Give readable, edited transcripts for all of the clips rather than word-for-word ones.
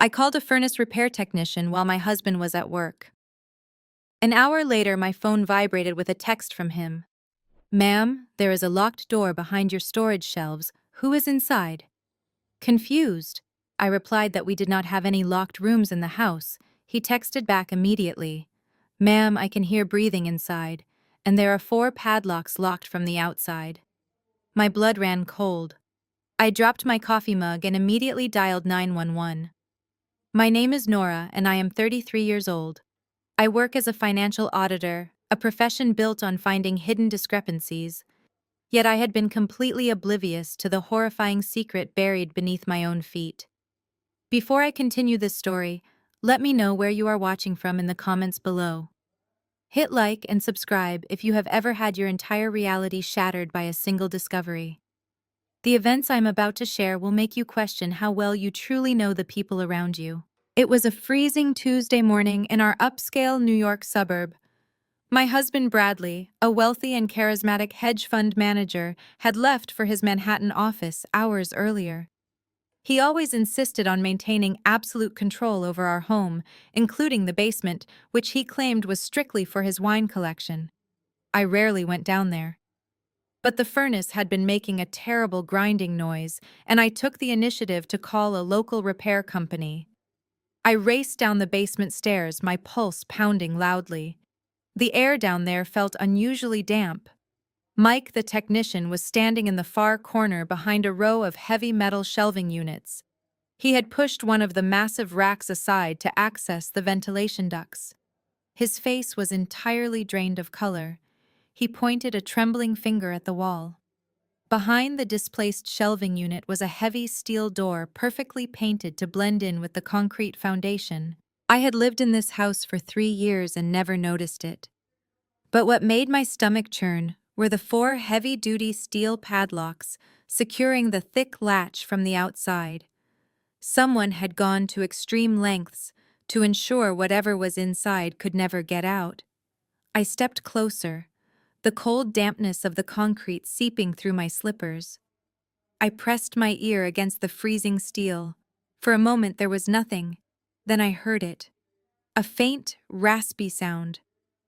I called a furnace repair technician while my husband was at work. An hour later, my phone vibrated with a text from him. "Ma'am, there is a locked door behind your storage shelves. Who is inside?" Confused, I replied that we did not have any locked rooms in the house. He texted back immediately. "Ma'am, I can hear breathing inside, and there are 4 padlocks locked from the outside." My blood ran cold. I dropped my coffee mug and immediately dialed 911. "My name is Nora, and I am 33 years old. I work as a financial auditor, a profession built on finding hidden discrepancies. Yet I had been completely oblivious to the horrifying secret buried beneath my own feet." Before I continue this story, let me know where you are watching from in the comments below. Hit like and subscribe if you have ever had your entire reality shattered by a single discovery. The events I'm about to share will make you question how well you truly know the people around you. It was a freezing Tuesday morning in our upscale New York suburb. My husband Bradley, a wealthy and charismatic hedge fund manager, had left for his Manhattan office hours earlier. He always insisted on maintaining absolute control over our home, including the basement, which he claimed was strictly for his wine collection. I rarely went down there. But the furnace had been making a terrible grinding noise, and I took the initiative to call a local repair company. I raced down the basement stairs, my pulse pounding loudly. The air down there felt unusually damp. Mike, the technician, was standing in the far corner behind a row of heavy metal shelving units. He had pushed one of the massive racks aside to access the ventilation ducts. His face was entirely drained of color. He pointed a trembling finger at the wall. Behind the displaced shelving unit was a heavy steel door perfectly painted to blend in with the concrete foundation. I had lived in this house for 3 years and never noticed it. But what made my stomach churn were the 4 heavy-duty steel padlocks securing the thick latch from the outside. Someone had gone to extreme lengths to ensure whatever was inside could never get out. I stepped closer, the cold dampness of the concrete seeping through my slippers. I pressed my ear against the freezing steel. For a moment there was nothing. Then I heard it. A faint, raspy sound.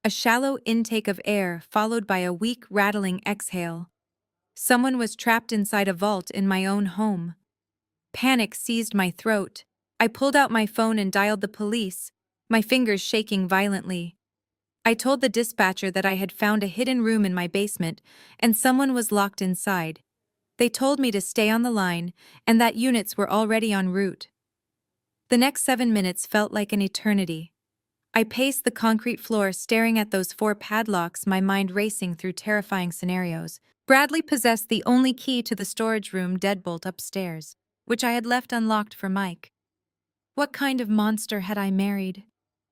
A shallow intake of air followed by a weak, rattling exhale. Someone was trapped inside a vault in my own home. Panic seized my throat. I pulled out my phone and dialed the police, my fingers shaking violently. I told the dispatcher that I had found a hidden room in my basement and someone was locked inside. They told me to stay on the line and that units were already en route. The next 7 minutes felt like an eternity. I paced the concrete floor staring at those 4 padlocks, my mind racing through terrifying scenarios. Bradley possessed the only key to the storage room deadbolt upstairs, which I had left unlocked for Mike. What kind of monster had I married?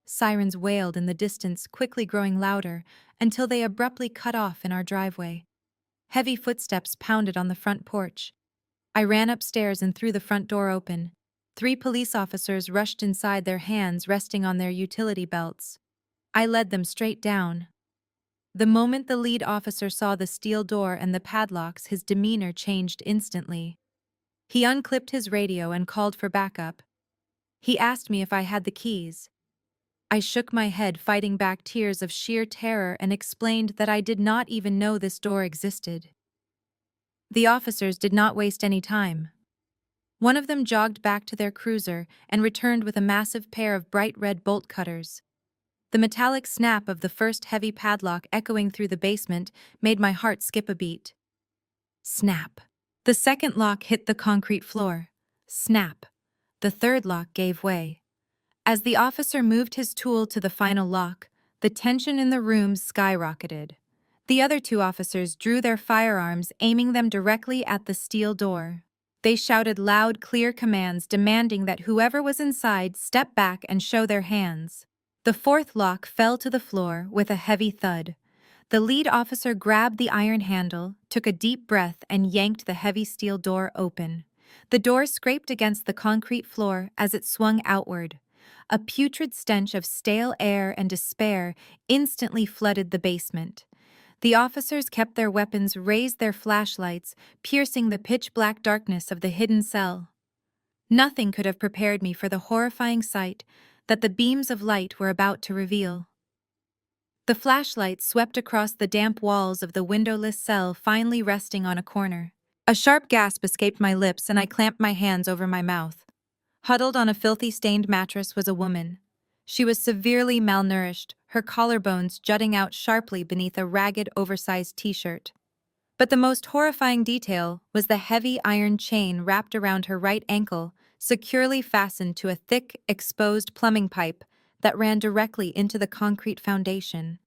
Sirens wailed in the distance, quickly growing louder, until they abruptly cut off in our driveway. Heavy footsteps pounded on the front porch. I ran upstairs and threw the front door open. 3 police officers rushed inside, their hands resting on their utility belts. I led them straight down. The moment the lead officer saw the steel door and the padlocks, his demeanor changed instantly. He unclipped his radio and called for backup. He asked me if I had the keys. I shook my head, fighting back tears of sheer terror, and explained that I did not even know this door existed. The officers did not waste any time. One of them jogged back to their cruiser and returned with a massive pair of bright red bolt cutters. The metallic snap of the first heavy padlock echoing through the basement made my heart skip a beat. Snap. The second lock hit the concrete floor. Snap. The third lock gave way. As the officer moved his tool to the final lock, the tension in the room skyrocketed. The other 2 officers drew their firearms, aiming them directly at the steel door. They shouted loud, clear commands, demanding that whoever was inside step back and show their hands. The 4th lock fell to the floor with a heavy thud. The lead officer grabbed the iron handle, took a deep breath, and yanked the heavy steel door open. The door scraped against the concrete floor as it swung outward. A putrid stench of stale air and despair instantly flooded the basement. The officers kept their weapons, raised their flashlights, piercing the pitch-black darkness of the hidden cell. Nothing could have prepared me for the horrifying sight that the beams of light were about to reveal. The flashlight swept across the damp walls of the windowless cell, finally resting on a corner. A sharp gasp escaped my lips, and I clamped my hands over my mouth. Huddled on a filthy stained mattress was a woman. She was severely malnourished, her collarbones jutting out sharply beneath a ragged, oversized t-shirt. But the most horrifying detail was the heavy iron chain wrapped around her right ankle, securely fastened to a thick, exposed plumbing pipe that ran directly into the concrete foundation.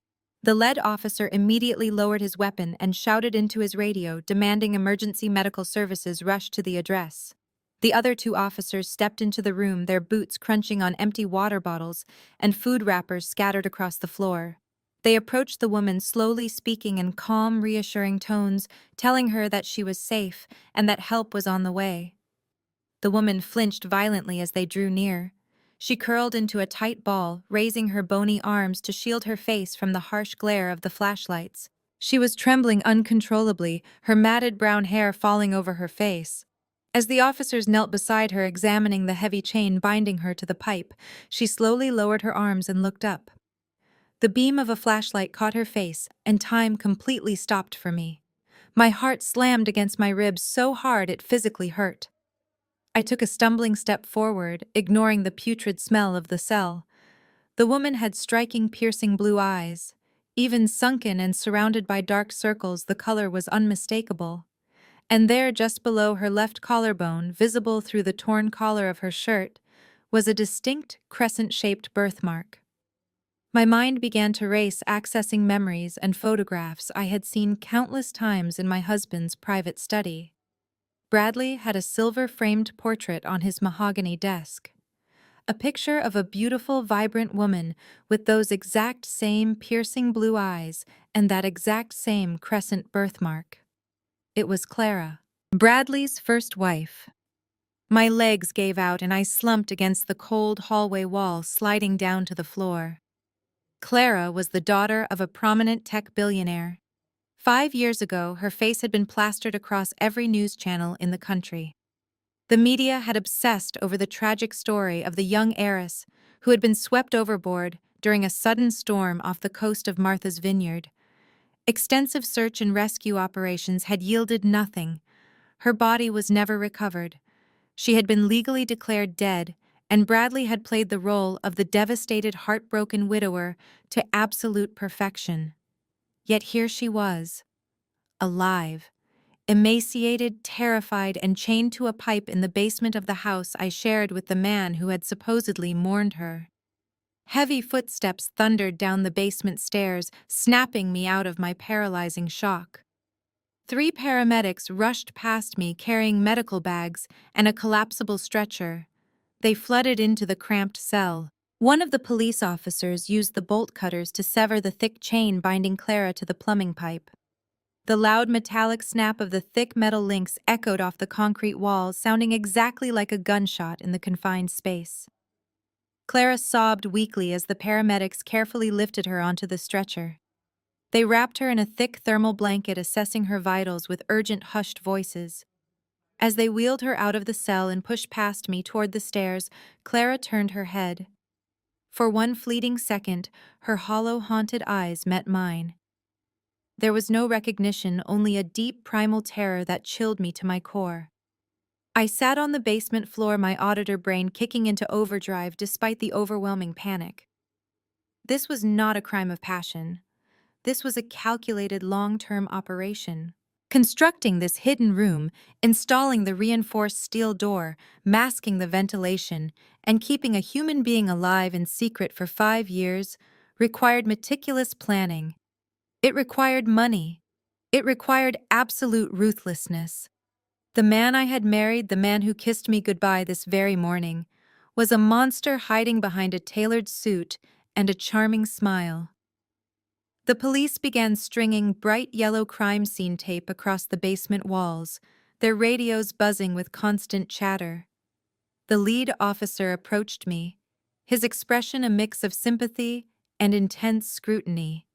The lead officer immediately lowered his weapon and shouted into his radio, demanding emergency medical services rush to the address. The other two officers stepped into the room, their boots crunching on empty water bottles and food wrappers scattered across the floor. They approached the woman, slowly speaking in calm, reassuring tones, telling her that she was safe and that help was on the way. The woman flinched violently as they drew near. She curled into a tight ball, raising her bony arms to shield her face from the harsh glare of the flashlights. She was trembling uncontrollably, her matted brown hair falling over her face. As the officers knelt beside her, examining the heavy chain binding her to the pipe, she slowly lowered her arms and looked up. The beam of a flashlight caught her face, and time completely stopped for me. My heart slammed against my ribs so hard it physically hurt. I took a stumbling step forward, ignoring the putrid smell of the cell. The woman had striking, piercing blue eyes. Even sunken and surrounded by dark circles, the color was unmistakable. And there, just below her left collarbone, visible through the torn collar of her shirt, was a distinct, crescent-shaped birthmark. My mind began to race, accessing memories and photographs I had seen countless times in my husband's private study. Bradley had a silver-framed portrait on his mahogany desk. A picture of a beautiful, vibrant woman with those exact same piercing blue eyes and that exact same crescent birthmark. It was Clara, Bradley's first wife. My legs gave out and I slumped against the cold hallway wall, sliding down to the floor. Clara was the daughter of a prominent tech billionaire. 5 years ago, her face had been plastered across every news channel in the country. The media had obsessed over the tragic story of the young heiress who had been swept overboard during a sudden storm off the coast of Martha's Vineyard. Extensive search and rescue operations had yielded nothing. Her body was never recovered. She had been legally declared dead, and Bradley had played the role of the devastated, heartbroken widower to absolute perfection. Yet here she was, alive, emaciated, terrified, and chained to a pipe in the basement of the house I shared with the man who had supposedly mourned her. Heavy footsteps thundered down the basement stairs, snapping me out of my paralyzing shock. 3 paramedics rushed past me carrying medical bags and a collapsible stretcher. They flooded into the cramped cell. One of the police officers used the bolt cutters to sever the thick chain binding Clara to the plumbing pipe. The loud metallic snap of the thick metal links echoed off the concrete walls, sounding exactly like a gunshot in the confined space. Clara sobbed weakly as the paramedics carefully lifted her onto the stretcher. They wrapped her in a thick thermal blanket, assessing her vitals with urgent, hushed voices. As they wheeled her out of the cell and pushed past me toward the stairs, Clara turned her head. For one fleeting second, her hollow, haunted eyes met mine. There was no recognition, only a deep, primal terror that chilled me to my core. I sat on the basement floor, my auditor brain kicking into overdrive despite the overwhelming panic. This was not a crime of passion. This was a calculated long-term operation. Constructing this hidden room, installing the reinforced steel door, masking the ventilation, and keeping a human being alive in secret for 5 years required meticulous planning. It required money. It required absolute ruthlessness. The man I had married, the man who kissed me goodbye this very morning, was a monster hiding behind a tailored suit and a charming smile. The police began stringing bright yellow crime scene tape across the basement walls, their radios buzzing with constant chatter. The lead officer approached me, his expression a mix of sympathy and intense scrutiny.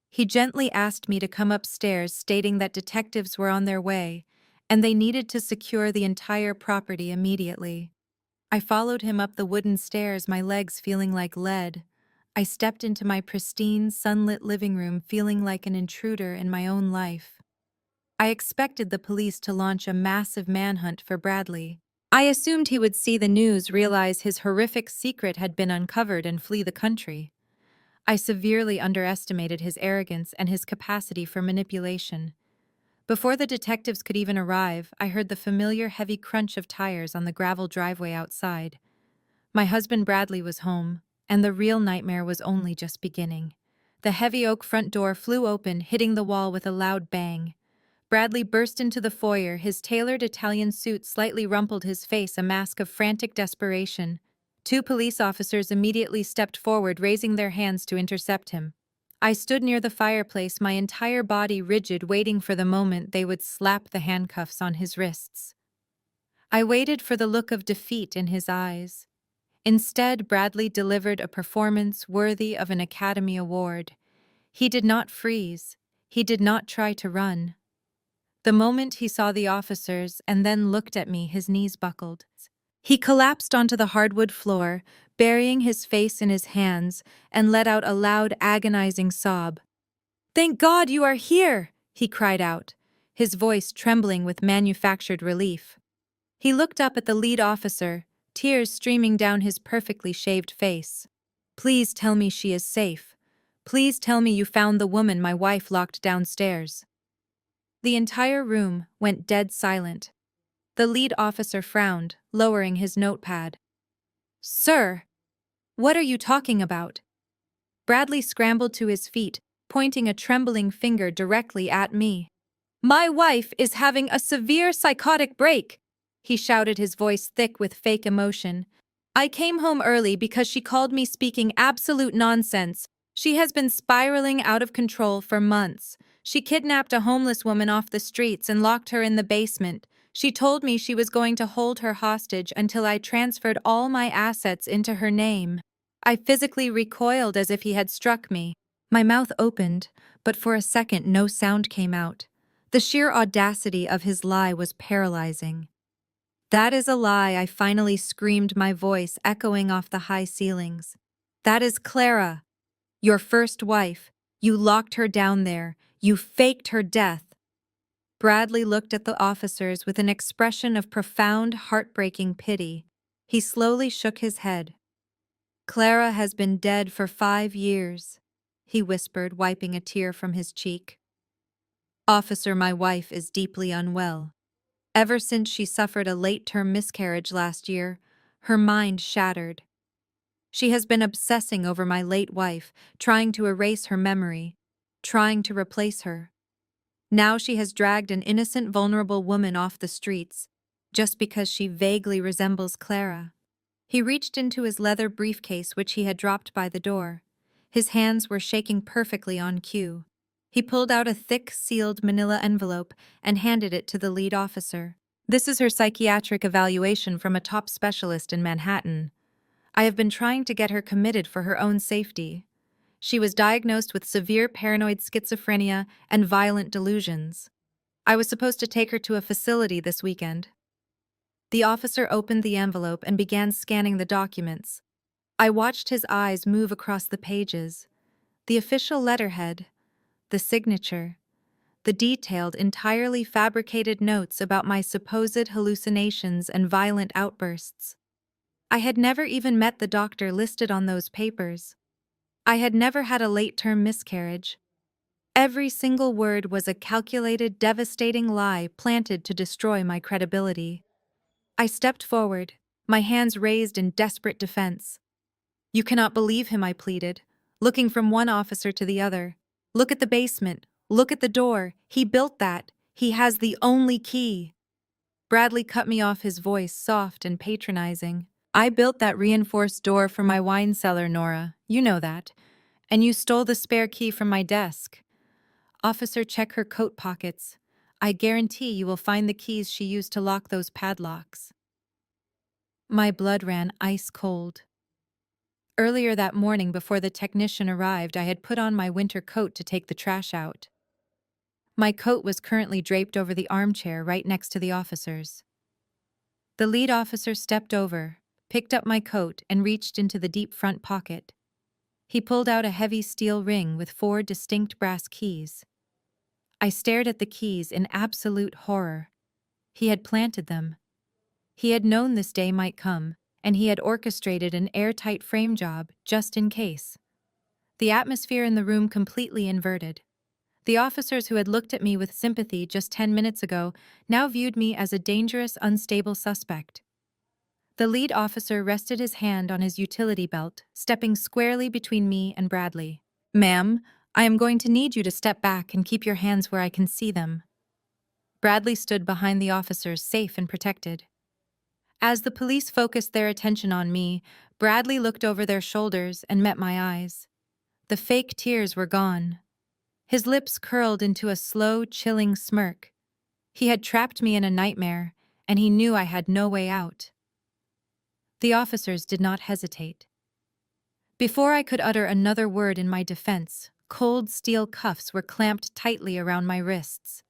He gently asked me to come upstairs, stating that detectives were on their way, and they needed to secure the entire property immediately. I followed him up the wooden stairs, my legs feeling like lead. I stepped into my pristine, sunlit living room feeling like an intruder in my own life. I expected the police to launch a massive manhunt for Bradley. I assumed he would see the news, realize his horrific secret had been uncovered, and flee the country. I severely underestimated his arrogance and his capacity for manipulation. Before the detectives could even arrive, I heard the familiar heavy crunch of tires on the gravel driveway outside. My husband Bradley was home, and the real nightmare was only just beginning. The heavy oak front door flew open, hitting the wall with a loud bang. Bradley burst into the foyer, his tailored Italian suit slightly rumpled his face, a mask of frantic desperation. Two police officers immediately stepped forward, raising their hands to intercept him. I stood near the fireplace, my entire body rigid, waiting for the moment they would slap the handcuffs on his wrists. I waited for the look of defeat in his eyes. Instead, Bradley delivered a performance worthy of an Academy Award. He did not freeze. He did not try to run. The moment he saw the officers and then looked at me, his knees buckled. He collapsed onto the hardwood floor, burying his face in his hands, and let out a loud, agonizing sob. "Thank God you are here!" he cried out, his voice trembling with manufactured relief. He looked up at the lead officer, tears streaming down his perfectly shaved face. "Please tell me she is safe. Please tell me you found the woman my wife locked downstairs." The entire room went dead silent. The lead officer frowned, lowering his notepad. "Sir, what are you talking about?" Bradley scrambled to his feet, pointing a trembling finger directly at me. "My wife is having a severe psychotic break," he shouted, his voice thick with fake emotion. "I came home early because she called me speaking absolute nonsense. She has been spiraling out of control for months. She kidnapped a homeless woman off the streets and locked her in the basement. She told me she was going to hold her hostage until I transferred all my assets into her name." I physically recoiled as if he had struck me. My mouth opened, but for a second no sound came out. The sheer audacity of his lie was paralyzing. "That is a lie," I finally screamed, my voice echoing off the high ceilings. "That is Clara, your first wife. You locked her down there. You faked her death." Bradley looked at the officers with an expression of profound, heartbreaking pity. He slowly shook his head. "Clara has been dead for 5 years," he whispered, wiping a tear from his cheek. "Officer, my wife is deeply unwell. Ever since she suffered a late-term miscarriage last year, her mind shattered. She has been obsessing over my late wife, trying to erase her memory, trying to replace her. Now she has dragged an innocent, vulnerable woman off the streets, just because she vaguely resembles Clara." He reached into his leather briefcase, which he had dropped by the door. His hands were shaking perfectly on cue. He pulled out a thick, sealed manila envelope and handed it to the lead officer. "This is her psychiatric evaluation from a top specialist in Manhattan. I have been trying to get her committed for her own safety. She was diagnosed with severe paranoid schizophrenia and violent delusions. I was supposed to take her to a facility this weekend." The officer opened the envelope and began scanning the documents. I watched his eyes move across the pages. The official letterhead, the signature, the detailed, entirely fabricated notes about my supposed hallucinations and violent outbursts. I had never even met the doctor listed on those papers. I had never had a late-term miscarriage. Every single word was a calculated, devastating lie planted to destroy my credibility. I stepped forward, my hands raised in desperate defense. "You cannot believe him," I pleaded, looking from one officer to the other. "Look at the basement. Look at the door. He built that. He has the only key." Bradley cut me off, his voice soft and patronizing. "I built that reinforced door for my wine cellar, Nora. You know that. And you stole the spare key from my desk. Officer, check her coat pockets. I guarantee you will find the keys she used to lock those padlocks." My blood ran ice cold. Earlier that morning, before the technician arrived, I had put on my winter coat to take the trash out. My coat was currently draped over the armchair right next to the officer's. The lead officer stepped over, picked up my coat, and reached into the deep front pocket. He pulled out a heavy steel ring with 4 distinct brass keys. I stared at the keys in absolute horror. He had planted them. He had known this day might come, and he had orchestrated an airtight frame job just in case. The atmosphere in the room completely inverted. The officers who had looked at me with sympathy just 10 minutes ago now viewed me as a dangerous, unstable suspect. The lead officer rested his hand on his utility belt, stepping squarely between me and Bradley. "Ma'am, I am going to need you to step back and keep your hands where I can see them." Bradley stood behind the officers, safe and protected. As the police focused their attention on me, Bradley looked over their shoulders and met my eyes. The fake tears were gone. His lips curled into a slow, chilling smirk. He had trapped me in a nightmare, and he knew I had no way out. The officers did not hesitate. Before I could utter another word in my defense, cold steel cuffs were clamped tightly around my wrists.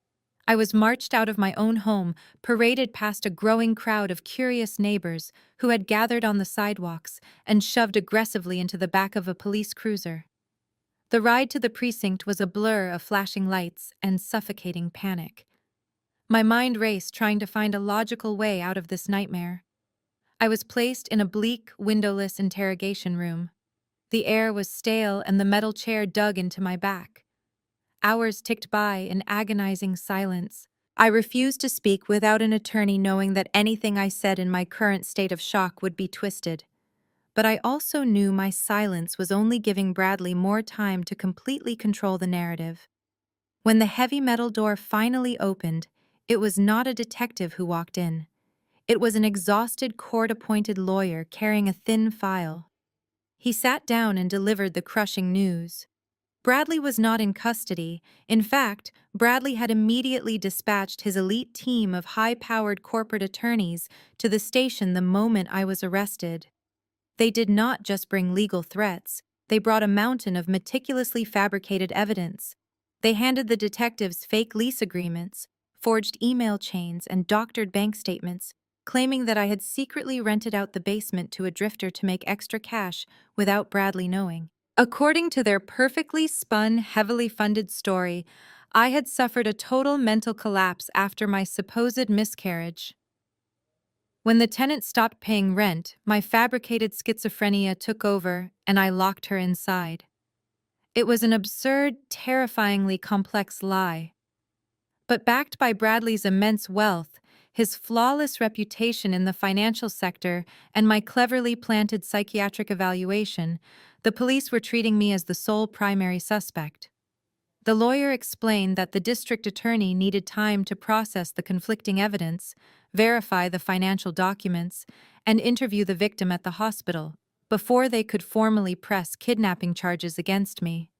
I was marched out of my own home, paraded past a growing crowd of curious neighbors who had gathered on the sidewalks, and shoved aggressively into the back of a police cruiser. The ride to the precinct was a blur of flashing lights and suffocating panic. My mind raced, trying to find a logical way out of this nightmare. I was placed in a bleak, windowless interrogation room. The air was stale and the metal chair dug into my back. Hours ticked by in agonizing silence. I refused to speak without an attorney, knowing that anything I said in my current state of shock would be twisted. But I also knew my silence was only giving Bradley more time to completely control the narrative. When the heavy metal door finally opened, it was not a detective who walked in. It was an exhausted, court-appointed lawyer carrying a thin file. He sat down and delivered the crushing news. Bradley was not in custody. In fact, Bradley had immediately dispatched his elite team of high-powered corporate attorneys to the station the moment I was arrested. They did not just bring legal threats, they brought a mountain of meticulously fabricated evidence. They handed the detectives fake lease agreements, forged email chains, and doctored bank statements, claiming that I had secretly rented out the basement to a drifter to make extra cash without Bradley knowing. According to their perfectly spun, heavily funded story, I had suffered a total mental collapse after my supposed miscarriage. When the tenant stopped paying rent, my fabricated schizophrenia took over, and I locked her inside. It was an absurd, terrifyingly complex lie. But backed by Bradley's immense wealth, his flawless reputation in the financial sector, and my cleverly planted psychiatric evaluation, the police were treating me as the sole primary suspect. The lawyer explained that the district attorney needed time to process the conflicting evidence, verify the financial documents, and interview the victim at the hospital before they could formally press kidnapping charges against me.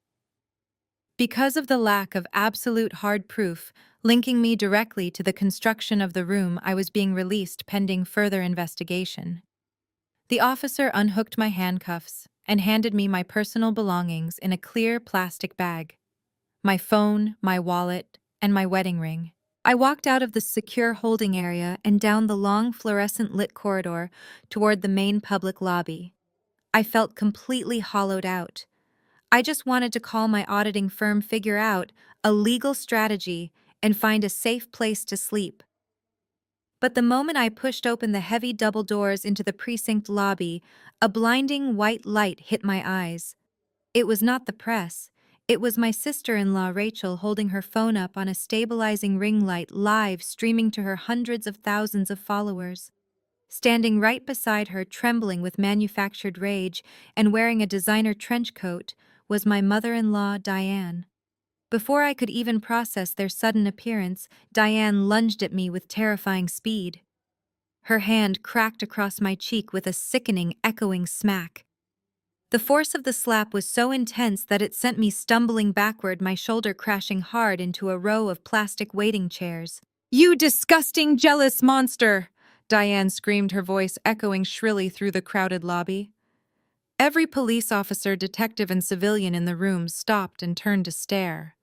Because of the lack of absolute hard proof linking me directly to the construction of the room, I was being released pending further investigation. The officer unhooked my handcuffs and handed me my personal belongings in a clear plastic bag: my phone, my wallet, and my wedding ring. I walked out of the secure holding area and down the long fluorescent-lit corridor toward the main public lobby. I felt completely hollowed out. I just wanted to call my auditing firm, figure out a legal strategy, and find a safe place to sleep. But the moment I pushed open the heavy double doors into the precinct lobby, a blinding white light hit my eyes. It was not the press. It was my sister-in-law Rachel holding her phone up on a stabilizing ring light, live streaming to her hundreds of thousands of followers. Standing right beside her, trembling with manufactured rage and wearing a designer trench coat, was my mother-in-law Diane. Before I could even process their sudden appearance, Diane lunged at me with terrifying speed. Her hand cracked across my cheek with a sickening, echoing smack. The force of the slap was so intense that it sent me stumbling backward, my shoulder crashing hard into a row of plastic waiting chairs. "You disgusting, jealous monster!" Diane screamed, her voice echoing shrilly through the crowded lobby. Every police officer, detective, and civilian in the room stopped and turned to stare.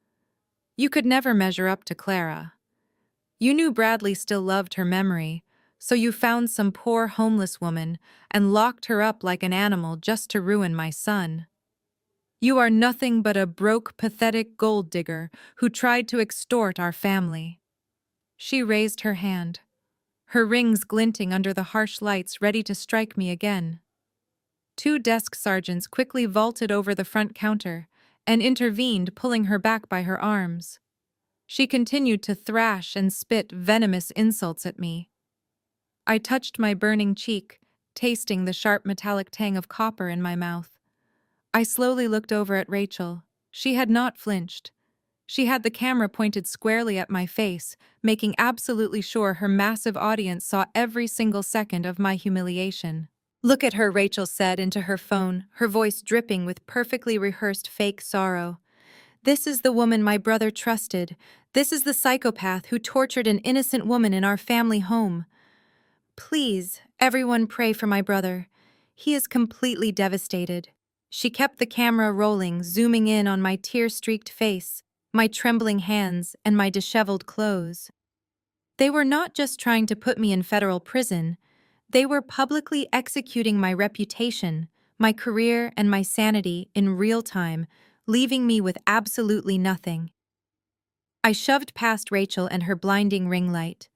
You could never measure up to Clara. You knew Bradley still loved her memory, So you found some poor homeless woman and locked her up like an animal just to ruin my son. You are nothing but a broke, pathetic gold digger who tried to extort our family." She raised her hand, her rings glinting under the harsh lights, ready to strike me again. Two desk sergeants quickly vaulted over the front counter and intervened, pulling her back by her arms. She continued to thrash and spit venomous insults at me. I touched my burning cheek, tasting the sharp metallic tang of copper in my mouth. I slowly looked over at Rachel. She had not flinched. She had the camera pointed squarely at my face, making absolutely sure her massive audience saw every single second of my humiliation. "Look at her," Rachel said into her phone, her voice dripping with perfectly rehearsed fake sorrow. "This is the woman my brother trusted. This is the psychopath who tortured an innocent woman in our family home. Please, everyone pray for my brother. He is completely devastated." She kept the camera rolling, zooming in on my tear-streaked face, my trembling hands, and my disheveled clothes. They were not just trying to put me in federal prison, they were publicly executing my reputation, my career, and my sanity in real time, leaving me with absolutely nothing. I shoved past Rachel and her blinding ring light.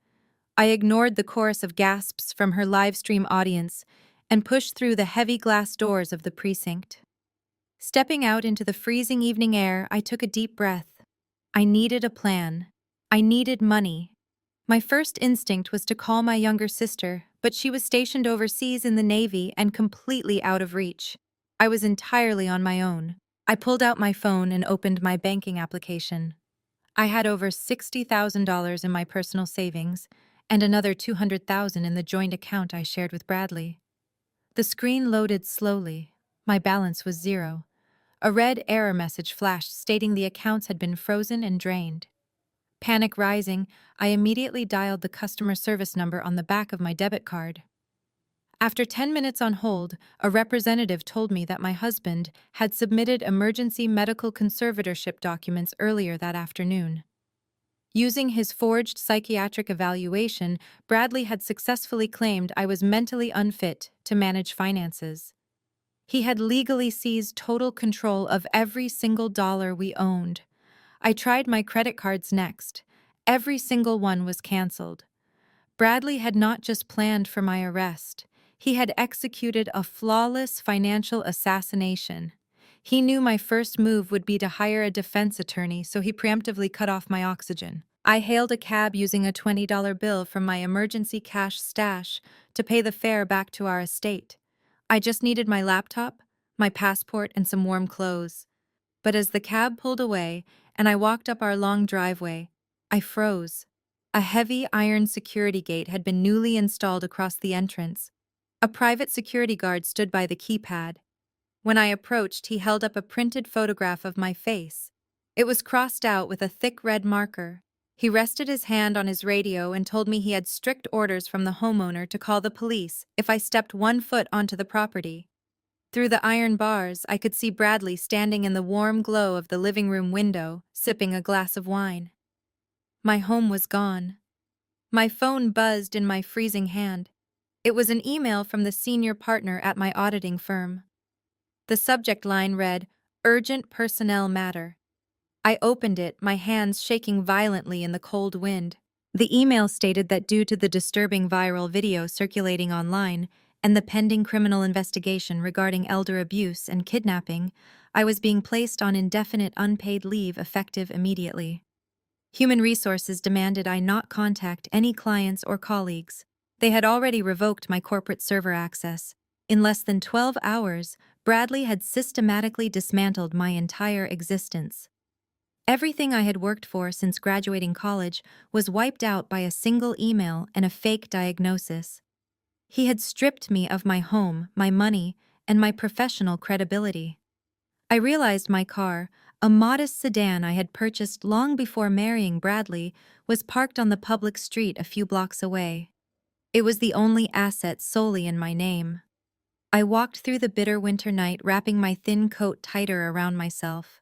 I ignored the chorus of gasps from her live stream audience and pushed through the heavy glass doors of the precinct. Stepping out into the freezing evening air, I took a deep breath. I needed a plan. I needed money. My first instinct was to call my younger sister, but she was stationed overseas in the Navy and completely out of reach. I was entirely on my own. I pulled out my phone and opened my banking application. I had over $60,000 in my personal savings and another $200,000 in the joint account I shared with Bradley. The screen loaded slowly. My balance was zero. A red error message flashed stating the accounts had been frozen and drained. Panic rising, I immediately dialed the customer service number on the back of my debit card. After 10 minutes on hold, a representative told me that my husband had submitted emergency medical conservatorship documents earlier that afternoon. Using his forged psychiatric evaluation, Bradley had successfully claimed I was mentally unfit to manage finances. He had legally seized total control of every single dollar we owned. I tried my credit cards next. Every single one was canceled. Bradley had not just planned for my arrest. He had executed a flawless financial assassination. He knew my first move would be to hire a defense attorney, so he preemptively cut off my oxygen. I hailed a cab using a $20 bill from my emergency cash stash to pay the fare back to our estate. I just needed my laptop, my passport, and some warm clothes. But as the cab pulled away and I walked up our long driveway, I froze. A heavy iron security gate had been newly installed across the entrance. A private security guard stood by the keypad. When I approached, he held up a printed photograph of my face. It was crossed out with a thick red marker. He rested his hand on his radio and told me he had strict orders from the homeowner to call the police if I stepped 1 foot onto the property. Through the iron bars, I could see Bradley standing in the warm glow of the living room window, sipping a glass of wine. My home was gone. My phone buzzed in my freezing hand. It was an email from the senior partner at my auditing firm. The subject line read, "Urgent personnel matter." I opened it, my hands shaking violently in the cold wind. The email stated that due to the disturbing viral video circulating online and the pending criminal investigation regarding elder abuse and kidnapping, I was being placed on indefinite unpaid leave effective immediately. Human Resources demanded I not contact any clients or colleagues. They had already revoked my corporate server access. In less than 12 hours, Bradley had systematically dismantled my entire existence. Everything I had worked for since graduating college was wiped out by a single email and a fake diagnosis. He had stripped me of my home, my money, and my professional credibility. I realized my car, a modest sedan I had purchased long before marrying Bradley, was parked on the public street a few blocks away. It was the only asset solely in my name. I walked through the bitter winter night, wrapping my thin coat tighter around myself.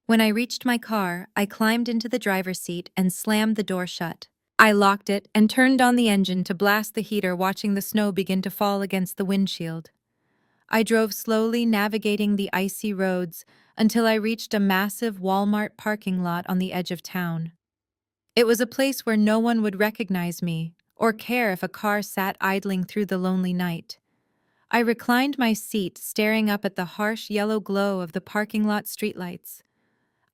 When I reached my car, I climbed into the driver's seat and slammed the door shut. I locked it and turned on the engine to blast the heater, watching the snow begin to fall against the windshield. I drove slowly, navigating the icy roads until I reached a massive Walmart parking lot on the edge of town. It was a place where no one would recognize me or care if a car sat idling through the lonely night. I reclined my seat, staring up at the harsh yellow glow of the parking lot streetlights.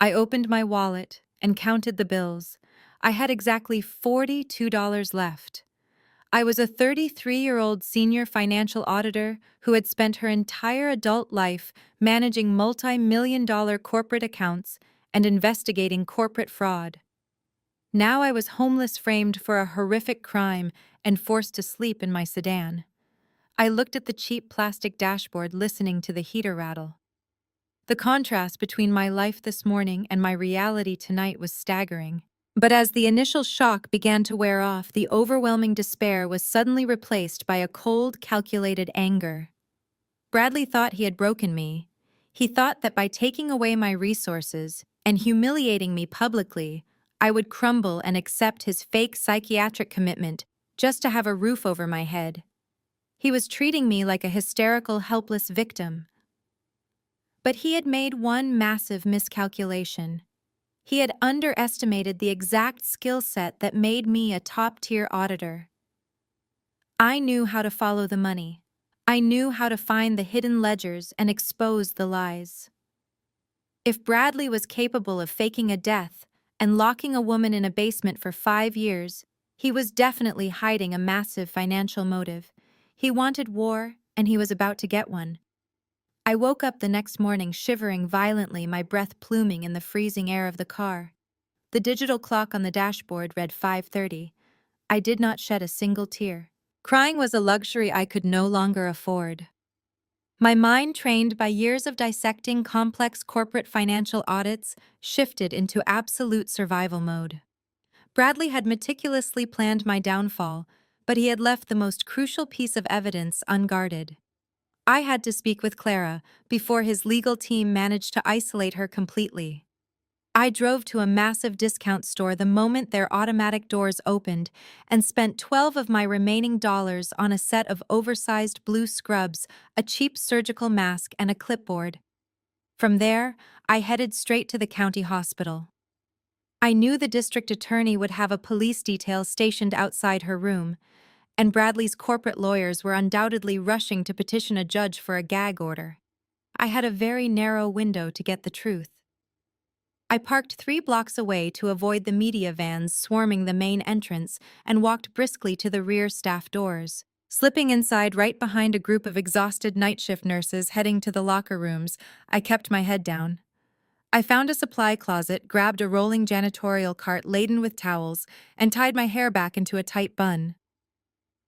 I opened my wallet and counted the bills. I had exactly $42 left. I was a 33-year-old senior financial auditor who had spent her entire adult life managing multi-million-dollar corporate accounts and investigating corporate fraud. Now I was homeless, framed for a horrific crime, and forced to sleep in my sedan. I looked at the cheap plastic dashboard, listening to the heater rattle. The contrast between my life this morning and my reality tonight was staggering. But as the initial shock began to wear off, the overwhelming despair was suddenly replaced by a cold, calculated anger. Bradley thought he had broken me. He thought that by taking away my resources and humiliating me publicly, I would crumble and accept his fake psychiatric commitment just to have a roof over my head. He was treating me like a hysterical, helpless victim. But he had made one massive miscalculation. He had underestimated the exact skill set that made me a top-tier auditor. I knew how to follow the money. I knew how to find the hidden ledgers and expose the lies. If Bradley was capable of faking a death and locking a woman in a basement for 5 years, he was definitely hiding a massive financial motive. He wanted war, and he was about to get one. I woke up the next morning shivering violently, my breath pluming in the freezing air of the car. The digital clock on the dashboard read 5:30. I did not shed a single tear. Crying was a luxury I could no longer afford. My mind, trained by years of dissecting complex corporate financial audits, shifted into absolute survival mode. Bradley had meticulously planned my downfall, but he had left the most crucial piece of evidence unguarded. I had to speak with Clara before his legal team managed to isolate her completely. I drove to a massive discount store the moment their automatic doors opened and spent 12 of my remaining dollars on a set of oversized blue scrubs, a cheap surgical mask, and a clipboard. From there, I headed straight to the county hospital. I knew the district attorney would have a police detail stationed outside her room, and Bradley's corporate lawyers were undoubtedly rushing to petition a judge for a gag order. I had a very narrow window to get the truth. I parked 3 blocks away to avoid the media vans swarming the main entrance and walked briskly to the rear staff doors. Slipping inside right behind a group of exhausted night shift nurses heading to the locker rooms, I kept my head down. I found a supply closet, grabbed a rolling janitorial cart laden with towels, and tied my hair back into a tight bun.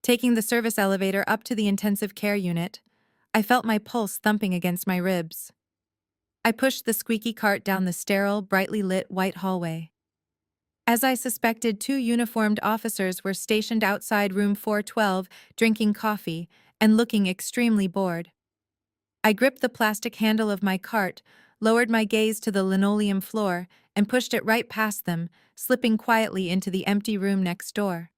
Taking the service elevator up to the intensive care unit, I felt my pulse thumping against my ribs. I pushed the squeaky cart down the sterile, brightly lit white hallway. As I suspected, 2 uniformed officers were stationed outside room 412, drinking coffee and looking extremely bored. I gripped the plastic handle of my cart, lowered my gaze to the linoleum floor, and pushed it right past them, slipping quietly into the empty room next door.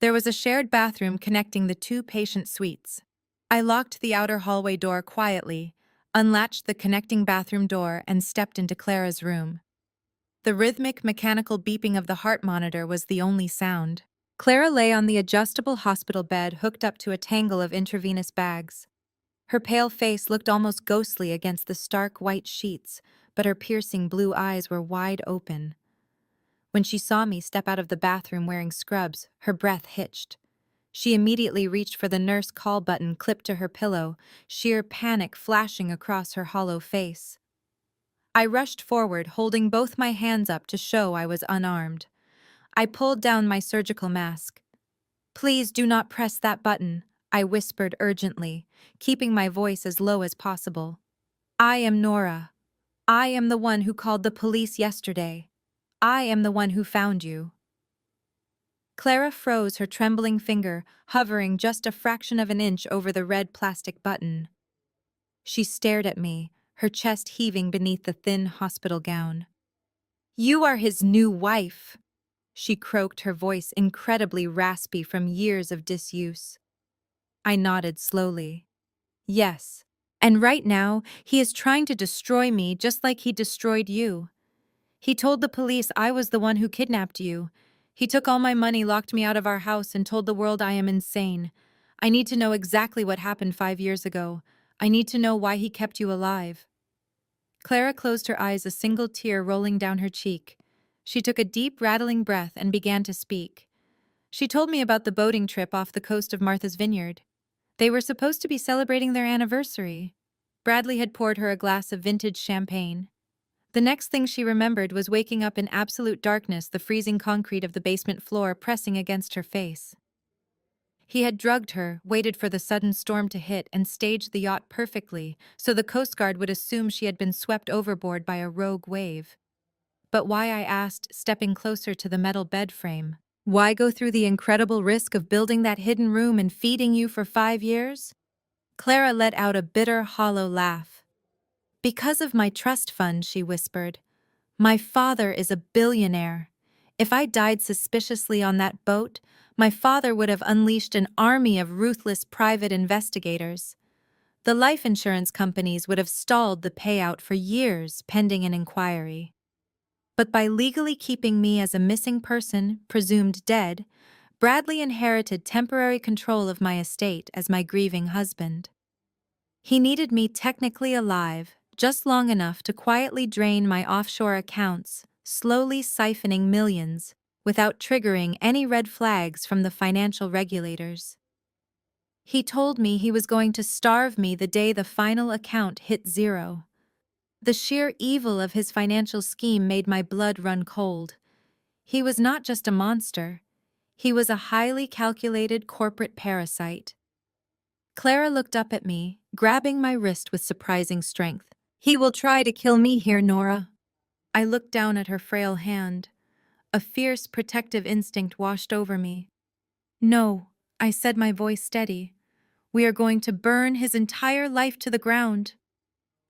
There was a shared bathroom connecting the 2 patient suites. I locked the outer hallway door quietly, unlatched the connecting bathroom door, and stepped into Clara's room. The rhythmic, mechanical beeping of the heart monitor was the only sound. Clara lay on the adjustable hospital bed, hooked up to a tangle of intravenous bags. Her pale face looked almost ghostly against the stark white sheets, but her piercing blue eyes were wide open. When she saw me step out of the bathroom wearing scrubs, her breath hitched. She immediately reached for the nurse call button clipped to her pillow, sheer panic flashing across her hollow face. I rushed forward, holding both my hands up to show I was unarmed. I pulled down my surgical mask. "Please do not press that button," I whispered urgently, keeping my voice as low as possible. "I am Nora. I am the one who called the police yesterday. I am the one who found you." Clara froze, her trembling finger hovering just a fraction of an inch over the red plastic button. She stared at me, her chest heaving beneath the thin hospital gown. "You are his new wife." she croaked, her voice incredibly raspy from years of disuse. I nodded slowly. Yes. And right now, he is trying to destroy me just like he destroyed you. He told the police I was the one who kidnapped you. He took all my money, locked me out of our house, and told the world I am insane. I need to know exactly what happened 5 years ago. I need to know why he kept you alive. Clara closed her eyes, a single tear rolling down her cheek. She took a deep, rattling breath and began to speak. She told me about the boating trip off the coast of Martha's Vineyard. They were supposed to be celebrating their anniversary. Bradley had poured her a glass of vintage champagne. The next thing she remembered was waking up in absolute darkness, the freezing concrete of the basement floor pressing against her face. He had drugged her, waited for the sudden storm to hit, and staged the yacht perfectly, so the Coast Guard would assume she had been swept overboard by a rogue wave. But why, I asked, stepping closer to the metal bed frame. Why go through the incredible risk of building that hidden room and feeding you for 5 years? Clara let out a bitter, hollow laugh. Because of my trust fund, she whispered. My father is a billionaire. If I died suspiciously on that boat, my father would have unleashed an army of ruthless private investigators. The life insurance companies would have stalled the payout for years pending an inquiry. But by legally keeping me as a missing person, presumed dead, Bradley inherited temporary control of my estate as my grieving husband. He needed me technically alive, just long enough to quietly drain my offshore accounts, slowly siphoning millions, without triggering any red flags from the financial regulators. He told me he was going to starve me the day the final account hit zero. The sheer evil of his financial scheme made my blood run cold. He was not just a monster. He was a highly calculated corporate parasite. Clara looked up at me, grabbing my wrist with surprising strength. He will try to kill me here, Nora. I looked down at her frail hand. A fierce, protective instinct washed over me. No, I said, my voice steady. We are going to burn his entire life to the ground.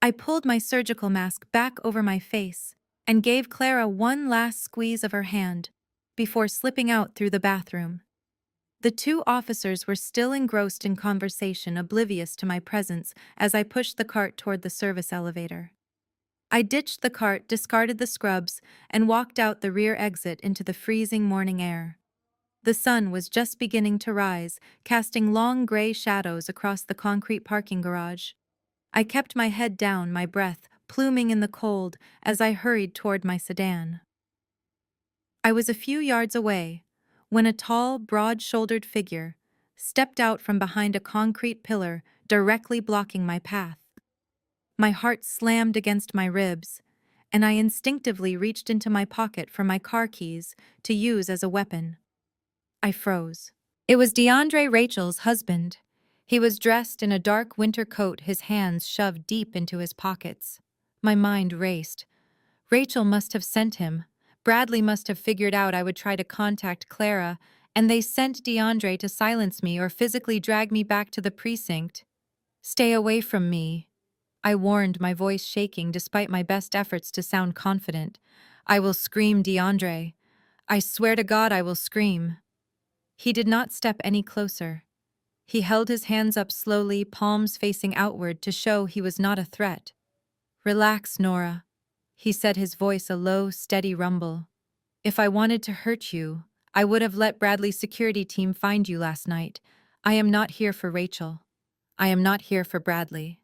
I pulled my surgical mask back over my face and gave Clara one last squeeze of her hand before slipping out through the bathroom. The two officers were still engrossed in conversation, oblivious to my presence as I pushed the cart toward the service elevator. I ditched the cart, discarded the scrubs, and walked out the rear exit into the freezing morning air. The sun was just beginning to rise, casting long gray shadows across the concrete parking garage. I kept my head down, my breath pluming in the cold as I hurried toward my sedan. I was a few yards away when a tall, broad-shouldered figure stepped out from behind a concrete pillar directly blocking my path. My heart slammed against my ribs, and I instinctively reached into my pocket for my car keys to use as a weapon. I froze. It was DeAndre, Rachel's husband. He was dressed in a dark winter coat, his hands shoved deep into his pockets. My mind raced. Rachel must have sent him. Bradley must have figured out I would try to contact Clara, and they sent DeAndre to silence me or physically drag me back to the precinct. Stay away from me, I warned, my voice shaking despite my best efforts to sound confident. I will scream, DeAndre. I swear to God I will scream. He did not step any closer. He held his hands up slowly, palms facing outward to show he was not a threat. Relax, Nora, he said, his voice a low, steady rumble. If I wanted to hurt you, I would have let Bradley's security team find you last night. I am not here for Rachel. I am not here for Bradley.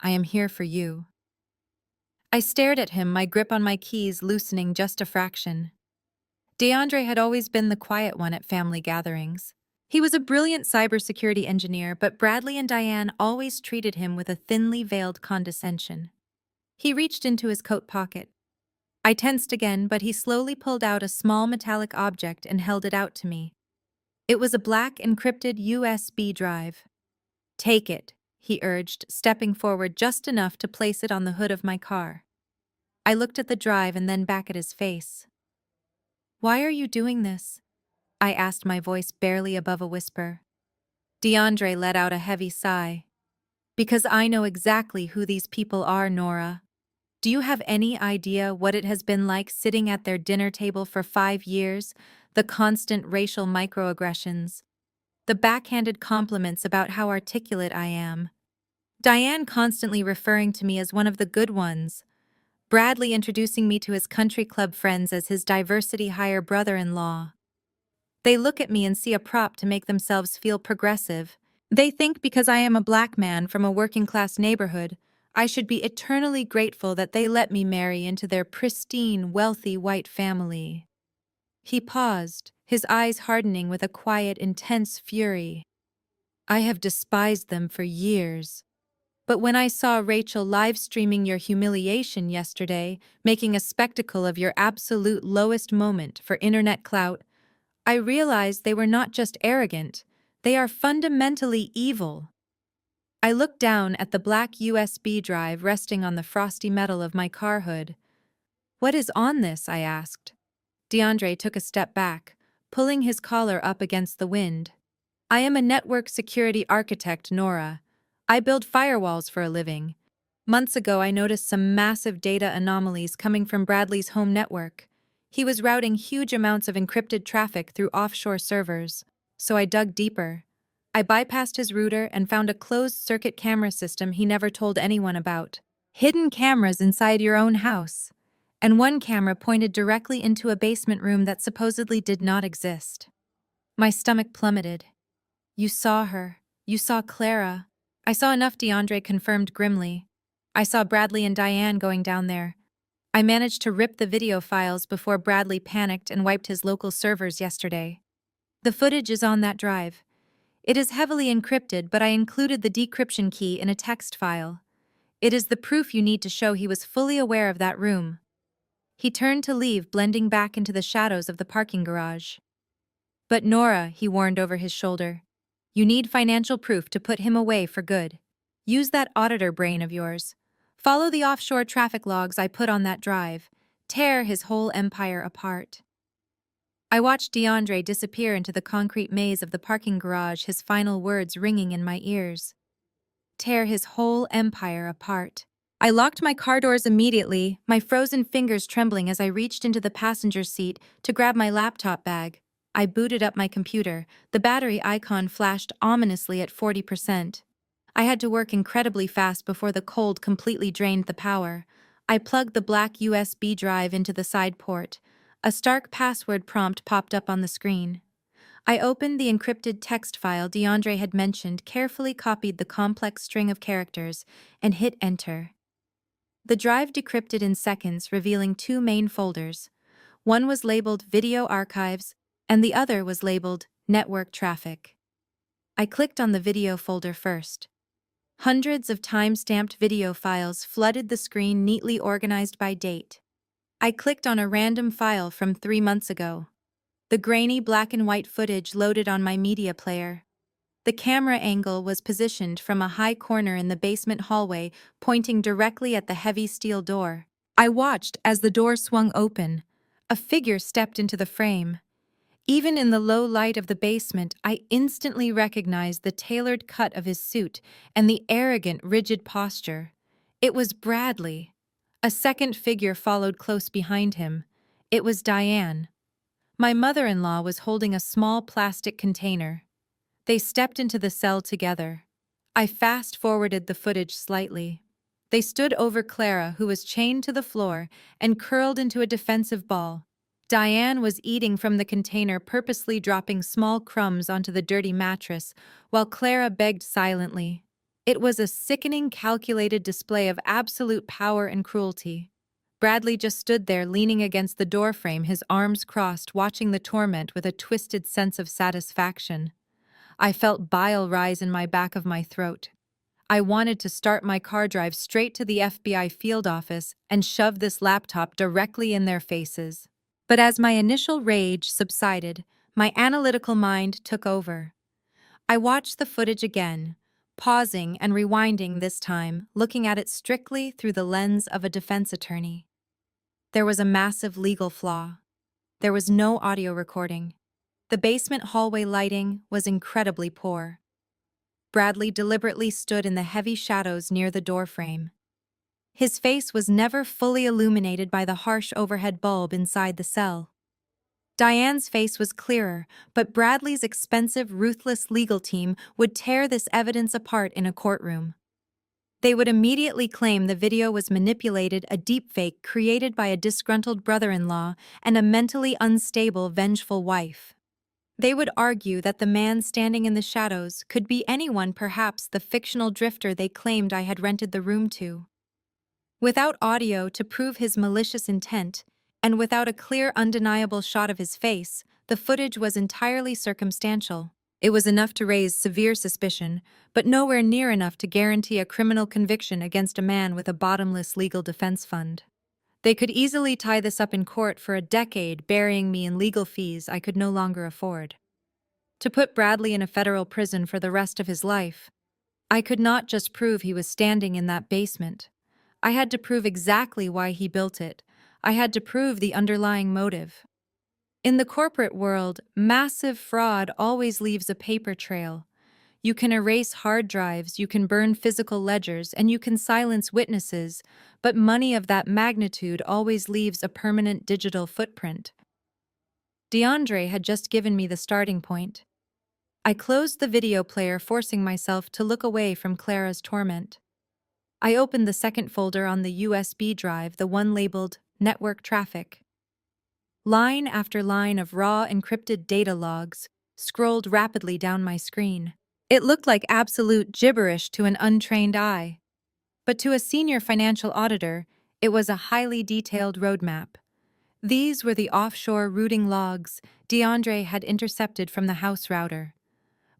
I am here for you. I stared at him, my grip on my keys loosening just a fraction. DeAndre had always been the quiet one at family gatherings. He was a brilliant cybersecurity engineer, but Bradley and Diane always treated him with a thinly veiled condescension. He reached into his coat pocket. I tensed again, but he slowly pulled out a small metallic object and held it out to me. It was a black encrypted USB drive. Take it, he urged, stepping forward just enough to place it on the hood of my car. I looked at the drive and then back at his face. Why are you doing this? I asked, my voice barely above a whisper. DeAndre let out a heavy sigh. Because I know exactly who these people are, Nora. Do you have any idea what it has been like sitting at their dinner table for 5 years, The constant racial microaggressions. The backhanded compliments about how articulate I am. Diane constantly referring to me as one of the good ones. Bradley introducing me to his country club friends as his diversity hire brother-in-law. They look at me and see a prop to make themselves feel progressive. They think because I am a black man from a working-class neighborhood, I should be eternally grateful that they let me marry into their pristine, wealthy white family. He paused, his eyes hardening with a quiet, intense fury. I have despised them for years. But when I saw Rachel live streaming your humiliation yesterday, making a spectacle of your absolute lowest moment for internet clout, I realized they were not just arrogant, they are fundamentally evil. I looked down at the black USB drive resting on the frosty metal of my car hood. What is on this? I asked. DeAndre took a step back, pulling his collar up against the wind. I am a network security architect, Nora. I build firewalls for a living. Months ago, I noticed some massive data anomalies coming from Bradley's home network. He was routing huge amounts of encrypted traffic through offshore servers. So I dug deeper. I bypassed his router and found a closed-circuit camera system he never told anyone about. Hidden cameras inside your own house. And one camera pointed directly into a basement room that supposedly did not exist. My stomach plummeted. You saw her. You saw Clara. I saw enough, DeAndre confirmed grimly. I saw Bradley and Diane going down there. I managed to rip the video files before Bradley panicked and wiped his local servers yesterday. The footage is on that drive. It is heavily encrypted, but I included the decryption key in a text file. It is the proof you need to show he was fully aware of that room. He turned to leave, blending back into the shadows of the parking garage. But Nora, he warned over his shoulder, you need financial proof to put him away for good. Use that auditor brain of yours. Follow the offshore traffic logs I put on that drive. Tear his whole empire apart. I watched DeAndre disappear into the concrete maze of the parking garage, his final words ringing in my ears. Tear his whole empire apart. I locked my car doors immediately, my frozen fingers trembling as I reached into the passenger seat to grab my laptop bag. I booted up my computer. The battery icon flashed ominously at 40%. I had to work incredibly fast before the cold completely drained the power. I plugged the black USB drive into the side port. A stark password prompt popped up on the screen. I opened the encrypted text file DeAndre had mentioned, carefully copied the complex string of characters, and hit enter. The drive decrypted in seconds, revealing two main folders. One was labeled Video Archives, and the other was labeled Network Traffic. I clicked on the video folder first. Hundreds of time-stamped video files flooded the screen, neatly organized by date. I clicked on a random file from 3 months ago. The grainy black and white footage loaded on my media player. The camera angle was positioned from a high corner in the basement hallway, pointing directly at the heavy steel door. I watched as the door swung open. A figure stepped into the frame. Even in the low light of the basement, I instantly recognized the tailored cut of his suit and the arrogant, rigid posture. It was Bradley. A second figure followed close behind him. It was Diane. My mother-in-law was holding a small plastic container. They stepped into the cell together. I fast-forwarded the footage slightly. They stood over Clara, who was chained to the floor and curled into a defensive ball. Diane was eating from the container, purposely dropping small crumbs onto the dirty mattress, while Clara begged silently. It was a sickening, calculated display of absolute power and cruelty. Bradley just stood there, leaning against the doorframe, his arms crossed, watching the torment with a twisted sense of satisfaction. I felt bile rise in my back of my throat. I wanted to start my car, drive straight to the FBI field office, and shove this laptop directly in their faces. But as my initial rage subsided, my analytical mind took over. I watched the footage again, pausing and rewinding this time, looking at it strictly through the lens of a defense attorney. There was a massive legal flaw. There was no audio recording. The basement hallway lighting was incredibly poor. Bradley deliberately stood in the heavy shadows near the doorframe. His face was never fully illuminated by the harsh overhead bulb inside the cell. Diane's face was clearer, but Bradley's expensive, ruthless legal team would tear this evidence apart in a courtroom. They would immediately claim the video was manipulated, a deepfake created by a disgruntled brother-in-law and a mentally unstable, vengeful wife. They would argue that the man standing in the shadows could be anyone, perhaps the fictional drifter they claimed I had rented the room to. Without audio to prove his malicious intent, and without a clear, undeniable shot of his face, the footage was entirely circumstantial. It was enough to raise severe suspicion, but nowhere near enough to guarantee a criminal conviction against a man with a bottomless legal defense fund. They could easily tie this up in court for a decade, burying me in legal fees I could no longer afford. To put Bradley in a federal prison for the rest of his life, I could not just prove he was standing in that basement. I had to prove exactly why he built it. I had to prove the underlying motive. In the corporate world, massive fraud always leaves a paper trail. You can erase hard drives, you can burn physical ledgers, and you can silence witnesses, but money of that magnitude always leaves a permanent digital footprint. DeAndre had just given me the starting point. I closed the video player, forcing myself to look away from Clara's torment. I opened the second folder on the USB drive, the one labeled Network Traffic. Line after line of raw encrypted data logs scrolled rapidly down my screen. It looked like absolute gibberish to an untrained eye. But to a senior financial auditor, it was a highly detailed roadmap. These were the offshore routing logs DeAndre had intercepted from the house router.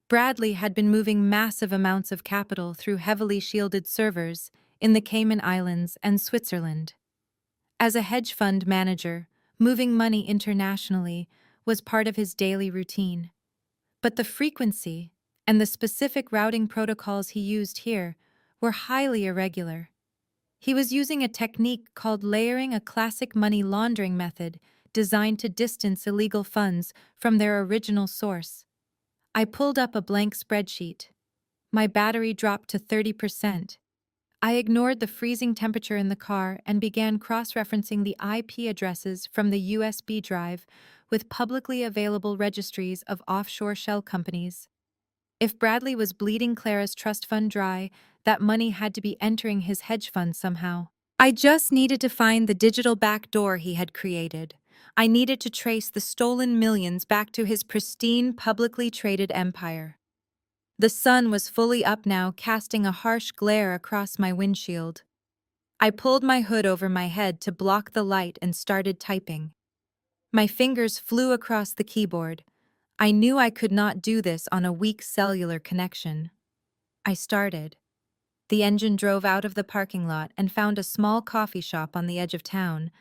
Bradley had been moving massive amounts of capital through heavily shielded servers in the Cayman Islands and Switzerland. As a hedge fund manager, moving money internationally was part of his daily routine. But the frequency and the specific routing protocols he used here were highly irregular. He was using a technique called layering, a classic money laundering method designed to distance illegal funds from their original source. I pulled up a blank spreadsheet. My battery dropped to 30%. I ignored the freezing temperature in the car and began cross-referencing the IP addresses from the USB drive with publicly available registries of offshore shell companies. If Bradley was bleeding Clara's trust fund dry, that money had to be entering his hedge fund somehow. I just needed to find the digital backdoor he had created. I needed to trace the stolen millions back to his pristine, publicly traded empire. The sun was fully up now, casting a harsh glare across my windshield. I pulled my hood over my head to block the light and started typing. My fingers flew across the keyboard. I knew I could not do this on a weak cellular connection. I started. The engine drove out of the parking lot and found a small coffee shop on the edge of town.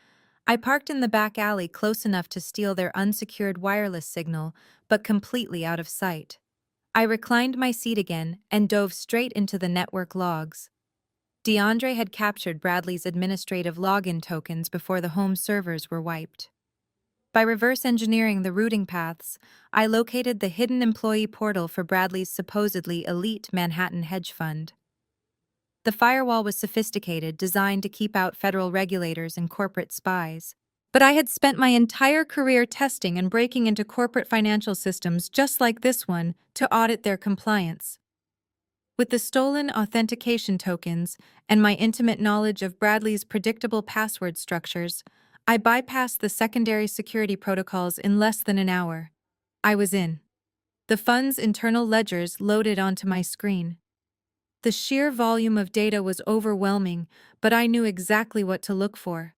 I parked in the back alley close enough to steal their unsecured wireless signal, but completely out of sight. I reclined my seat again and dove straight into the network logs. DeAndre had captured Bradley's administrative login tokens before the home servers were wiped. By reverse engineering the routing paths, I located the hidden employee portal for Bradley's supposedly elite Manhattan hedge fund. The firewall was sophisticated, designed to keep out federal regulators and corporate spies. But I had spent my entire career testing and breaking into corporate financial systems just like this one to audit their compliance. With the stolen authentication tokens and my intimate knowledge of Bradley's predictable password structures, I bypassed the secondary security protocols in less than an hour. I was in. The fund's internal ledgers loaded onto my screen. The sheer volume of data was overwhelming, but I knew exactly what to look for.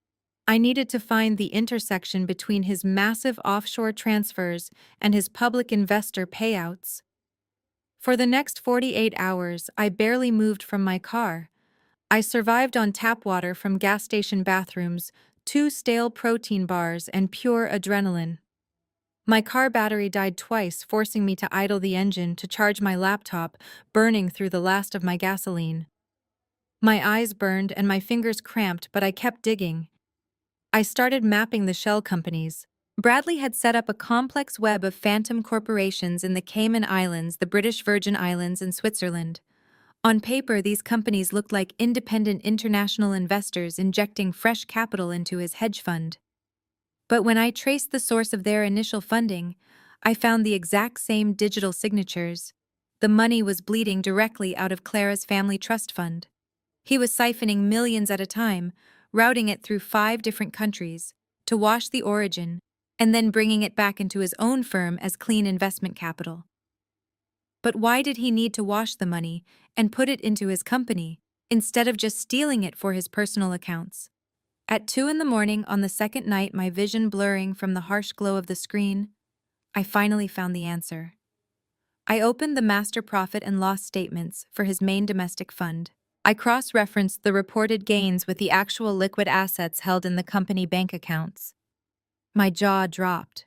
I needed to find the intersection between his massive offshore transfers and his public investor payouts. For the next 48 hours, I barely moved from my car. I survived on tap water from gas station bathrooms, 2 stale protein bars, and pure adrenaline. My car battery died twice, forcing me to idle the engine to charge my laptop, burning through the last of my gasoline. My eyes burned and my fingers cramped, but I kept digging. I started mapping the shell companies. Bradley had set up a complex web of phantom corporations in the Cayman Islands, the British Virgin Islands, and Switzerland. On paper, these companies looked like independent international investors injecting fresh capital into his hedge fund. But when I traced the source of their initial funding, I found the exact same digital signatures. The money was bleeding directly out of Clara's family trust fund. He was siphoning millions at a time, routing it through 5 different countries, to wash the origin, and then bringing it back into his own firm as clean investment capital. But why did he need to wash the money and put it into his company, instead of just stealing it for his personal accounts? At 2 in the morning on the second night, my vision blurring from the harsh glow of the screen, I finally found the answer. I opened the master profit and loss statements for his main domestic fund. I cross-referenced the reported gains with the actual liquid assets held in the company bank accounts. My jaw dropped.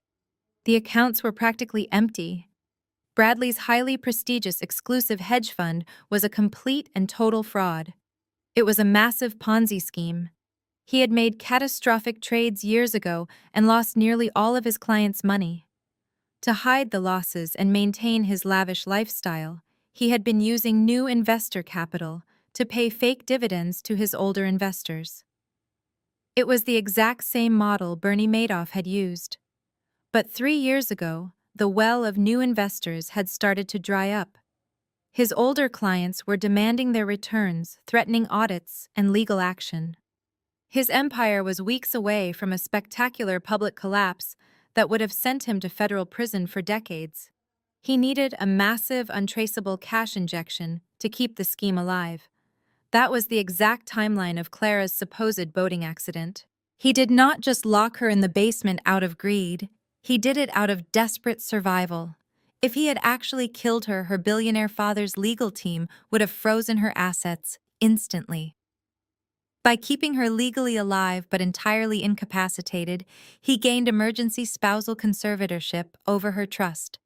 The accounts were practically empty. Bradley's highly prestigious exclusive hedge fund was a complete and total fraud. It was a massive Ponzi scheme. He had made catastrophic trades years ago and lost nearly all of his clients' money. To hide the losses and maintain his lavish lifestyle, he had been using new investor capital to pay fake dividends to his older investors. It was the exact same model Bernie Madoff had used. But 3 years ago, the well of new investors had started to dry up. His older clients were demanding their returns, threatening audits and legal action. His empire was weeks away from a spectacular public collapse that would have sent him to federal prison for decades. He needed a massive, untraceable cash injection to keep the scheme alive. That was the exact timeline of Clara's supposed boating accident. He did not just lock her in the basement out of greed, he did it out of desperate survival. If he had actually killed her, her billionaire father's legal team would have frozen her assets instantly. By keeping her legally alive but entirely incapacitated, he gained emergency spousal conservatorship over her trust.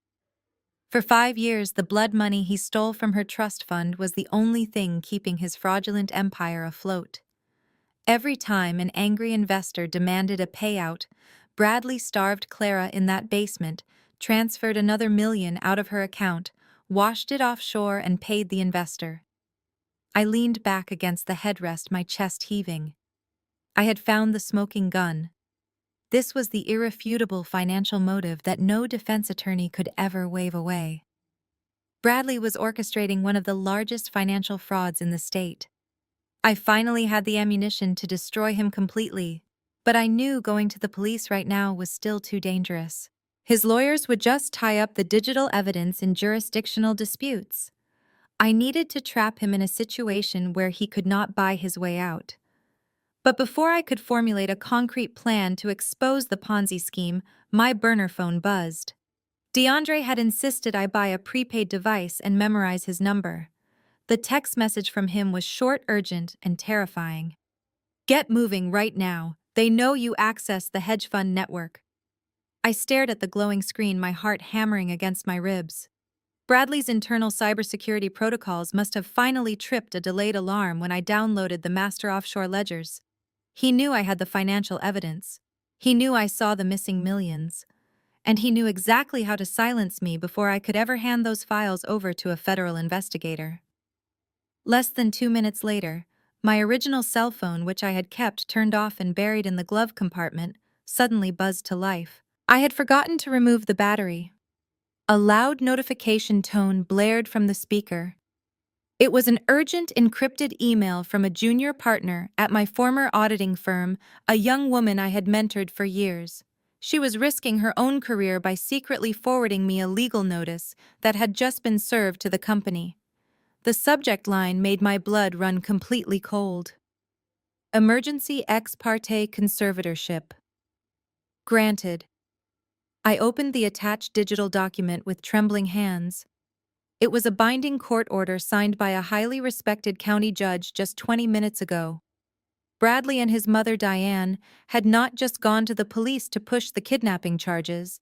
For 5 years, the blood money he stole from her trust fund was the only thing keeping his fraudulent empire afloat. Every time an angry investor demanded a payout, Bradley starved Clara in that basement, transferred another million out of her account, washed it offshore, and paid the investor. I leaned back against the headrest, my chest heaving. I had found the smoking gun. This was the irrefutable financial motive that no defense attorney could ever wave away. Bradley was orchestrating one of the largest financial frauds in the state. I finally had the ammunition to destroy him completely, but I knew going to the police right now was still too dangerous. His lawyers would just tie up the digital evidence in jurisdictional disputes. I needed to trap him in a situation where he could not buy his way out. But before I could formulate a concrete plan to expose the Ponzi scheme, my burner phone buzzed. DeAndre had insisted I buy a prepaid device and memorize his number. The text message from him was short, urgent, and terrifying. "Get moving right now. They know you access the hedge fund network." I stared at the glowing screen, my heart hammering against my ribs. Bradley's internal cybersecurity protocols must have finally tripped a delayed alarm when I downloaded the master offshore ledgers. He knew I had the financial evidence. He knew I saw the missing millions. And he knew exactly how to silence me before I could ever hand those files over to a federal investigator. Less than 2 minutes later, my original cell phone, which I had kept turned off and buried in the glove compartment, suddenly buzzed to life. I had forgotten to remove the battery. A loud notification tone blared from the speaker. It was an urgent encrypted email from a junior partner at my former auditing firm, a young woman I had mentored for years. She was risking her own career by secretly forwarding me a legal notice that had just been served to the company. The subject line made my blood run completely cold. Emergency ex parte conservatorship. Granted. I opened the attached digital document with trembling hands. It was a binding court order signed by a highly respected county judge just 20 minutes ago. Bradley and his mother, Diane, had not just gone to the police to push the kidnapping charges.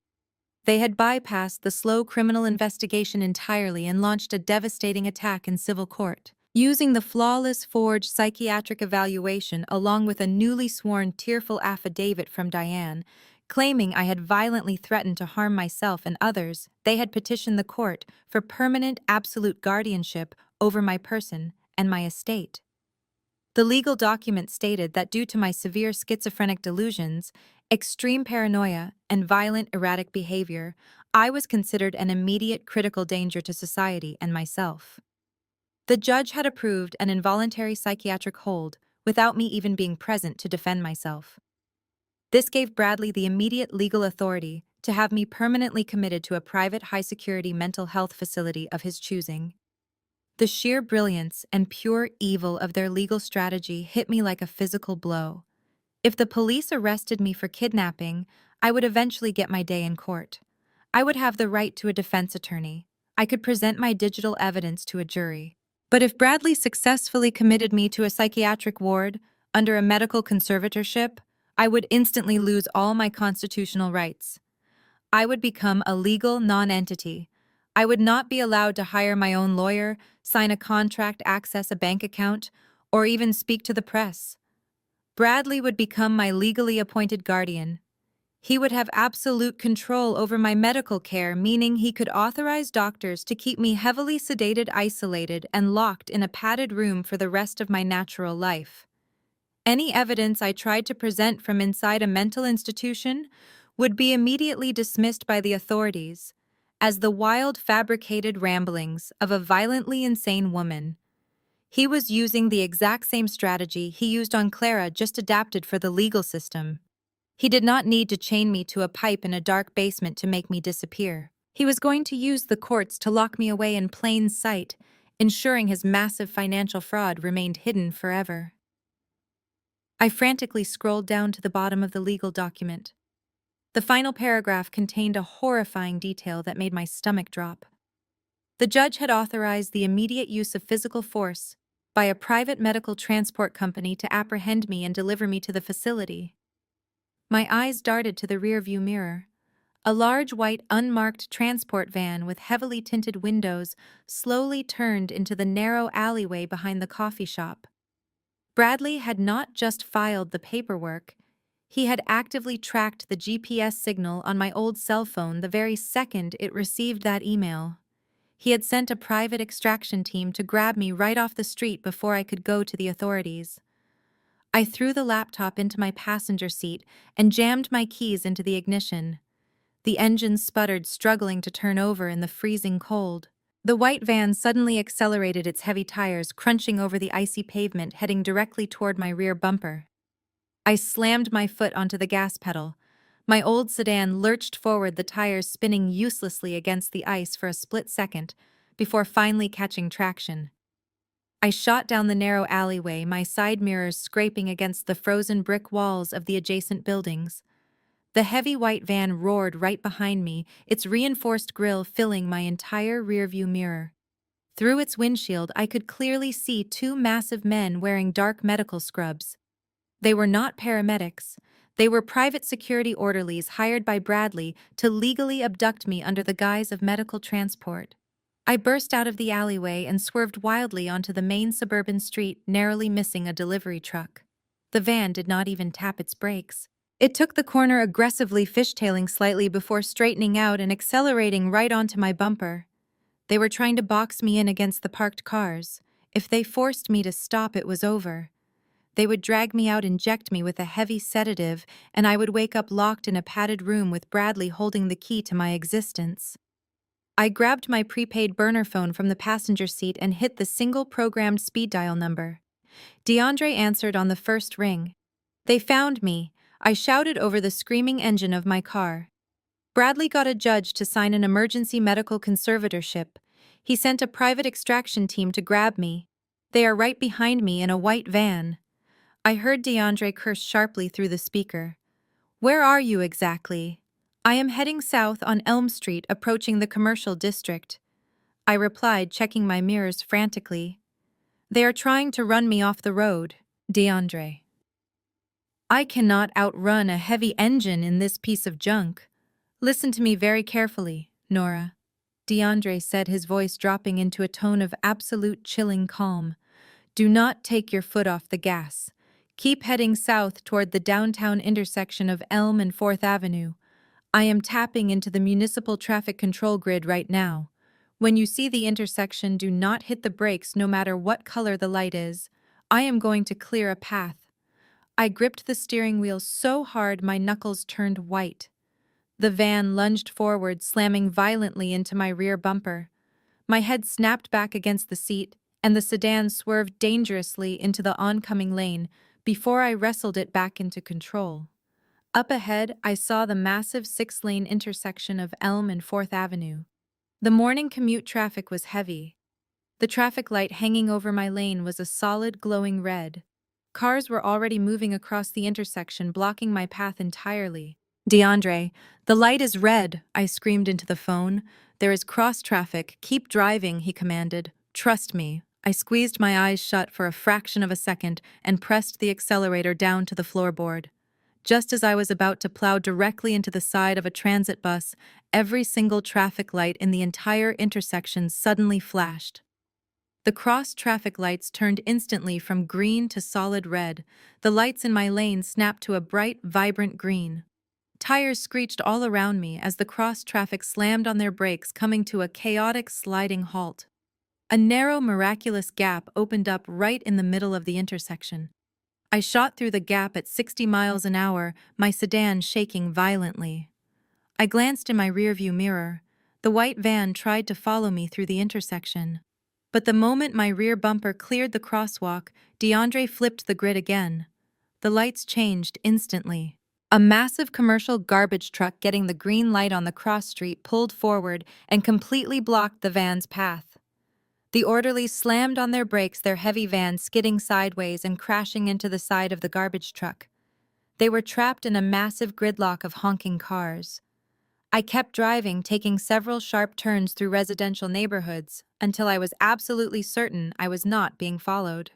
They had bypassed the slow criminal investigation entirely and launched a devastating attack in civil court. Using the flawless forged psychiatric evaluation along with a newly sworn tearful affidavit from Diane, claiming I had violently threatened to harm myself and others, they had petitioned the court for permanent absolute guardianship over my person and my estate. The legal document stated that due to my severe schizophrenic delusions extreme paranoia, and violent, erratic behavior, I was considered an immediate critical danger to society and myself. The judge had approved an involuntary psychiatric hold without me even being present to defend myself. This gave Bradley the immediate legal authority to have me permanently committed to a private high-security mental health facility of his choosing. The sheer brilliance and pure evil of their legal strategy hit me like a physical blow. If the police arrested me for kidnapping, I would eventually get my day in court. I would have the right to a defense attorney. I could present my digital evidence to a jury. But if Bradley successfully committed me to a psychiatric ward under a medical conservatorship, I would instantly lose all my constitutional rights. I would become a legal non-entity. I would not be allowed to hire my own lawyer, sign a contract, access a bank account, or even speak to the press. Bradley would become my legally appointed guardian. He would have absolute control over my medical care, meaning he could authorize doctors to keep me heavily sedated, isolated, and locked in a padded room for the rest of my natural life. Any evidence I tried to present from inside a mental institution would be immediately dismissed by the authorities as the wild, fabricated ramblings of a violently insane woman. He was using the exact same strategy he used on Clara, just adapted for the legal system. He did not need to chain me to a pipe in a dark basement to make me disappear. He was going to use the courts to lock me away in plain sight, ensuring his massive financial fraud remained hidden forever. I frantically scrolled down to the bottom of the legal document. The final paragraph contained a horrifying detail that made my stomach drop. The judge had authorized the immediate use of physical force by a private medical transport company to apprehend me and deliver me to the facility. My eyes darted to the rearview mirror. A large white unmarked transport van with heavily tinted windows slowly turned into the narrow alleyway behind the coffee shop. Bradley had not just filed the paperwork, he had actively tracked the GPS signal on my old cell phone the very second it received that email. He had sent a private extraction team to grab me right off the street before I could go to the authorities. I threw the laptop into my passenger seat and jammed my keys into the ignition. The engine sputtered, struggling to turn over in the freezing cold. The white van suddenly accelerated its heavy tires, crunching over the icy pavement, heading directly toward my rear bumper. I slammed my foot onto the gas pedal. My old sedan lurched forward, the tires spinning uselessly against the ice for a split second, before finally catching traction. I shot down the narrow alleyway, my side mirrors scraping against the frozen brick walls of the adjacent buildings. The heavy white van roared right behind me, its reinforced grille filling my entire rearview mirror. Through its windshield, I could clearly see two massive men wearing dark medical scrubs. They were not paramedics. They were private security orderlies hired by Bradley to legally abduct me under the guise of medical transport. I burst out of the alleyway and swerved wildly onto the main suburban street, narrowly missing a delivery truck. The van did not even tap its brakes. It took the corner, aggressively fishtailing slightly before straightening out and accelerating right onto my bumper. They were trying to box me in against the parked cars. If they forced me to stop, it was over. They would drag me out, inject me with a heavy sedative, and I would wake up locked in a padded room with Bradley holding the key to my existence. I grabbed my prepaid burner phone from the passenger seat and hit the single programmed speed dial number. DeAndre answered on the first ring. "They found me," I shouted over the screaming engine of my car. "Bradley got a judge to sign an emergency medical conservatorship. He sent a private extraction team to grab me. They are right behind me in a white van." I heard DeAndre curse sharply through the speaker. "Where are you exactly?" "I am heading south on Elm Street, approaching the commercial district," I replied, checking my mirrors frantically. "They are trying to run me off the road." DeAndre: "I cannot outrun a heavy engine in this piece of junk. Listen to me very carefully, Nora," DeAndre said, his voice dropping into a tone of absolute chilling calm. "Do not take your foot off the gas. Keep heading south toward the downtown intersection of Elm and 4th Avenue. I am tapping into the municipal traffic control grid right now. When you see the intersection, do not hit the brakes no matter what color the light is. I am going to clear a path. I gripped the steering wheel so hard my knuckles turned white. The van lunged forward, slamming violently into my rear bumper. My head snapped back against the seat, and the sedan swerved dangerously into the oncoming lane before I wrestled it back into control. Up ahead, I saw the massive six-lane intersection of Elm and 4th Avenue. The morning commute traffic was heavy. The traffic light hanging over my lane was a solid glowing red. Cars were already moving across the intersection, blocking my path entirely. "DeAndre, the light is red," I screamed into the phone. "There is cross traffic. Keep driving," he commanded. "Trust me." I squeezed my eyes shut for a fraction of a second and pressed the accelerator down to the floorboard. Just as I was about to plow directly into the side of a transit bus, every single traffic light in the entire intersection suddenly flashed. The cross traffic lights turned instantly from green to solid red. The lights in my lane snapped to a bright, vibrant green. Tires screeched all around me as the cross traffic slammed on their brakes, coming to a chaotic sliding halt. A narrow, miraculous gap opened up right in the middle of the intersection. I shot through the gap at 60 miles an hour, my sedan shaking violently. I glanced in my rearview mirror. The white van tried to follow me through the intersection. But the moment my rear bumper cleared the crosswalk, DeAndre flipped the grid again. The lights changed instantly. A massive commercial garbage truck getting the green light on the cross street pulled forward and completely blocked the van's path. The orderlies slammed on their brakes, their heavy van skidding sideways and crashing into the side of the garbage truck. They were trapped in a massive gridlock of honking cars. I kept driving, taking several sharp turns through residential neighborhoods until I was absolutely certain I was not being followed.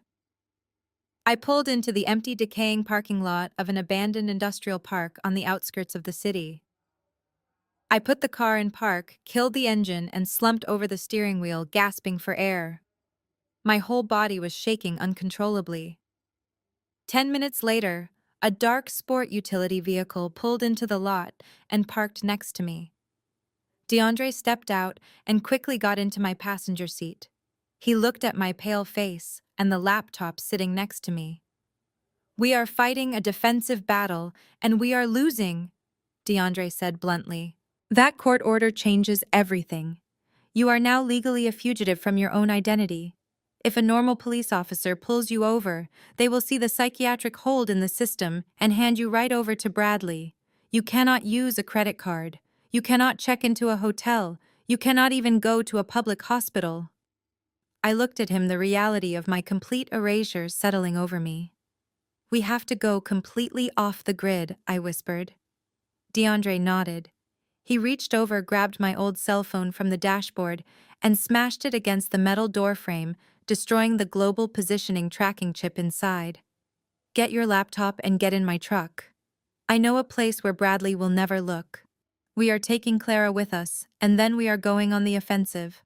I pulled into the empty, decaying parking lot of an abandoned industrial park on the outskirts of the city. I put the car in park, killed the engine, and slumped over the steering wheel, gasping for air. My whole body was shaking uncontrollably. 10 minutes later, a dark sport utility vehicle pulled into the lot and parked next to me. DeAndre stepped out and quickly got into my passenger seat. He looked at my pale face and the laptop sitting next to me. "We are fighting a defensive battle, and we are losing," DeAndre said bluntly. "That court order changes everything. You are now legally a fugitive from your own identity. If a normal police officer pulls you over, they will see the psychiatric hold in the system and hand you right over to Bradley. You cannot use a credit card. You cannot check into a hotel. You cannot even go to a public hospital." I looked at him, the reality of my complete erasure settling over me. "We have to go completely off the grid," I whispered. DeAndre nodded. He reached over, grabbed my old cell phone from the dashboard, and smashed it against the metal doorframe, destroying the global positioning tracking chip inside. "Get your laptop and get in my truck. I know a place where Bradley will never look. We are taking Clara with us, and then we are going on the offensive."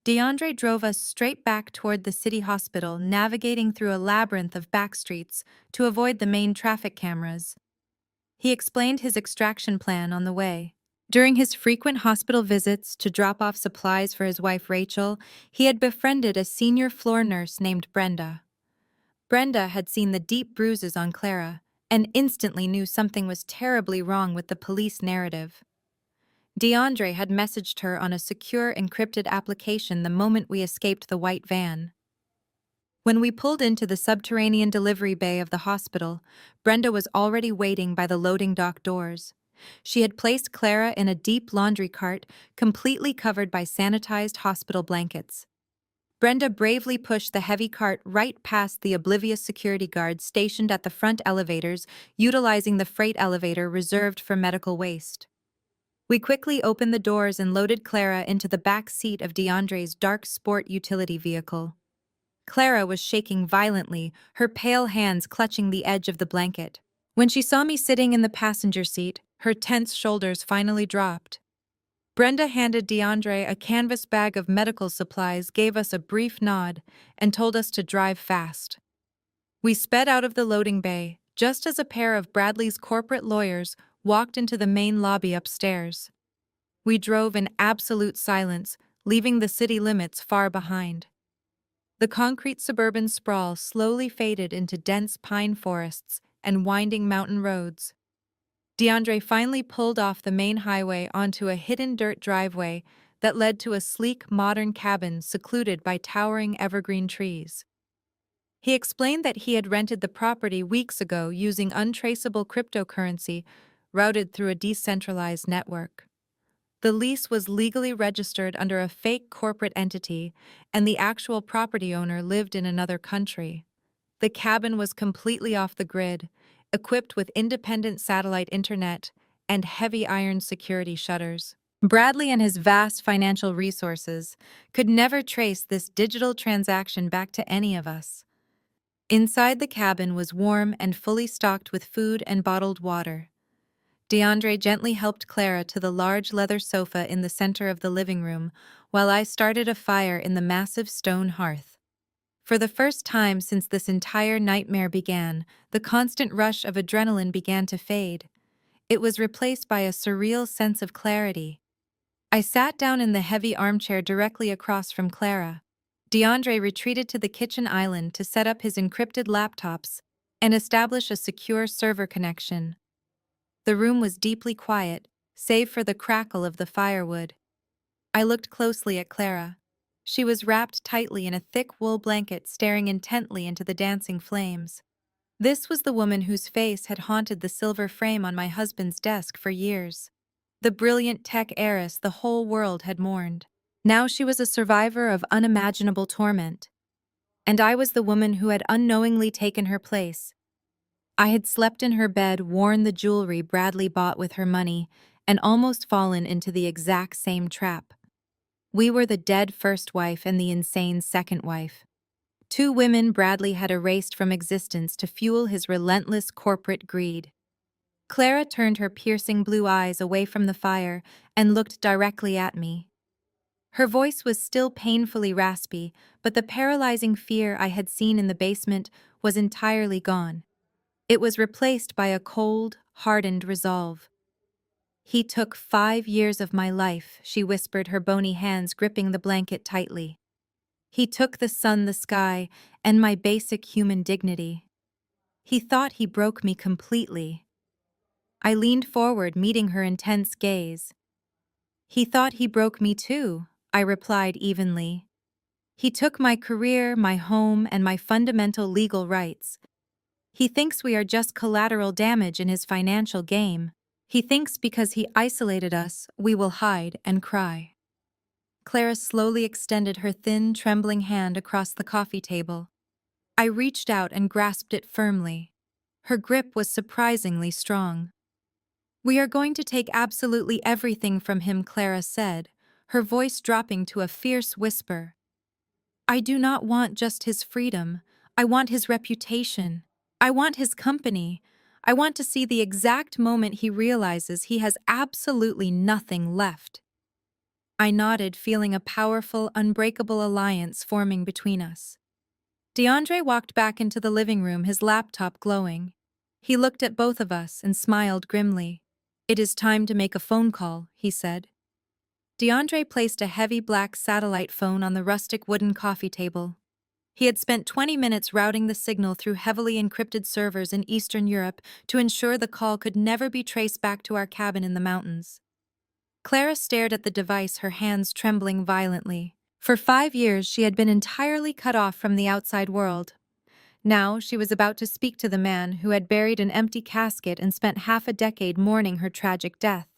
DeAndre drove us straight back toward the city hospital, navigating through a labyrinth of back streets to avoid the main traffic cameras. He explained his extraction plan on the way. During his frequent hospital visits to drop off supplies for his wife Rachel, he had befriended a senior floor nurse named Brenda. Brenda had seen the deep bruises on Clara and instantly knew something was terribly wrong with the police narrative. DeAndre had messaged her on a secure, encrypted application the moment we escaped the white van. When we pulled into the subterranean delivery bay of the hospital, Brenda was already waiting by the loading dock doors. She had placed Clara in a deep laundry cart, completely covered by sanitized hospital blankets. Brenda bravely pushed the heavy cart right past the oblivious security guards stationed at the front elevators, utilizing the freight elevator reserved for medical waste. We quickly opened the doors and loaded Clara into the back seat of DeAndre's dark sport utility vehicle. Clara was shaking violently, her pale hands clutching the edge of the blanket. When she saw me sitting in the passenger seat, her tense shoulders finally dropped. Brenda handed DeAndre a canvas bag of medical supplies, gave us a brief nod, and told us to drive fast. We sped out of the loading bay, just as a pair of Bradley's corporate lawyers walked into the main lobby upstairs. We drove in absolute silence, leaving the city limits far behind. The concrete suburban sprawl slowly faded into dense pine forests and winding mountain roads. DeAndre finally pulled off the main highway onto a hidden dirt driveway that led to a sleek, modern cabin secluded by towering evergreen trees. He explained that he had rented the property weeks ago using untraceable cryptocurrency routed through a decentralized network. The lease was legally registered under a fake corporate entity, and the actual property owner lived in another country. The cabin was completely off the grid, equipped with independent satellite internet and heavy iron security shutters. Bradley and his vast financial resources could never trace this digital transaction back to any of us. Inside the cabin was warm and fully stocked with food and bottled water. DeAndre gently helped Clara to the large leather sofa in the center of the living room, while I started a fire in the massive stone hearth. For the first time since this entire nightmare began, the constant rush of adrenaline began to fade. It was replaced by a surreal sense of clarity. I sat down in the heavy armchair directly across from Clara. DeAndre retreated to the kitchen island to set up his encrypted laptops and establish a secure server connection. The room was deeply quiet, save for the crackle of the firewood. I looked closely at Clara. She was wrapped tightly in a thick wool blanket, staring intently into the dancing flames. This was the woman whose face had haunted the silver frame on my husband's desk for years. The brilliant tech heiress the whole world had mourned. Now she was a survivor of unimaginable torment. And I was the woman who had unknowingly taken her place. I had slept in her bed, worn the jewelry Bradley bought with her money, and almost fallen into the exact same trap. We were the dead first wife and the insane second wife. Two women Bradley had erased from existence to fuel his relentless corporate greed. Clara turned her piercing blue eyes away from the fire and looked directly at me. Her voice was still painfully raspy, but the paralyzing fear I had seen in the basement was entirely gone. It was replaced by a cold, hardened resolve. "He took 5 years of my life," she whispered, her bony hands gripping the blanket tightly. "He took the sun, the sky, and my basic human dignity. He thought he broke me completely." I leaned forward, meeting her intense gaze. "He thought he broke me too," I replied evenly. "He took my career, my home, and my fundamental legal rights. He thinks we are just collateral damage in his financial game. He thinks because he isolated us, we will hide and cry." Clara slowly extended her thin, trembling hand across the coffee table. I reached out and grasped it firmly. Her grip was surprisingly strong. "We are going to take absolutely everything from him," Clara said, her voice dropping to a fierce whisper. "I do not want just his freedom. I want his reputation. I want his company. I want to see the exact moment he realizes he has absolutely nothing left." I nodded, feeling a powerful, unbreakable alliance forming between us. DeAndre walked back into the living room, his laptop glowing. He looked at both of us and smiled grimly. "It is time to make a phone call," he said. DeAndre placed a heavy black satellite phone on the rustic wooden coffee table. He had spent 20 minutes routing the signal through heavily encrypted servers in Eastern Europe to ensure the call could never be traced back to our cabin in the mountains. Clara stared at the device, her hands trembling violently. For 5 years, she had been entirely cut off from the outside world. Now, she was about to speak to the man who had buried an empty casket and spent half a decade mourning her tragic death.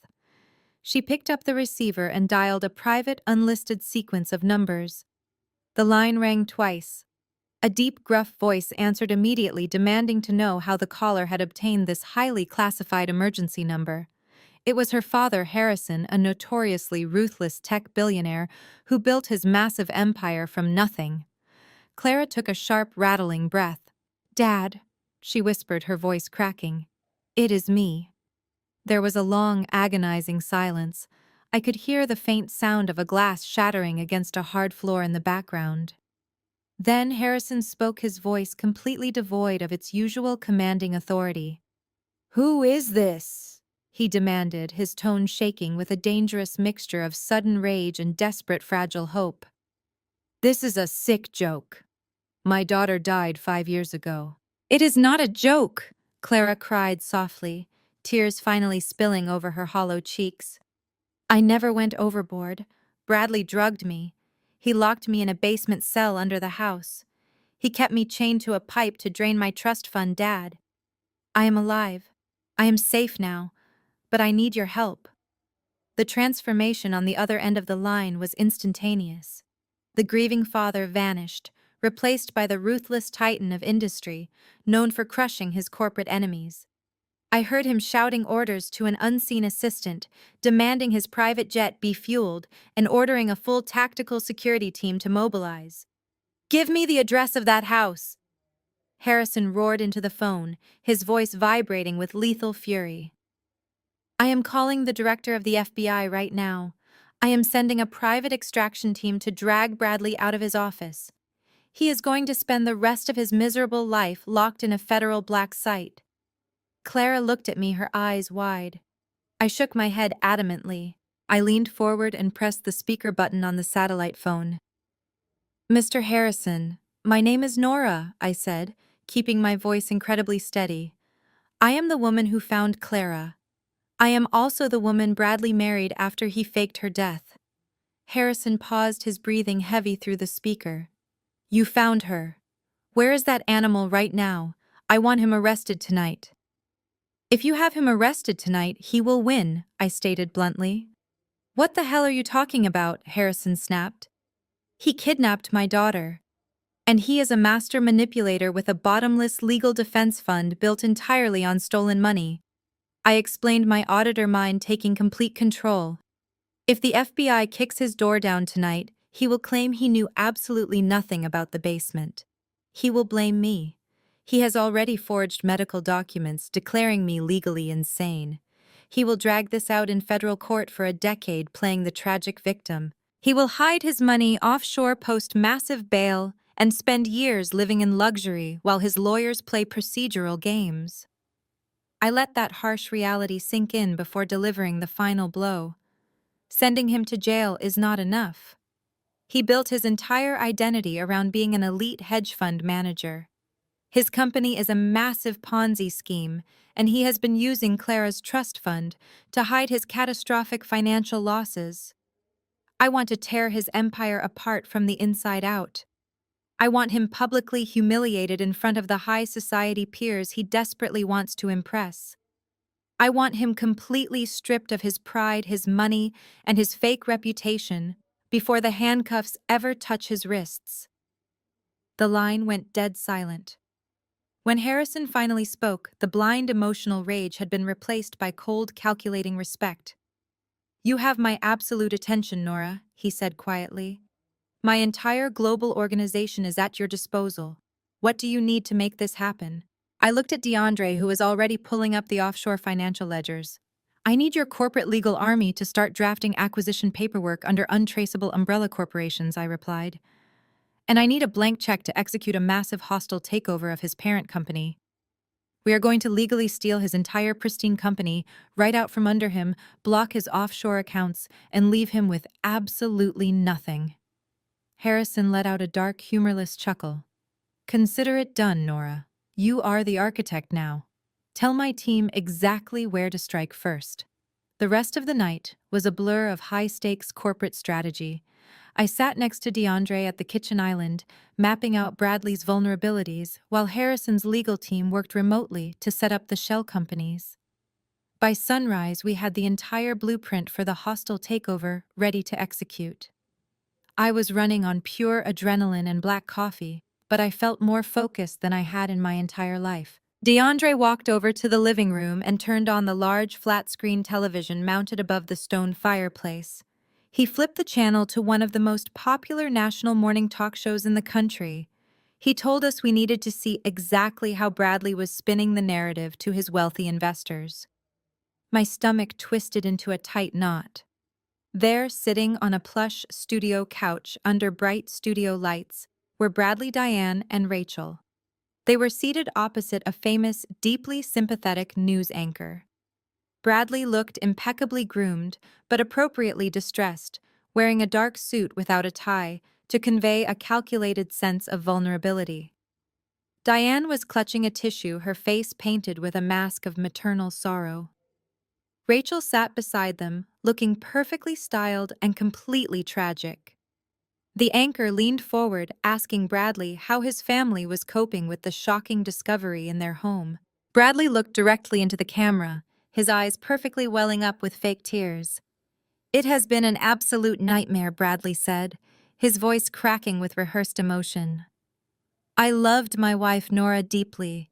She picked up the receiver and dialed a private, unlisted sequence of numbers. The line rang twice. A deep, gruff voice answered immediately, demanding to know how the caller had obtained this highly classified emergency number. It was her father, Harrison, a notoriously ruthless tech billionaire who built his massive empire from nothing. Clara took a sharp, rattling breath. "Dad," she whispered, her voice cracking. "It is me." There was a long, agonizing silence. I could hear the faint sound of a glass shattering against a hard floor in the background. Then Harrison spoke, his voice completely devoid of its usual commanding authority. "Who is this?" he demanded, his tone shaking with a dangerous mixture of sudden rage and desperate, fragile hope. "This is a sick joke. My daughter died 5 years ago. It is not a joke, Clara cried softly, tears finally spilling over her hollow cheeks. I never went overboard. Bradley drugged me. He locked me in a basement cell under the house. He kept me chained to a pipe to drain my trust fund, Dad. I am alive. I am safe now, but I need your help. The transformation on the other end of the line was instantaneous. The grieving father vanished, replaced by the ruthless titan of industry, known for crushing his corporate enemies. I heard him shouting orders to an unseen assistant, demanding his private jet be fueled and ordering a full tactical security team to mobilize. "Give me the address of that house!" Harrison roared into the phone, his voice vibrating with lethal fury. "I am calling the director of the FBI right now. I am sending a private extraction team to drag Bradley out of his office. He is going to spend the rest of his miserable life locked in a federal black site." Clara looked at me, her eyes wide. I shook my head adamantly. I leaned forward and pressed the speaker button on the satellite phone. "Mr. Harrison, my name is Nora," I said, keeping my voice incredibly steady. "I am the woman who found Clara. I am also the woman Bradley married after he faked her death." Harrison paused, his breathing heavy through the speaker. "You found her. Where is that animal right now? I want him arrested tonight." "If you have him arrested tonight, he will win," I stated bluntly. "What the hell are you talking about?" Harrison snapped. "He kidnapped my daughter. And he is a master manipulator with a bottomless legal defense fund built entirely on stolen money." I explained, my auditor mind taking complete control. "If the FBI kicks his door down tonight, he will claim he knew absolutely nothing about the basement. He will blame me. He has already forged medical documents declaring me legally insane. He will drag this out in federal court for a decade, playing the tragic victim. He will hide his money offshore, post massive bail, and spend years living in luxury while his lawyers play procedural games." I let that harsh reality sink in before delivering the final blow. Sending him to jail is not enough. He built his entire identity around being an elite hedge fund manager. His company is a massive Ponzi scheme, and he has been using Clara's trust fund to hide his catastrophic financial losses. I want to tear his empire apart from the inside out. I want him publicly humiliated in front of the high society peers he desperately wants to impress. I want him completely stripped of his pride, his money, and his fake reputation before the handcuffs ever touch his wrists. The line went dead silent. When Harrison finally spoke, the blind emotional rage had been replaced by cold, calculating respect. "You have my absolute attention, Nora," he said quietly. "My entire global organization is at your disposal. What do you need to make this happen?" I looked at DeAndre, who was already pulling up the offshore financial ledgers. "I need your corporate legal army to start drafting acquisition paperwork under untraceable umbrella corporations," I replied. "And I need a blank check to execute a massive hostile takeover of his parent company. We are going to legally steal his entire pristine company right out from under him, block his offshore accounts, and leave him with absolutely nothing." Harrison let out a dark, humorless chuckle. "Consider it done, Nora. You are the architect now. Tell my team exactly where to strike first." The rest of the night was a blur of high-stakes corporate strategy. I sat next to DeAndre at the kitchen island, mapping out Bradley's vulnerabilities, while Harrison's legal team worked remotely to set up the shell companies. By sunrise, we had the entire blueprint for the hostile takeover ready to execute. I was running on pure adrenaline and black coffee, but I felt more focused than I had in my entire life. DeAndre walked over to the living room and turned on the large flat-screen television mounted above the stone fireplace. He flipped the channel to one of the most popular national morning talk shows in the country. He told us we needed to see exactly how Bradley was spinning the narrative to his wealthy investors. My stomach twisted into a tight knot. There, sitting on a plush studio couch under bright studio lights, were Bradley, Diane, and Rachel. They were seated opposite a famous, deeply sympathetic news anchor. Bradley looked impeccably groomed, but appropriately distressed, wearing a dark suit without a tie, to convey a calculated sense of vulnerability. Diane was clutching a tissue, her face painted with a mask of maternal sorrow. Rachel sat beside them, looking perfectly styled and completely tragic. The anchor leaned forward, asking Bradley how his family was coping with the shocking discovery in their home. Bradley looked directly into the camera, his eyes perfectly welling up with fake tears. "It has been an absolute nightmare," Bradley said, his voice cracking with rehearsed emotion. "I loved my wife Nora deeply,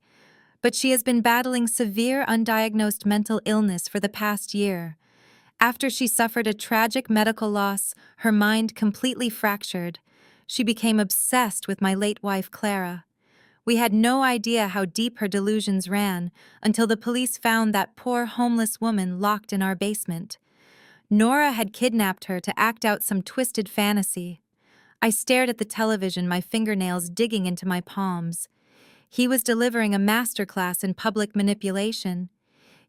but she has been battling severe undiagnosed mental illness for the past year. After she suffered a tragic medical loss, her mind completely fractured. She became obsessed with my late wife Clara. We had no idea how deep her delusions ran until the police found that poor homeless woman locked in our basement. Nora had kidnapped her to act out some twisted fantasy. I stared at the television, my fingernails digging into my palms. He was delivering a masterclass in public manipulation.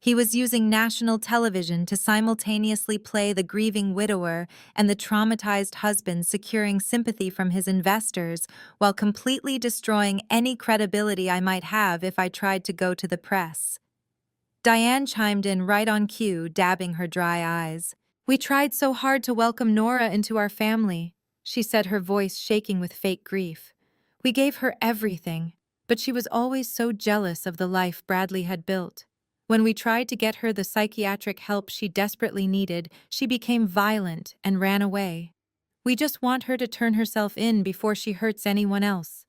He was using national television to simultaneously play the grieving widower and the traumatized husband, securing sympathy from his investors while completely destroying any credibility I might have if I tried to go to the press. Diane chimed in right on cue, dabbing her dry eyes. "We tried so hard to welcome Nora into our family," she said, her voice shaking with fake grief. "We gave her everything, but she was always so jealous of the life Bradley had built. When we tried to get her the psychiatric help she desperately needed, she became violent and ran away. We just want her to turn herself in before she hurts anyone else."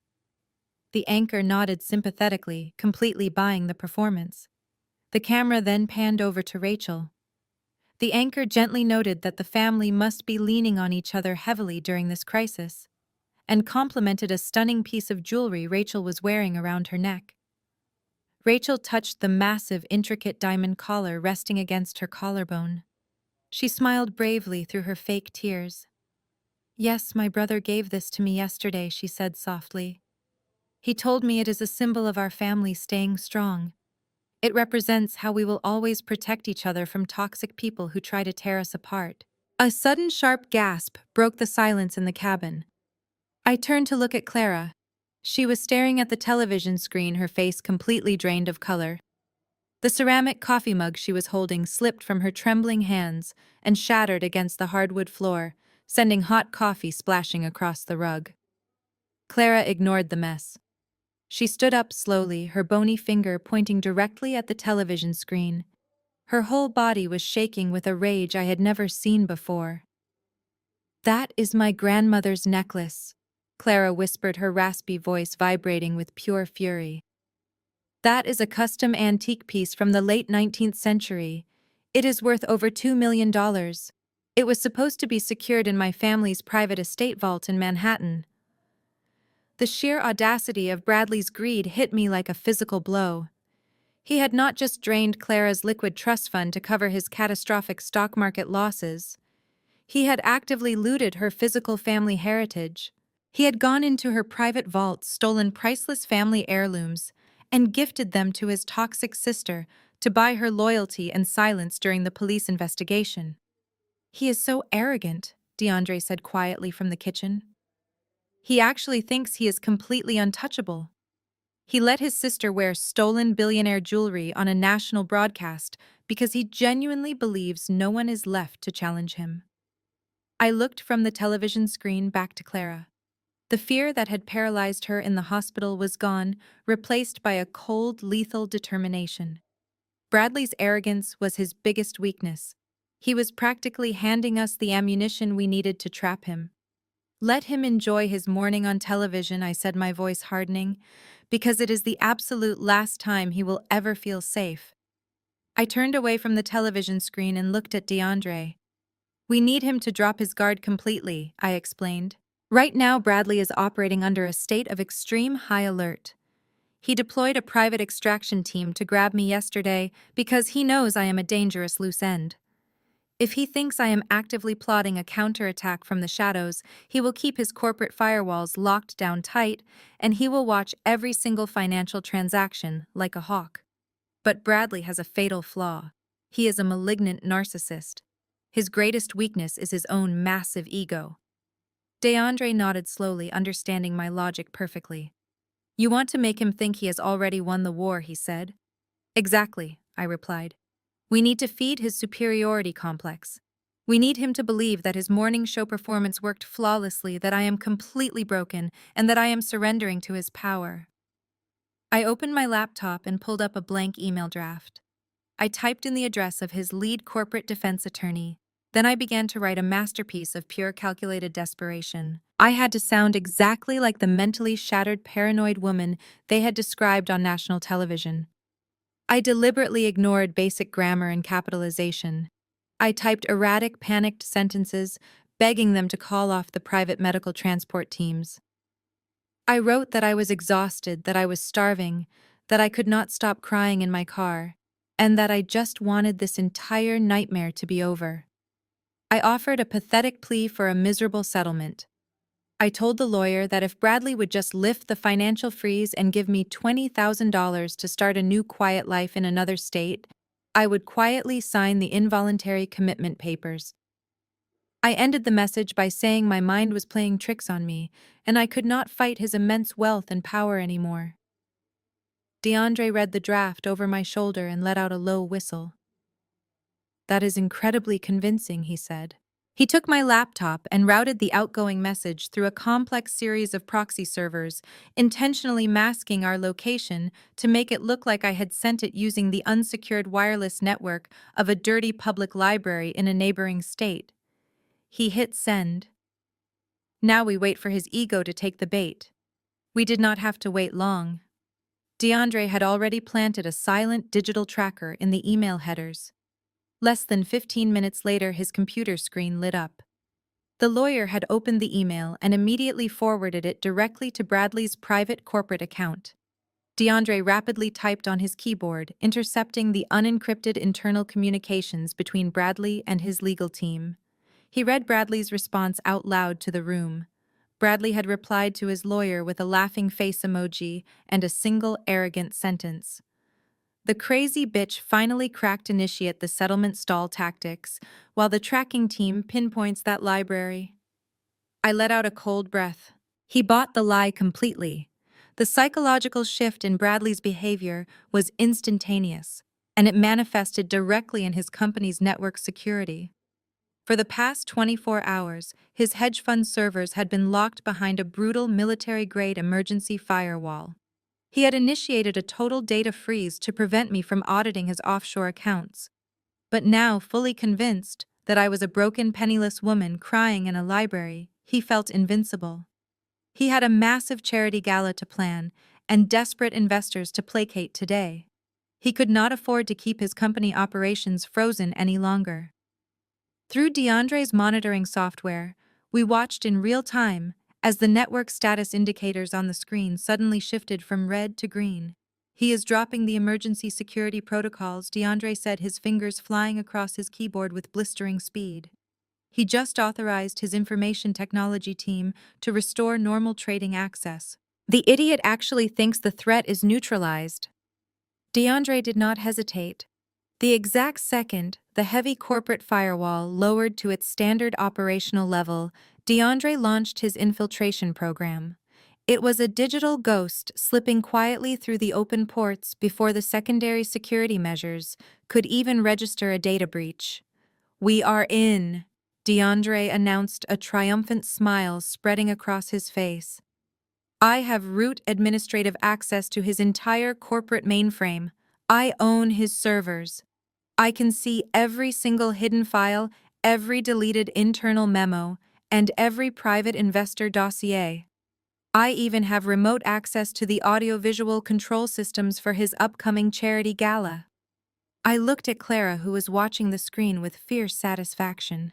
The anchor nodded sympathetically, completely buying the performance. The camera then panned over to Rachel. The anchor gently noted that the family must be leaning on each other heavily during this crisis, and complimented a stunning piece of jewelry Rachel was wearing around her neck. Rachel touched the massive, intricate diamond collar resting against her collarbone. She smiled bravely through her fake tears. "Yes, my brother gave this to me yesterday," she said softly. "He told me it is a symbol of our family staying strong. It represents how we will always protect each other from toxic people who try to tear us apart." A sudden sharp gasp broke the silence in the cabin. I turned to look at Clara. She was staring at the television screen, her face completely drained of color. The ceramic coffee mug she was holding slipped from her trembling hands and shattered against the hardwood floor, sending hot coffee splashing across the rug. Clara ignored the mess. She stood up slowly, her bony finger pointing directly at the television screen. Her whole body was shaking with a rage I had never seen before. "That is my grandmother's necklace," Clara whispered, her raspy voice vibrating with pure fury. "That is a custom antique piece from the late 19th century. It is worth over $2 million. It was supposed to be secured in my family's private estate vault in Manhattan." The sheer audacity of Bradley's greed hit me like a physical blow. He had not just drained Clara's liquid trust fund to cover his catastrophic stock market losses. He had actively looted her physical family heritage. He had gone into her private vault, stolen priceless family heirlooms, and gifted them to his toxic sister to buy her loyalty and silence during the police investigation. "He is so arrogant," DeAndre said quietly from the kitchen. "He actually thinks he is completely untouchable. He let his sister wear stolen billionaire jewelry on a national broadcast because he genuinely believes no one is left to challenge him." I looked from the television screen back to Clara. The fear that had paralyzed her in the hospital was gone, replaced by a cold, lethal determination. Bradley's arrogance was his biggest weakness. He was practically handing us the ammunition we needed to trap him. "Let him enjoy his morning on television," I said, my voice hardening, "because it is the absolute last time he will ever feel safe." I turned away from the television screen and looked at DeAndre. "We need him to drop his guard completely," I explained. "Right now, Bradley is operating under a state of extreme high alert. He deployed a private extraction team to grab me yesterday because he knows I am a dangerous loose end. If he thinks I am actively plotting a counterattack from the shadows, he will keep his corporate firewalls locked down tight, and he will watch every single financial transaction like a hawk. But Bradley has a fatal flaw. He is a malignant narcissist. His greatest weakness is his own massive ego. DeAndre nodded slowly, understanding my logic perfectly. You want to make him think he has already won the war, he said. Exactly, I replied. We need to feed his superiority complex. We need him to believe that his morning show performance worked flawlessly, that I am completely broken, and that I am surrendering to his power. I opened my laptop and pulled up a blank email draft. I typed in the address of his lead corporate defense attorney. Then I began to write a masterpiece of pure calculated desperation. I had to sound exactly like the mentally shattered paranoid woman they had described on national television. I deliberately ignored basic grammar and capitalization. I typed erratic, panicked sentences, begging them to call off the private medical transport teams. I wrote that I was exhausted, that I was starving, that I could not stop crying in my car, and that I just wanted this entire nightmare to be over. I offered a pathetic plea for a miserable settlement. I told the lawyer that if Bradley would just lift the financial freeze and give me $20,000 to start a new quiet life in another state, I would quietly sign the involuntary commitment papers. I ended the message by saying my mind was playing tricks on me, and I could not fight his immense wealth and power anymore. DeAndre read the draft over my shoulder and let out a low whistle. That is incredibly convincing, he said. He took my laptop and routed the outgoing message through a complex series of proxy servers, intentionally masking our location to make it look like I had sent it using the unsecured wireless network of a dirty public library in a neighboring state. He hit send. Now we wait for his ego to take the bait. We did not have to wait long. DeAndre had already planted a silent digital tracker in the email headers. Less than 15 minutes later, his computer screen lit up. The lawyer had opened the email and immediately forwarded it directly to Bradley's private corporate account. DeAndre rapidly typed on his keyboard, intercepting the unencrypted internal communications between Bradley and his legal team. He read Bradley's response out loud to the room. Bradley had replied to his lawyer with a laughing face emoji and a single arrogant sentence. The crazy bitch finally cracked initiate the settlement stall tactics, while the tracking team pinpoints that library. I let out a cold breath. He bought the lie completely. The psychological shift in Bradley's behavior was instantaneous, and it manifested directly in his company's network security. For the past 24 hours, his hedge fund servers had been locked behind a brutal military-grade emergency firewall. He had initiated a total data freeze to prevent me from auditing his offshore accounts. But now, fully convinced that I was a broken, penniless woman crying in a library, he felt invincible. He had a massive charity gala to plan and desperate investors to placate today. He could not afford to keep his company operations frozen any longer. Through DeAndre's monitoring software, we watched in real time as the network status indicators on the screen suddenly shifted from red to green. He is dropping the emergency security protocols, DeAndre said, his fingers flying across his keyboard with blistering speed. He just authorized his information technology team to restore normal trading access. The idiot actually thinks the threat is neutralized. DeAndre did not hesitate. The exact second the heavy corporate firewall lowered to its standard operational level, DeAndre launched his infiltration program. It was a digital ghost slipping quietly through the open ports before the secondary security measures could even register a data breach. "We are in," DeAndre announced, a triumphant smile spreading across his face. "I have root administrative access to his entire corporate mainframe. I own his servers. I can see every single hidden file, every deleted internal memo, and every private investor dossier. I even have remote access to the audiovisual control systems for his upcoming charity gala." I looked at Clara, who was watching the screen with fierce satisfaction.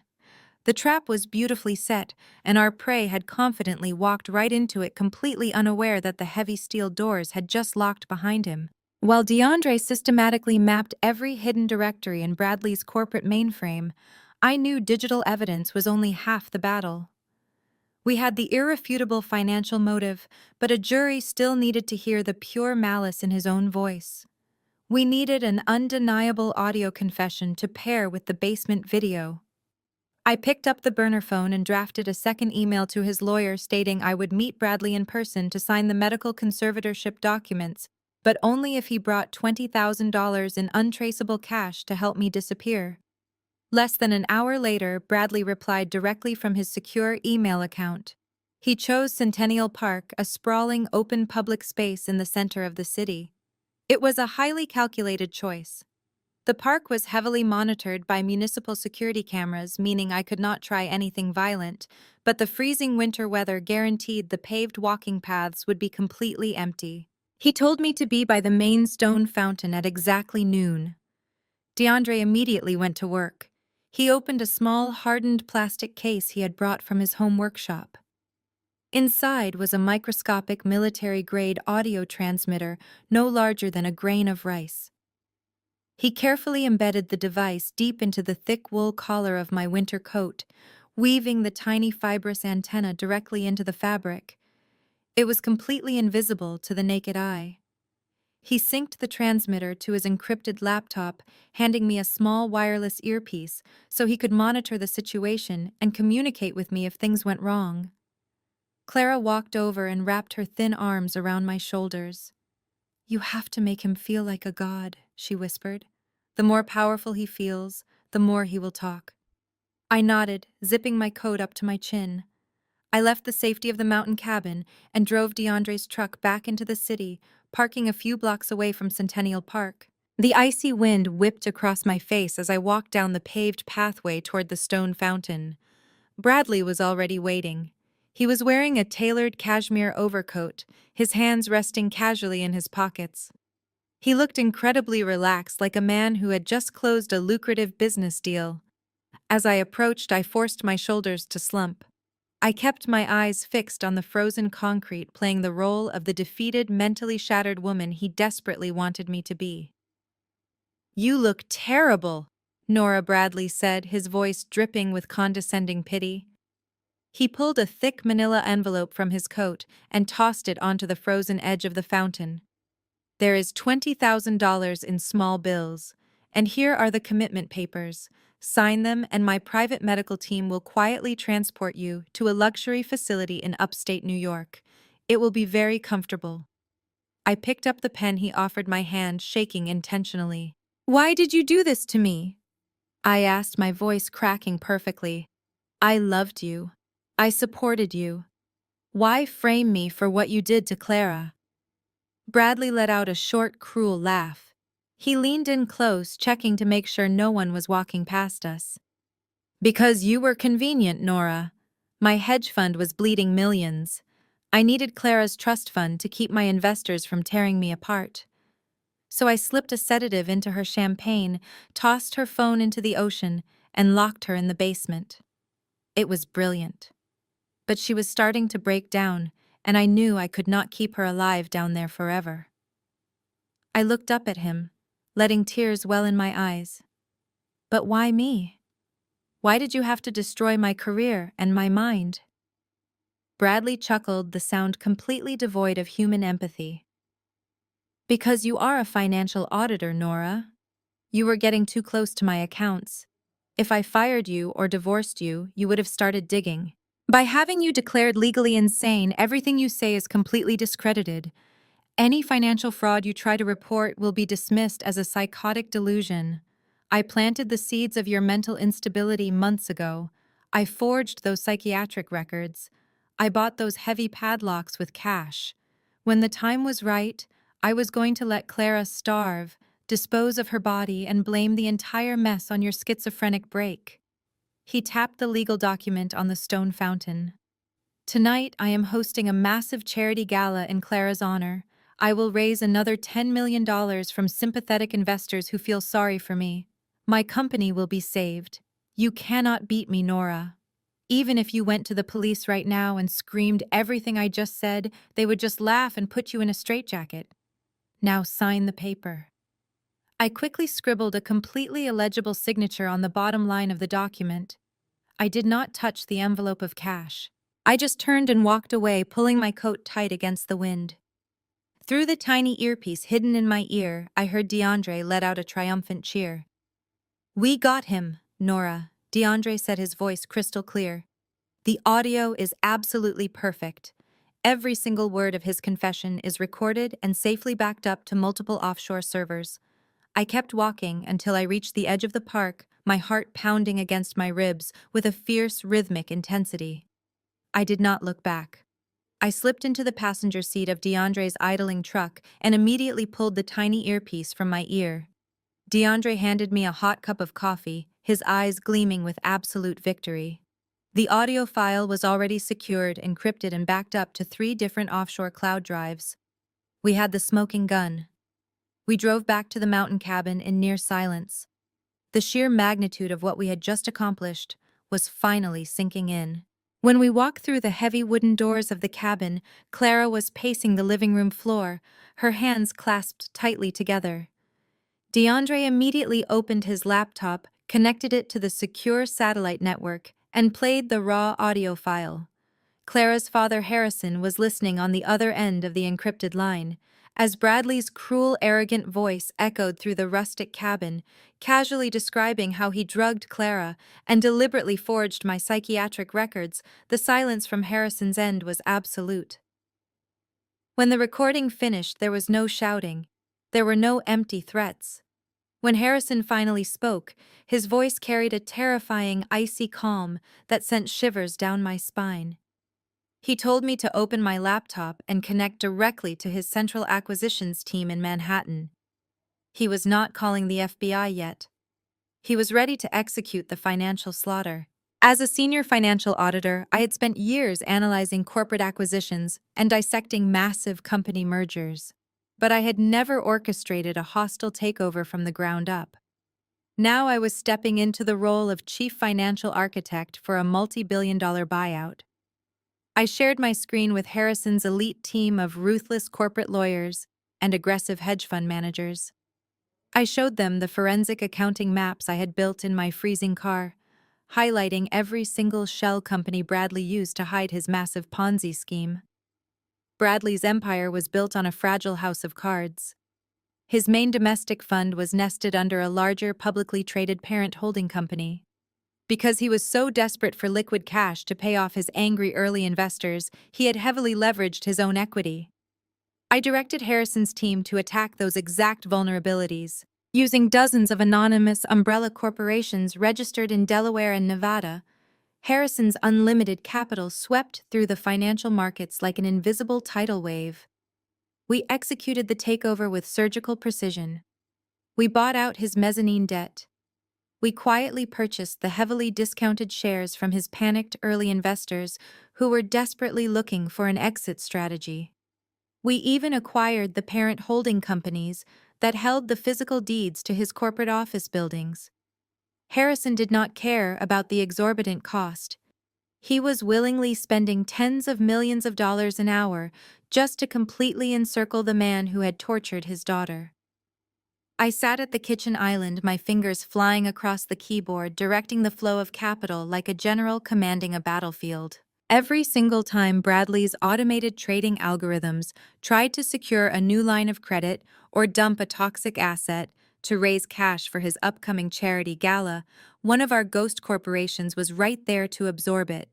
The trap was beautifully set, and our prey had confidently walked right into it, completely unaware that the heavy steel doors had just locked behind him. While DeAndre systematically mapped every hidden directory in Bradley's corporate mainframe, I knew digital evidence was only half the battle. We had the irrefutable financial motive, but a jury still needed to hear the pure malice in his own voice. We needed an undeniable audio confession to pair with the basement video. I picked up the burner phone and drafted a second email to his lawyer stating I would meet Bradley in person to sign the medical conservatorship documents, but only if he brought $20,000 in untraceable cash to help me disappear. Less than an hour later, Bradley replied directly from his secure email account. He chose Centennial Park, a sprawling open public space in the center of the city. It was a highly calculated choice. The park was heavily monitored by municipal security cameras, meaning I could not try anything violent, but the freezing winter weather guaranteed the paved walking paths would be completely empty. He told me to be by the main stone fountain at exactly noon. DeAndre immediately went to work. He opened a small, hardened plastic case he had brought from his home workshop. Inside was a microscopic military-grade audio transmitter no larger than a grain of rice. He carefully embedded the device deep into the thick wool collar of my winter coat, weaving the tiny fibrous antenna directly into the fabric. It was completely invisible to the naked eye. He synced the transmitter to his encrypted laptop, handing me a small wireless earpiece so he could monitor the situation and communicate with me if things went wrong. Clara walked over and wrapped her thin arms around my shoulders. "You have to make him feel like a god," she whispered. "The more powerful he feels, the more he will talk." I nodded, zipping my coat up to my chin. I left the safety of the mountain cabin and drove DeAndre's truck back into the city, parking a few blocks away from Centennial Park. The icy wind whipped across my face as I walked down the paved pathway toward the stone fountain. Bradley was already waiting. He was wearing a tailored cashmere overcoat, his hands resting casually in his pockets. He looked incredibly relaxed, like a man who had just closed a lucrative business deal. As I approached, I forced my shoulders to slump. I kept my eyes fixed on the frozen concrete, playing the role of the defeated, mentally shattered woman he desperately wanted me to be. "You look terrible," Nora Bradley said, his voice dripping with condescending pity. He pulled a thick manila envelope from his coat and tossed it onto the frozen edge of the fountain. "There is $20,000 in small bills, and here are the commitment papers. Sign them and my private medical team will quietly transport you to a luxury facility in upstate New York. It will be very comfortable." I picked up the pen he offered, my hand shaking intentionally. "Why did you do this to me?" I asked, my voice cracking perfectly. "I loved you. I supported you. Why frame me for what you did to Clara?" Bradley let out a short, cruel laugh. He leaned in close, checking to make sure no one was walking past us. "Because you were convenient, Nora. My hedge fund was bleeding millions. I needed Clara's trust fund to keep my investors from tearing me apart. So I slipped a sedative into her champagne, tossed her phone into the ocean, and locked her in the basement. It was brilliant. But she was starting to break down, and I knew I could not keep her alive down there forever." I looked up at him, letting tears well in my eyes. "But why me? Why did you have to destroy my career and my mind?" Bradley chuckled, the sound completely devoid of human empathy. "Because you are a financial auditor, Nora. You were getting too close to my accounts. If I fired you or divorced you, you would have started digging. By having you declared legally insane, everything you say is completely discredited. Any financial fraud you try to report will be dismissed as a psychotic delusion. I planted the seeds of your mental instability months ago. I forged those psychiatric records. I bought those heavy padlocks with cash. When the time was right, I was going to let Clara starve, dispose of her body, and blame the entire mess on your schizophrenic break." He tapped the legal document on the stone fountain. "Tonight, I am hosting a massive charity gala in Clara's honor. I will raise another $10 million from sympathetic investors who feel sorry for me. My company will be saved. You cannot beat me, Nora. Even if you went to the police right now and screamed everything I just said, they would just laugh and put you in a straitjacket. Now sign the paper." I quickly scribbled a completely illegible signature on the bottom line of the document. I did not touch the envelope of cash. I just turned and walked away, pulling my coat tight against the wind. Through the tiny earpiece hidden in my ear, I heard DeAndre let out a triumphant cheer. "We got him, Nora. DeAndre said, his voice crystal clear. The audio is absolutely perfect. Every single word of his confession is recorded and safely backed up to multiple offshore servers. I kept walking until I reached the edge of the park, my heart pounding against my ribs with a fierce, rhythmic intensity. I did not look back. I slipped into the passenger seat of DeAndre's idling truck and immediately pulled the tiny earpiece from my ear. DeAndre handed me a hot cup of coffee, his eyes gleaming with absolute victory. The audio file was already secured, encrypted, and backed up to 3 different offshore cloud drives. We had the smoking gun. We drove back to the mountain cabin in near silence. The sheer magnitude of what we had just accomplished was finally sinking in. When we walked through the heavy wooden doors of the cabin, Clara was pacing the living room floor, her hands clasped tightly together. DeAndre immediately opened his laptop, connected it to the secure satellite network, and played the raw audio file. Clara's father, Harrison, was listening on the other end of the encrypted line, as Bradley's cruel, arrogant voice echoed through the rustic cabin, casually describing how he drugged Clara and deliberately forged my psychiatric records. The silence from Harrison's end was absolute. When the recording finished, there was no shouting. There were no empty threats. When Harrison finally spoke, his voice carried a terrifying, icy calm that sent shivers down my spine. He told me to open my laptop and connect directly to his central acquisitions team in Manhattan. He was not calling the FBI yet. He was ready to execute the financial slaughter. As a senior financial auditor, I had spent years analyzing corporate acquisitions and dissecting massive company mergers. But I had never orchestrated a hostile takeover from the ground up. Now I was stepping into the role of chief financial architect for a multi-billion-dollar buyout. I shared my screen with Harrison's elite team of ruthless corporate lawyers and aggressive hedge fund managers. I showed them the forensic accounting maps I had built in my freezing car, highlighting every single shell company Bradley used to hide his massive Ponzi scheme. Bradley's empire was built on a fragile house of cards. His main domestic fund was nested under a larger publicly traded parent holding company. Because he was so desperate for liquid cash to pay off his angry early investors, he had heavily leveraged his own equity. I directed Harrison's team to attack those exact vulnerabilities, using dozens of anonymous umbrella corporations registered in Delaware and Nevada. Harrison's unlimited capital swept through the financial markets like an invisible tidal wave. We executed the takeover with surgical precision. We bought out his mezzanine debt. We quietly purchased the heavily discounted shares from his panicked early investors who were desperately looking for an exit strategy. We even acquired the parent holding companies that held the physical deeds to his corporate office buildings. Harrison did not care about the exorbitant cost. He was willingly spending tens of millions of dollars an hour just to completely encircle the man who had tortured his daughter. I sat at the kitchen island, my fingers flying across the keyboard, directing the flow of capital like a general commanding a battlefield. Every single time Bradley's automated trading algorithms tried to secure a new line of credit or dump a toxic asset to raise cash for his upcoming charity gala, one of our ghost corporations was right there to absorb it.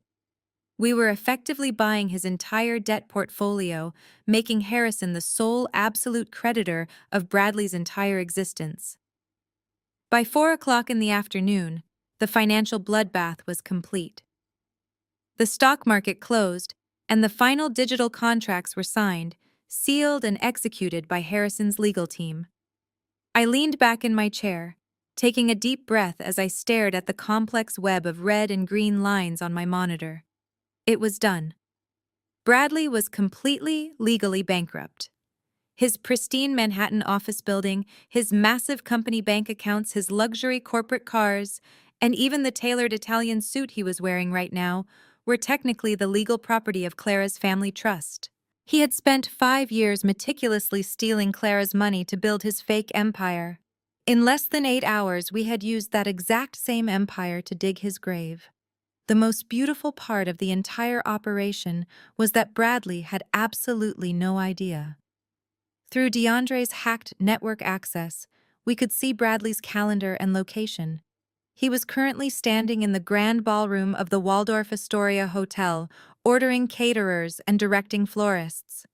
We were effectively buying his entire debt portfolio, making Harrison the sole absolute creditor of Bradley's entire existence. By 4 o'clock in the afternoon, the financial bloodbath was complete. The stock market closed, and the final digital contracts were signed, sealed, and executed by Harrison's legal team. I leaned back in my chair, taking a deep breath as I stared at the complex web of red and green lines on my monitor. It was done. Bradley was completely legally bankrupt. His pristine Manhattan office building, his massive company bank accounts, his luxury corporate cars, and even the tailored Italian suit he was wearing right now were technically the legal property of Clara's family trust. He had spent 5 years meticulously stealing Clara's money to build his fake empire. In less than 8 hours, we had used that exact same empire to dig his grave. The most beautiful part of the entire operation was that Bradley had absolutely no idea. Through DeAndre's hacked network access, we could see Bradley's calendar and location. He was currently standing in the grand ballroom of the Waldorf Astoria Hotel, ordering caterers and directing florists.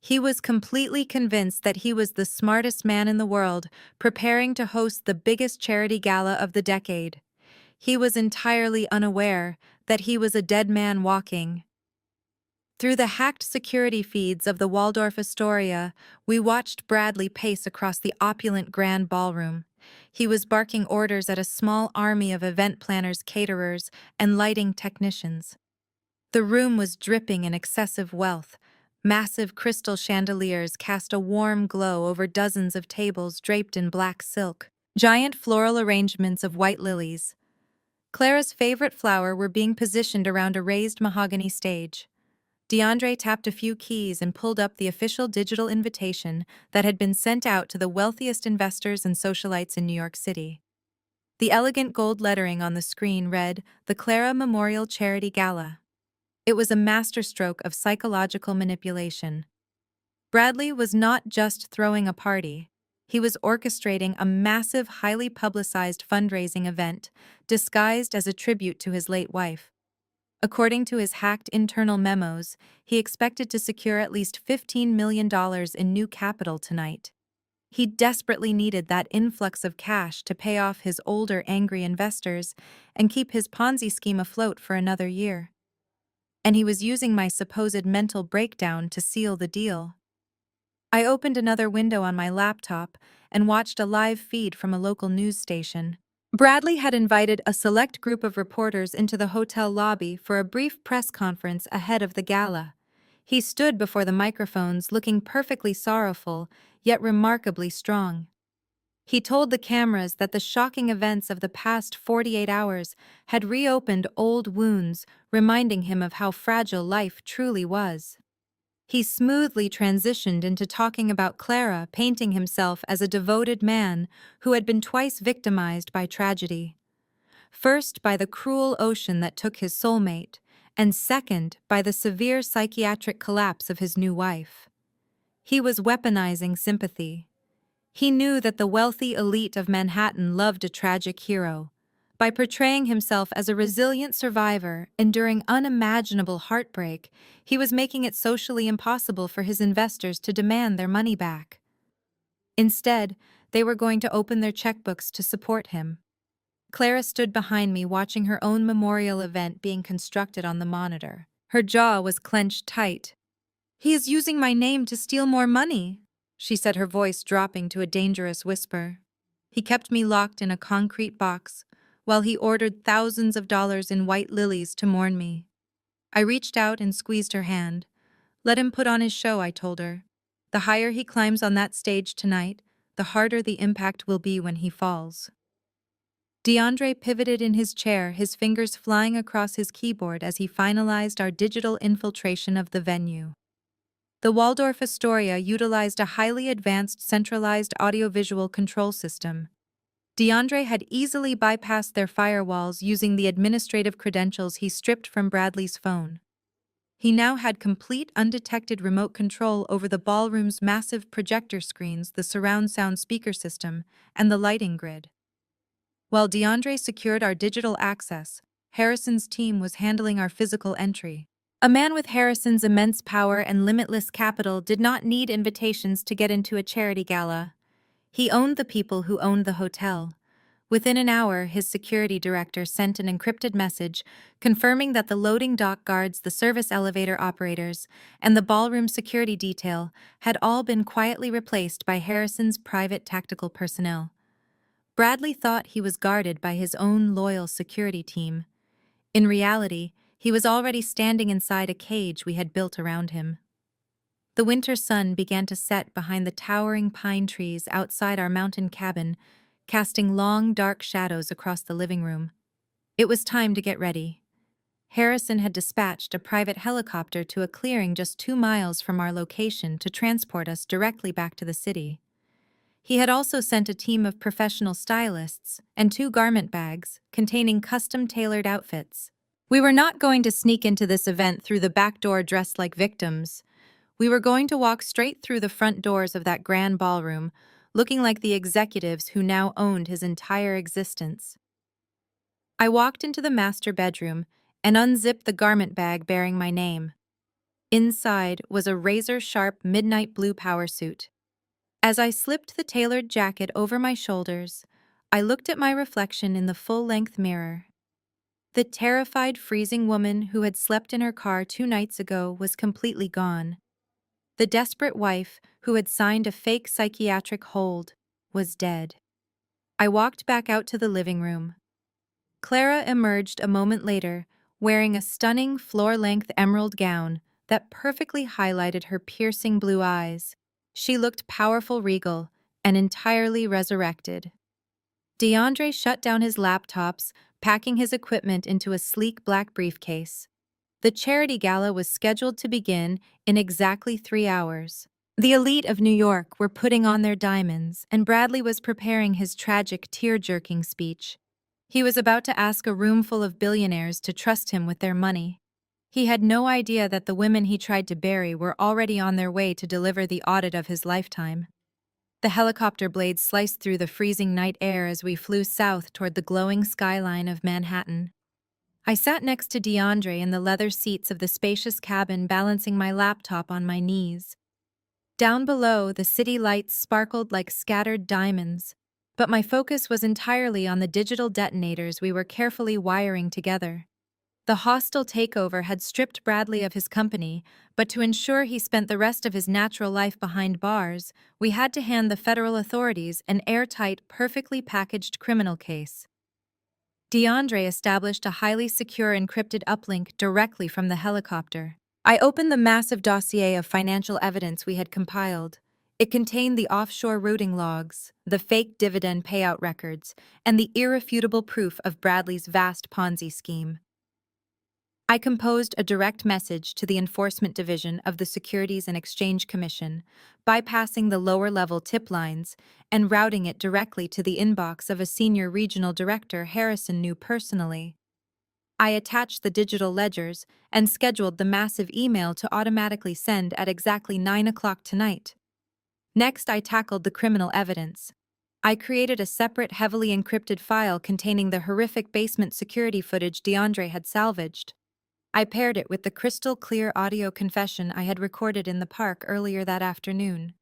He was completely convinced that he was the smartest man in the world, preparing to host the biggest charity gala of the decade. He was entirely unaware that he was a dead man walking. Through the hacked security feeds of the Waldorf Astoria, we watched Bradley pace across the opulent grand ballroom. He was barking orders at a small army of event planners, caterers, and lighting technicians. The room was dripping in excessive wealth. Massive crystal chandeliers cast a warm glow over dozens of tables draped in black silk. Giant floral arrangements of white lilies, Clara's favorite flower, were being positioned around a raised mahogany stage. DeAndre tapped a few keys and pulled up the official digital invitation that had been sent out to the wealthiest investors and socialites in New York City. The elegant gold lettering on the screen read, "The Clara Memorial Charity Gala." It was a masterstroke of psychological manipulation. Bradley was not just throwing a party. He was orchestrating a massive, highly publicized fundraising event, disguised as a tribute to his late wife. According to his hacked internal memos, he expected to secure at least $15 million in new capital tonight. He desperately needed that influx of cash to pay off his older, angry investors and keep his Ponzi scheme afloat for another year. And he was using my supposed mental breakdown to seal the deal. I opened another window on my laptop and watched a live feed from a local news station. Bradley had invited a select group of reporters into the hotel lobby for a brief press conference ahead of the gala. He stood before the microphones looking perfectly sorrowful, yet remarkably strong. He told the cameras that the shocking events of the past 48 hours had reopened old wounds, reminding him of how fragile life truly was. He smoothly transitioned into talking about Clara, painting himself as a devoted man who had been twice victimized by tragedy. First, by the cruel ocean that took his soulmate, and second, by the severe psychiatric collapse of his new wife. He was weaponizing sympathy. He knew that the wealthy elite of Manhattan loved a tragic hero. By portraying himself as a resilient survivor enduring unimaginable heartbreak, he was making it socially impossible for his investors to demand their money back. Instead, they were going to open their checkbooks to support him. Clara stood behind me watching her own memorial event being constructed on the monitor. Her jaw was clenched tight. "He is using my name to steal more money," she said, her voice dropping to a dangerous whisper. "He kept me locked in a concrete box, while he ordered thousands of dollars in white lilies to mourn me." I reached out and squeezed her hand. "Let him put on his show," I told her. "The higher he climbs on that stage tonight, the harder the impact will be when he falls." DeAndre pivoted in his chair, his fingers flying across his keyboard as he finalized our digital infiltration of the venue. The Waldorf Astoria utilized a highly advanced centralized audiovisual control system. DeAndre had easily bypassed their firewalls using the administrative credentials he stripped from Bradley's phone. He now had complete undetected remote control over the ballroom's massive projector screens, the surround sound speaker system, and the lighting grid. While DeAndre secured our digital access, Harrison's team was handling our physical entry. A man with Harrison's immense power and limitless capital did not need invitations to get into a charity gala. He owned the people who owned the hotel. Within an hour, his security director sent an encrypted message confirming that the loading dock guards, the service elevator operators, and the ballroom security detail had all been quietly replaced by Harrison's private tactical personnel. Bradley thought he was guarded by his own loyal security team. In reality, he was already standing inside a cage we had built around him. The winter sun began to set behind the towering pine trees outside our mountain cabin, casting long, dark shadows across the living room. It was time to get ready. Harrison had dispatched a private helicopter to a clearing just 2 miles from our location to transport us directly back to the city. He had also sent a team of professional stylists and 2 garment bags containing custom-tailored outfits. We were not going to sneak into this event through the back door dressed like victims. We were going to walk straight through the front doors of that grand ballroom, looking like the executives who now owned his entire existence. I walked into the master bedroom and unzipped the garment bag bearing my name. Inside was a razor-sharp midnight blue power suit. As I slipped the tailored jacket over my shoulders, I looked at my reflection in the full-length mirror. The terrified, freezing woman who had slept in her car 2 nights ago was completely gone. The desperate wife, who had signed a fake psychiatric hold, was dead. I walked back out to the living room. Clara emerged a moment later, wearing a stunning floor-length emerald gown that perfectly highlighted her piercing blue eyes. She looked powerful, regal, and entirely resurrected. DeAndre shut down his laptops, packing his equipment into a sleek black briefcase. The charity gala was scheduled to begin in exactly 3 hours. The elite of New York were putting on their diamonds, and Bradley was preparing his tragic, tear-jerking speech. He was about to ask a room full of billionaires to trust him with their money. He had no idea that the women he tried to bury were already on their way to deliver the audit of his lifetime. The helicopter blades sliced through the freezing night air as we flew south toward the glowing skyline of Manhattan. I sat next to DeAndre in the leather seats of the spacious cabin, balancing my laptop on my knees. Down below, the city lights sparkled like scattered diamonds, but my focus was entirely on the digital detonators we were carefully wiring together. The hostile takeover had stripped Bradley of his company, but to ensure he spent the rest of his natural life behind bars, we had to hand the federal authorities an airtight, perfectly packaged criminal case. DeAndre established a highly secure encrypted uplink directly from the helicopter. I opened the massive dossier of financial evidence we had compiled. It contained the offshore routing logs, the fake dividend payout records, and the irrefutable proof of Bradley's vast Ponzi scheme. I composed a direct message to the Enforcement Division of the Securities and Exchange Commission, bypassing the lower-level tip lines and routing it directly to the inbox of a senior regional director Harrison knew personally. I attached the digital ledgers and scheduled the massive email to automatically send at exactly 9 o'clock tonight. Next, I tackled the criminal evidence. I created a separate, heavily encrypted file containing the horrific basement security footage DeAndre had salvaged. I paired it with the crystal-clear audio confession I had recorded in the park earlier that afternoon.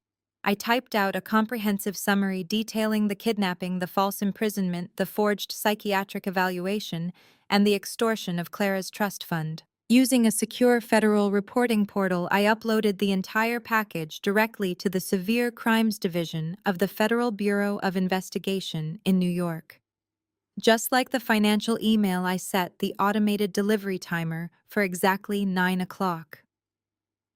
I typed out a comprehensive summary detailing the kidnapping, the false imprisonment, the forged psychiatric evaluation, and the extortion of Clara's trust fund. Using a secure federal reporting portal, I uploaded the entire package directly to the Severe Crimes Division of the Federal Bureau of Investigation in New York. Just like the financial email, I set the automated delivery timer for exactly 9 o'clock.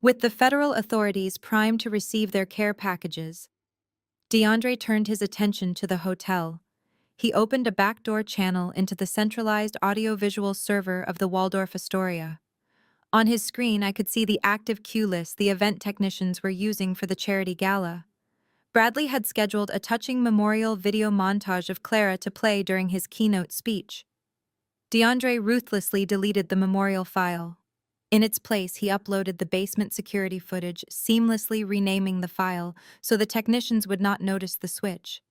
With the federal authorities primed to receive their care packages, DeAndre turned his attention to the hotel. He opened a backdoor channel into the centralized audiovisual server of the Waldorf Astoria. On his screen, I could see the active cue list the event technicians were using for the charity gala. Bradley had scheduled a touching memorial video montage of Clara to play during his keynote speech. DeAndre ruthlessly deleted the memorial file. In its place, he uploaded the basement security footage, seamlessly renaming the file so the technicians would not notice the switch.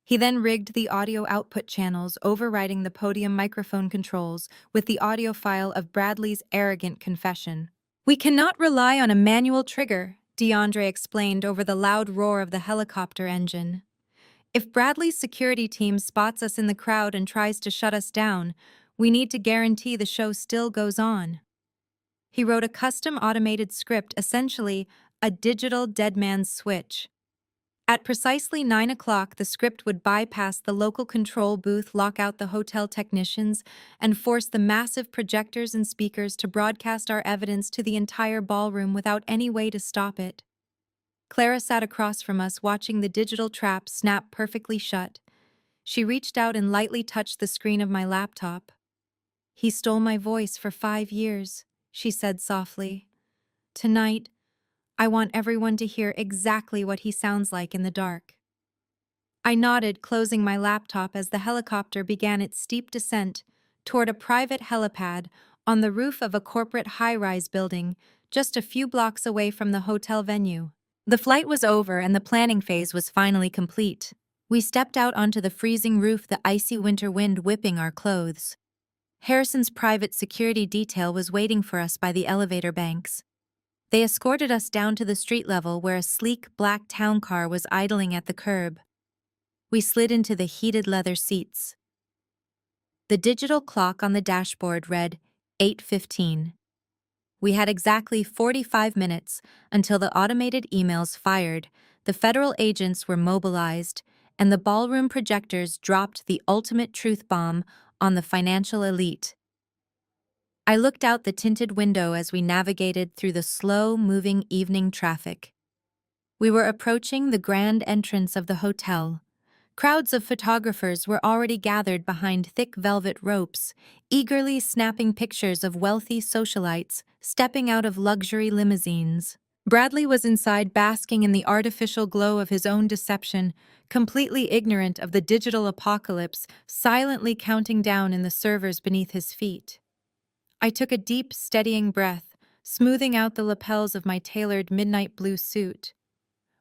He then rigged the audio output channels, overriding the podium microphone controls with the audio file of Bradley's arrogant confession. "We cannot rely on a manual trigger," DeAndre explained over the loud roar of the helicopter engine. "If Bradley's security team spots us in the crowd and tries to shut us down, we need to guarantee the show still goes on." He wrote a custom automated script, essentially a digital dead man's switch. At precisely 9 o'clock, the script would bypass the local control booth, lock out the hotel technicians, and force the massive projectors and speakers to broadcast our evidence to the entire ballroom without any way to stop it. Clara sat across from us, watching the digital trap snap perfectly shut. She reached out and lightly touched the screen of my laptop. "He stole my voice for 5 years," she said softly. "Tonight, I want everyone to hear exactly what he sounds like in the dark." I nodded, closing my laptop as the helicopter began its steep descent toward a private helipad on the roof of a corporate high-rise building just a few blocks away from the hotel venue. The flight was over and the planning phase was finally complete. We stepped out onto the freezing roof, the icy winter wind whipping our clothes. Harrison's private security detail was waiting for us by the elevator banks. They escorted us down to the street level where a sleek black town car was idling at the curb. We slid into the heated leather seats. The digital clock on the dashboard read 8:15. We had exactly 45 minutes until the automated emails fired, the federal agents were mobilized, and the ballroom projectors dropped the ultimate truth bomb on the financial elite. I looked out the tinted window as we navigated through the slow-moving evening traffic. We were approaching the grand entrance of the hotel. Crowds of photographers were already gathered behind thick velvet ropes, eagerly snapping pictures of wealthy socialites stepping out of luxury limousines. Bradley was inside basking in the artificial glow of his own deception, completely ignorant of the digital apocalypse, silently counting down in the servers beneath his feet. I took a deep, steadying breath, smoothing out the lapels of my tailored midnight blue suit.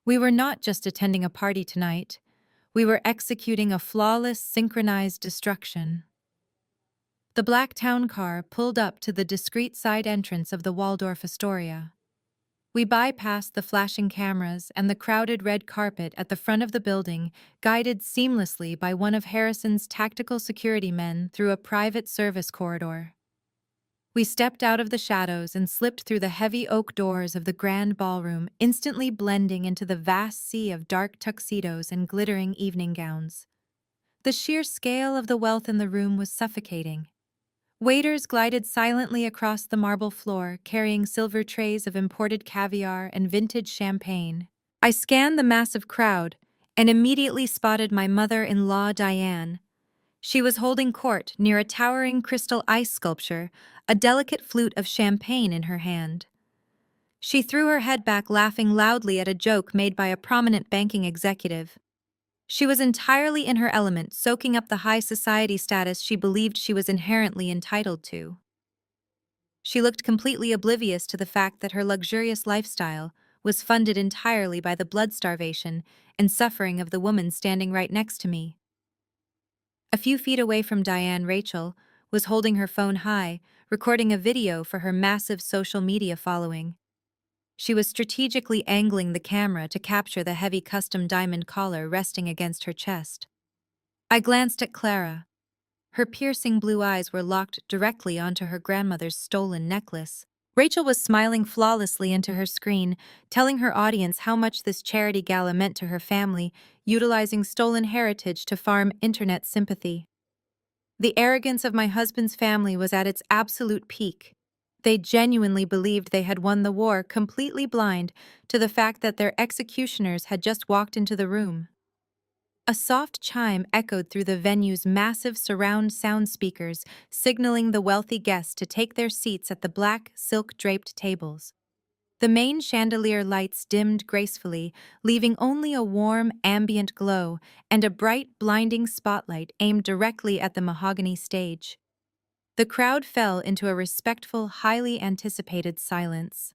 We were not just attending a party tonight. We were executing a flawless, synchronized destruction. The black town car pulled up to the discreet side entrance of the Waldorf Astoria. We bypassed the flashing cameras and the crowded red carpet at the front of the building, guided seamlessly by one of Harrison's tactical security men through a private service corridor. We stepped out of the shadows and slipped through the heavy oak doors of the grand ballroom, instantly blending into the vast sea of dark tuxedos and glittering evening gowns. The sheer scale of the wealth in the room was suffocating. Waiters glided silently across the marble floor, carrying silver trays of imported caviar and vintage champagne. I scanned the massive crowd and immediately spotted my mother-in-law, Diane. She was holding court near a towering crystal ice sculpture, a delicate flute of champagne in her hand. She threw her head back, laughing loudly at a joke made by a prominent banking executive. She was entirely in her element, soaking up the high society status she believed she was inherently entitled to. She looked completely oblivious to the fact that her luxurious lifestyle was funded entirely by the blood starvation and suffering of the woman standing right next to me. A few feet away from Diane, Rachel was holding her phone high, recording a video for her massive social media following. She was strategically angling the camera to capture the heavy custom diamond collar resting against her chest. I glanced at Clara. Her piercing blue eyes were locked directly onto her grandmother's stolen necklace. Rachel was smiling flawlessly into her screen, telling her audience how much this charity gala meant to her family, utilizing stolen heritage to farm internet sympathy. The arrogance of my husband's family was at its absolute peak. They genuinely believed they had won the war, completely blind to the fact that their executioners had just walked into the room. A soft chime echoed through the venue's massive surround sound speakers, signaling the wealthy guests to take their seats at the black, silk-draped tables. The main chandelier lights dimmed gracefully, leaving only a warm, ambient glow and a bright, blinding spotlight aimed directly at the mahogany stage. The crowd fell into a respectful, highly anticipated silence.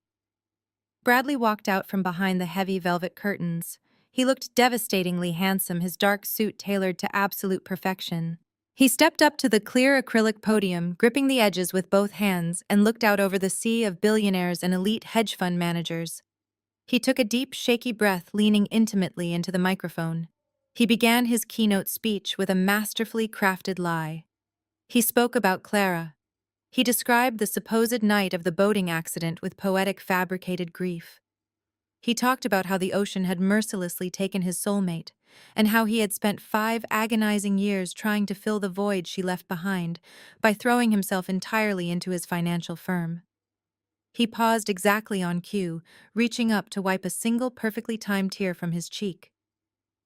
Bradley walked out from behind the heavy velvet curtains. He looked devastatingly handsome, his dark suit tailored to absolute perfection. He stepped up to the clear acrylic podium, gripping the edges with both hands, and looked out over the sea of billionaires and elite hedge fund managers. He took a deep, shaky breath, leaning intimately into the microphone. He began his keynote speech with a masterfully crafted lie. He spoke about Clara. He described the supposed night of the boating accident with poetic fabricated grief. He talked about how the ocean had mercilessly taken his soulmate, and how he had spent 5 agonizing years trying to fill the void she left behind by throwing himself entirely into his financial firm. He paused exactly on cue, reaching up to wipe a single perfectly timed tear from his cheek.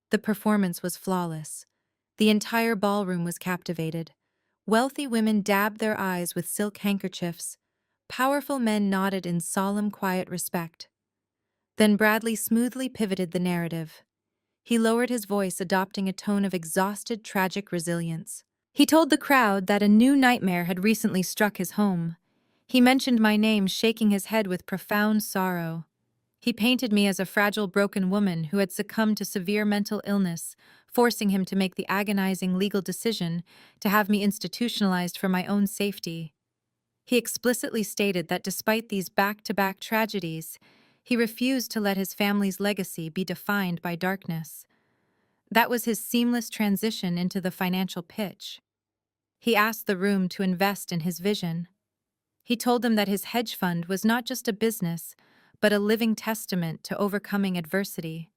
The performance was flawless. The entire ballroom was captivated. Wealthy women dabbed their eyes with silk handkerchiefs. Powerful men nodded in solemn, quiet respect. Then Bradley smoothly pivoted the narrative. He lowered his voice, adopting a tone of exhausted, tragic resilience. He told the crowd that a new nightmare had recently struck his home. He mentioned my name, shaking his head with profound sorrow. He painted me as a fragile, broken woman who had succumbed to severe mental illness, forcing him to make the agonizing legal decision to have me institutionalized for my own safety. He explicitly stated that despite these back-to-back tragedies, he refused to let his family's legacy be defined by darkness. That was his seamless transition into the financial pitch. He asked the room to invest in his vision. He told them that his hedge fund was not just a business, but a living testament to overcoming adversity.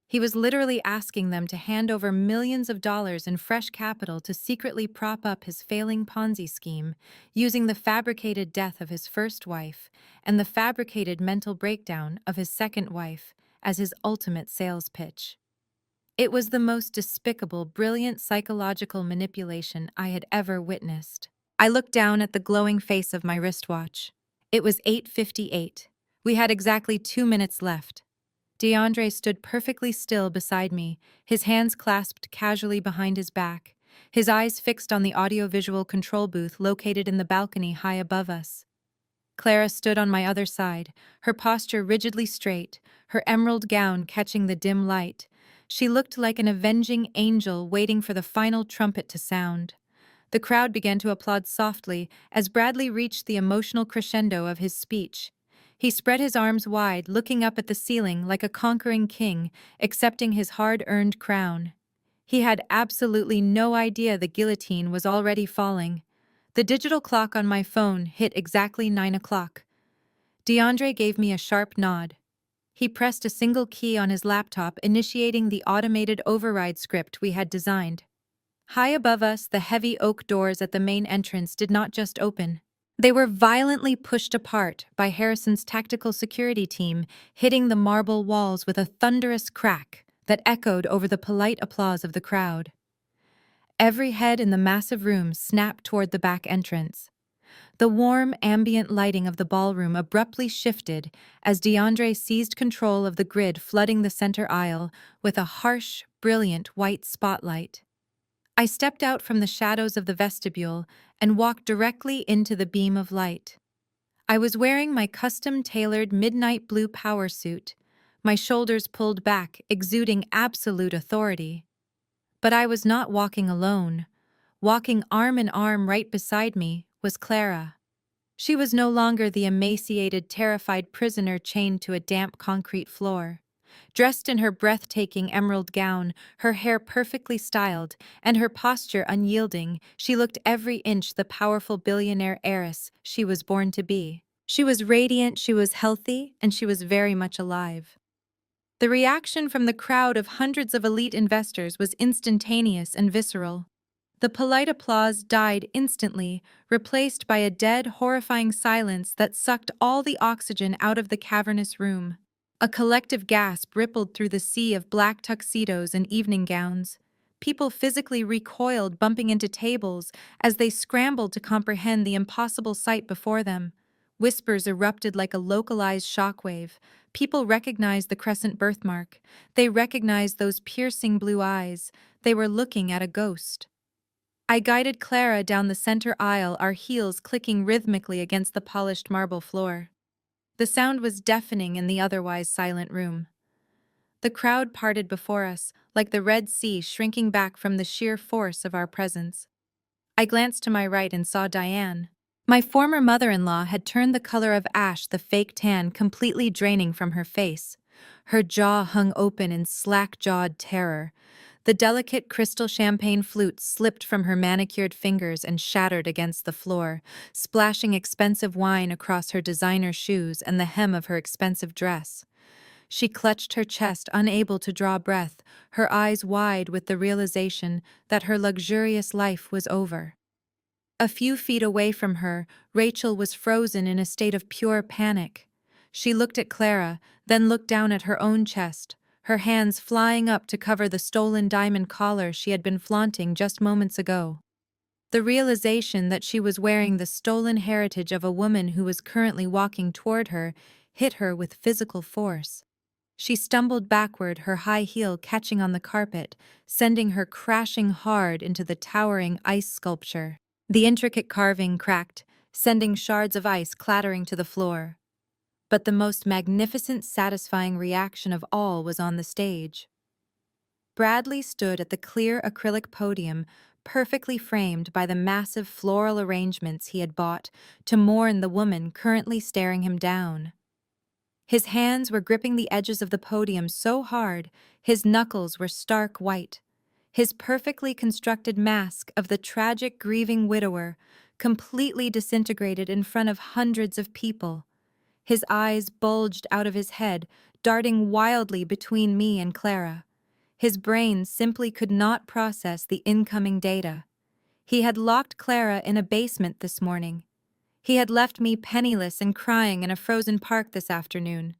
He was literally asking them to hand over millions of dollars in fresh capital to secretly prop up his failing Ponzi scheme, using the fabricated death of his first wife and the fabricated mental breakdown of his second wife as his ultimate sales pitch. It was the most despicable, brilliant psychological manipulation I had ever witnessed. I looked down at the glowing face of my wristwatch. It was 8:58. We had exactly 2 minutes left. DeAndre stood perfectly still beside me, his hands clasped casually behind his back, his eyes fixed on the audiovisual control booth located in the balcony high above us. Clara stood on my other side, her posture rigidly straight, her emerald gown catching the dim light. She looked like an avenging angel waiting for the final trumpet to sound. The crowd began to applaud softly as Bradley reached the emotional crescendo of his speech. He spread his arms wide, looking up at the ceiling like a conquering king, accepting his hard-earned crown. He had absolutely no idea the guillotine was already falling. The digital clock on my phone hit exactly 9 o'clock. DeAndre gave me a sharp nod. He pressed a single key on his laptop, initiating the automated override script we had designed. High above us, the heavy oak doors at the main entrance did not just open. They were violently pushed apart by Harrison's tactical security team, hitting the marble walls with a thunderous crack that echoed over the polite applause of the crowd. Every head in the massive room snapped toward the back entrance. The warm, ambient lighting of the ballroom abruptly shifted as DeAndre seized control of the grid flooding the center aisle with a harsh, brilliant white spotlight. I stepped out from the shadows of the vestibule and walked directly into the beam of light. I was wearing my custom-tailored midnight blue power suit, my shoulders pulled back, exuding absolute authority. But I was not walking alone. Walking arm in arm right beside me was Clara. She was no longer the emaciated, terrified prisoner chained to a damp concrete floor. Dressed in her breathtaking emerald gown, her hair perfectly styled, and her posture unyielding, she looked every inch the powerful billionaire heiress she was born to be. She was radiant, she was healthy, and she was very much alive. The reaction from the crowd of hundreds of elite investors was instantaneous and visceral. The polite applause died instantly, replaced by a dead, horrifying silence that sucked all the oxygen out of the cavernous room. A collective gasp rippled through the sea of black tuxedos and evening gowns. People physically recoiled, bumping into tables as they scrambled to comprehend the impossible sight before them. Whispers erupted like a localized shockwave. People recognized the crescent birthmark. They recognized those piercing blue eyes. They were looking at a ghost. I guided Clara down the center aisle, our heels clicking rhythmically against the polished marble floor. The sound was deafening in the otherwise silent room. The crowd parted before us, like the Red Sea shrinking back from the sheer force of our presence. I glanced to my right and saw Diane. My former mother-in-law had turned the color of ash, the fake tan completely draining from her face. Her jaw hung open in slack-jawed terror. The delicate crystal champagne flute slipped from her manicured fingers and shattered against the floor, splashing expensive wine across her designer shoes and the hem of her expensive dress. She clutched her chest, unable to draw breath, her eyes wide with the realization that her luxurious life was over. A few feet away from her, Rachel was frozen in a state of pure panic. She looked at Clara, then looked down at her own chest, her hands flying up to cover the stolen diamond collar she had been flaunting just moments ago. The realization that she was wearing the stolen heritage of a woman who was currently walking toward her hit her with physical force. She stumbled backward, her high heel catching on the carpet, sending her crashing hard into the towering ice sculpture. The intricate carving cracked, sending shards of ice clattering to the floor. But the most magnificent, satisfying reaction of all was on the stage. Bradley stood at the clear acrylic podium, perfectly framed by the massive floral arrangements he had bought to mourn the woman currently staring him down. His hands were gripping the edges of the podium so hard, his knuckles were stark white. His perfectly constructed mask of the tragic grieving widower completely disintegrated in front of hundreds of people. His eyes bulged out of his head, darting wildly between me and Clara. His brain simply could not process the incoming data. He had locked Clara in a basement this morning. He had left me penniless and crying in a frozen park this afternoon.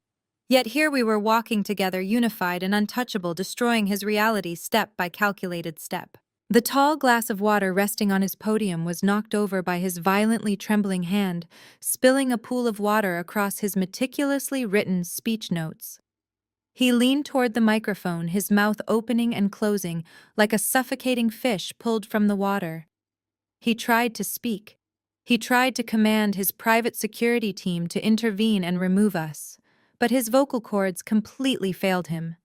Yet here we were walking together, unified and untouchable, destroying his reality step by calculated step. The tall glass of water resting on his podium was knocked over by his violently trembling hand, spilling a pool of water across his meticulously written speech notes. He leaned toward the microphone, his mouth opening and closing like a suffocating fish pulled from the water. He tried to speak. He tried to command his private security team to intervene and remove us, but his vocal cords completely failed him.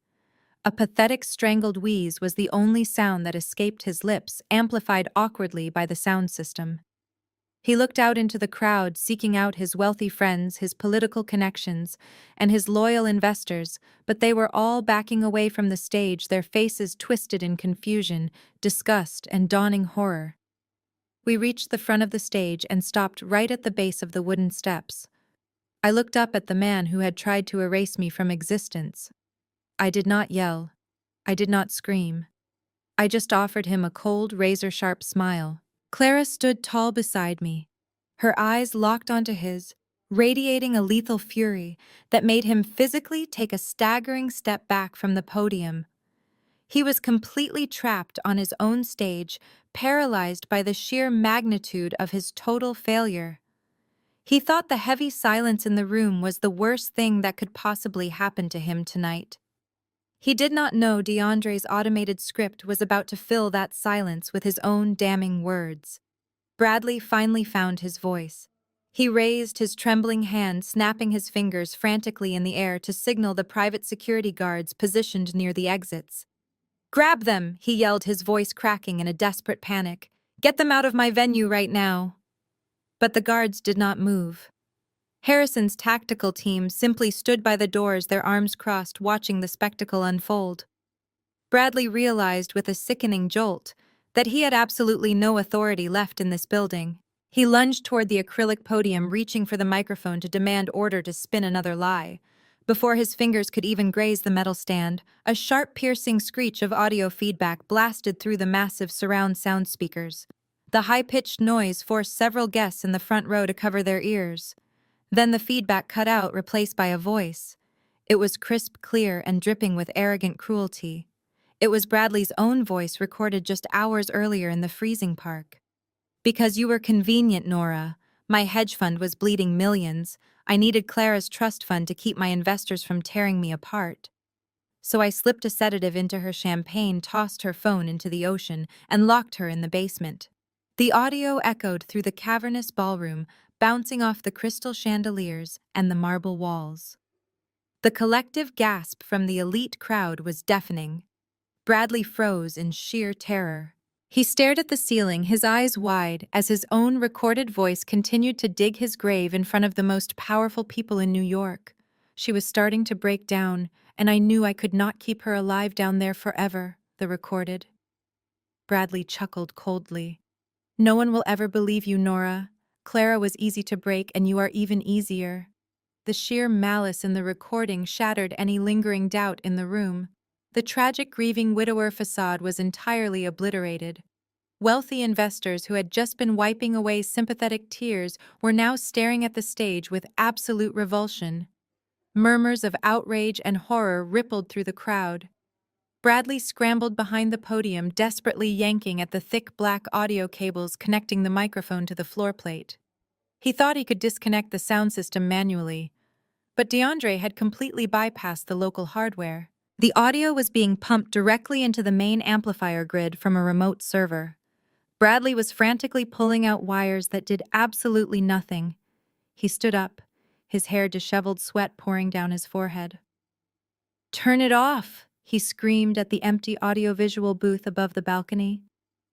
A pathetic strangled wheeze was the only sound that escaped his lips, amplified awkwardly by the sound system. He looked out into the crowd, seeking out his wealthy friends, his political connections, and his loyal investors, but they were all backing away from the stage, their faces twisted in confusion, disgust, and dawning horror. We reached the front of the stage and stopped right at the base of the wooden steps. I looked up at the man who had tried to erase me from existence. I did not yell. I did not scream. I just offered him a cold, razor-sharp smile. Clara stood tall beside me, her eyes locked onto his, radiating a lethal fury that made him physically take a staggering step back from the podium. He was completely trapped on his own stage, paralyzed by the sheer magnitude of his total failure. He thought the heavy silence in the room was the worst thing that could possibly happen to him tonight. He did not know DeAndre's automated script was about to fill that silence with his own damning words. Bradley finally found his voice. He raised his trembling hand, snapping his fingers frantically in the air to signal the private security guards positioned near the exits. "Grab them!" he yelled, his voice cracking in a desperate panic. "Get them out of my venue right now!" But the guards did not move. Harrison's tactical team simply stood by the doors, their arms crossed, watching the spectacle unfold. Bradley realized with a sickening jolt that he had absolutely no authority left in this building. He lunged toward the acrylic podium, reaching for the microphone to demand order to spin another lie. Before his fingers could even graze the metal stand, a sharp, piercing screech of audio feedback blasted through the massive surround sound speakers. The high-pitched noise forced several guests in the front row to cover their ears. Then the feedback cut out, replaced by a voice. It was crisp, clear, and dripping with arrogant cruelty. It was Bradley's own voice, recorded just hours earlier in the freezing park. "Because you were convenient, Nora. My hedge fund was bleeding millions. I needed Clara's trust fund to keep my investors from tearing me apart. So I slipped a sedative into her champagne, tossed her phone into the ocean, and locked her in the basement." The audio echoed through the cavernous ballroom, bouncing off the crystal chandeliers and the marble walls. The collective gasp from the elite crowd was deafening. Bradley froze in sheer terror. He stared at the ceiling, his eyes wide, as his own recorded voice continued to dig his grave in front of the most powerful people in New York. She was starting to break down, and I knew I could not keep her alive down there forever, the recorded. Bradley chuckled coldly. "No one will ever believe you, Nora. Clara was easy to break, and you are even easier." The sheer malice in the recording shattered any lingering doubt in the room. The tragic grieving widower facade was entirely obliterated. Wealthy investors who had just been wiping away sympathetic tears were now staring at the stage with absolute revulsion. Murmurs of outrage and horror rippled through the crowd. Bradley scrambled behind the podium, desperately yanking at the thick black audio cables connecting the microphone to the floor plate. He thought he could disconnect the sound system manually, but DeAndre had completely bypassed the local hardware. The audio was being pumped directly into the main amplifier grid from a remote server. Bradley was frantically pulling out wires that did absolutely nothing. He stood up, his hair disheveled, sweat pouring down his forehead. "Turn it off!" he screamed at the empty audiovisual booth above the balcony.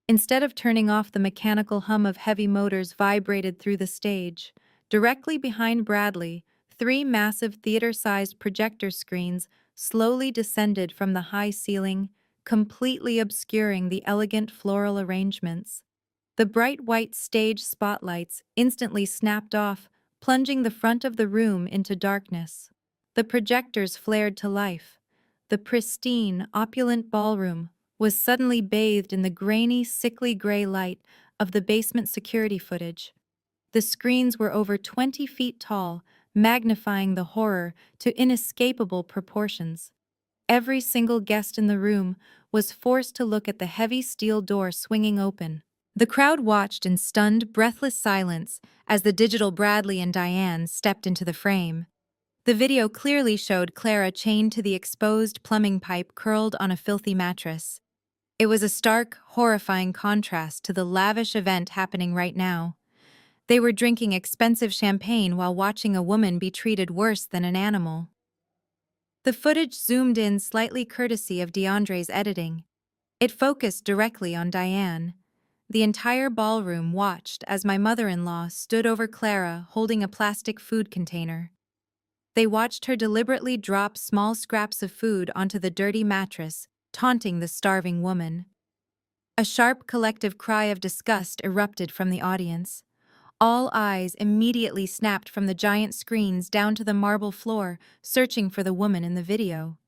Instead of turning off, the mechanical hum of heavy motors vibrated through the stage. Directly behind Bradley, three massive theater-sized projector screens slowly descended from the high ceiling, completely obscuring the elegant floral arrangements. The bright white stage spotlights instantly snapped off, plunging the front of the room into darkness. The projectors flared to life. The pristine, opulent ballroom was suddenly bathed in the grainy, sickly gray light of the basement security footage. The screens were over 20 feet tall, magnifying the horror to inescapable proportions. Every single guest in the room was forced to look at the heavy steel door swinging open. The crowd watched in stunned, breathless silence as the digital Bradley and Diane stepped into the frame. The video clearly showed Clara chained to the exposed plumbing pipe curled on a filthy mattress. It was a stark, horrifying contrast to the lavish event happening right now. They were drinking expensive champagne while watching a woman be treated worse than an animal. The footage zoomed in slightly courtesy of DeAndre's editing. It focused directly on Diane. The entire ballroom watched as my mother-in-law stood over Clara holding a plastic food container. They watched her deliberately drop small scraps of food onto the dirty mattress, taunting the starving woman. A sharp collective cry of disgust erupted from the audience. All eyes immediately snapped from the giant screens down to the marble floor, searching for the woman in the video.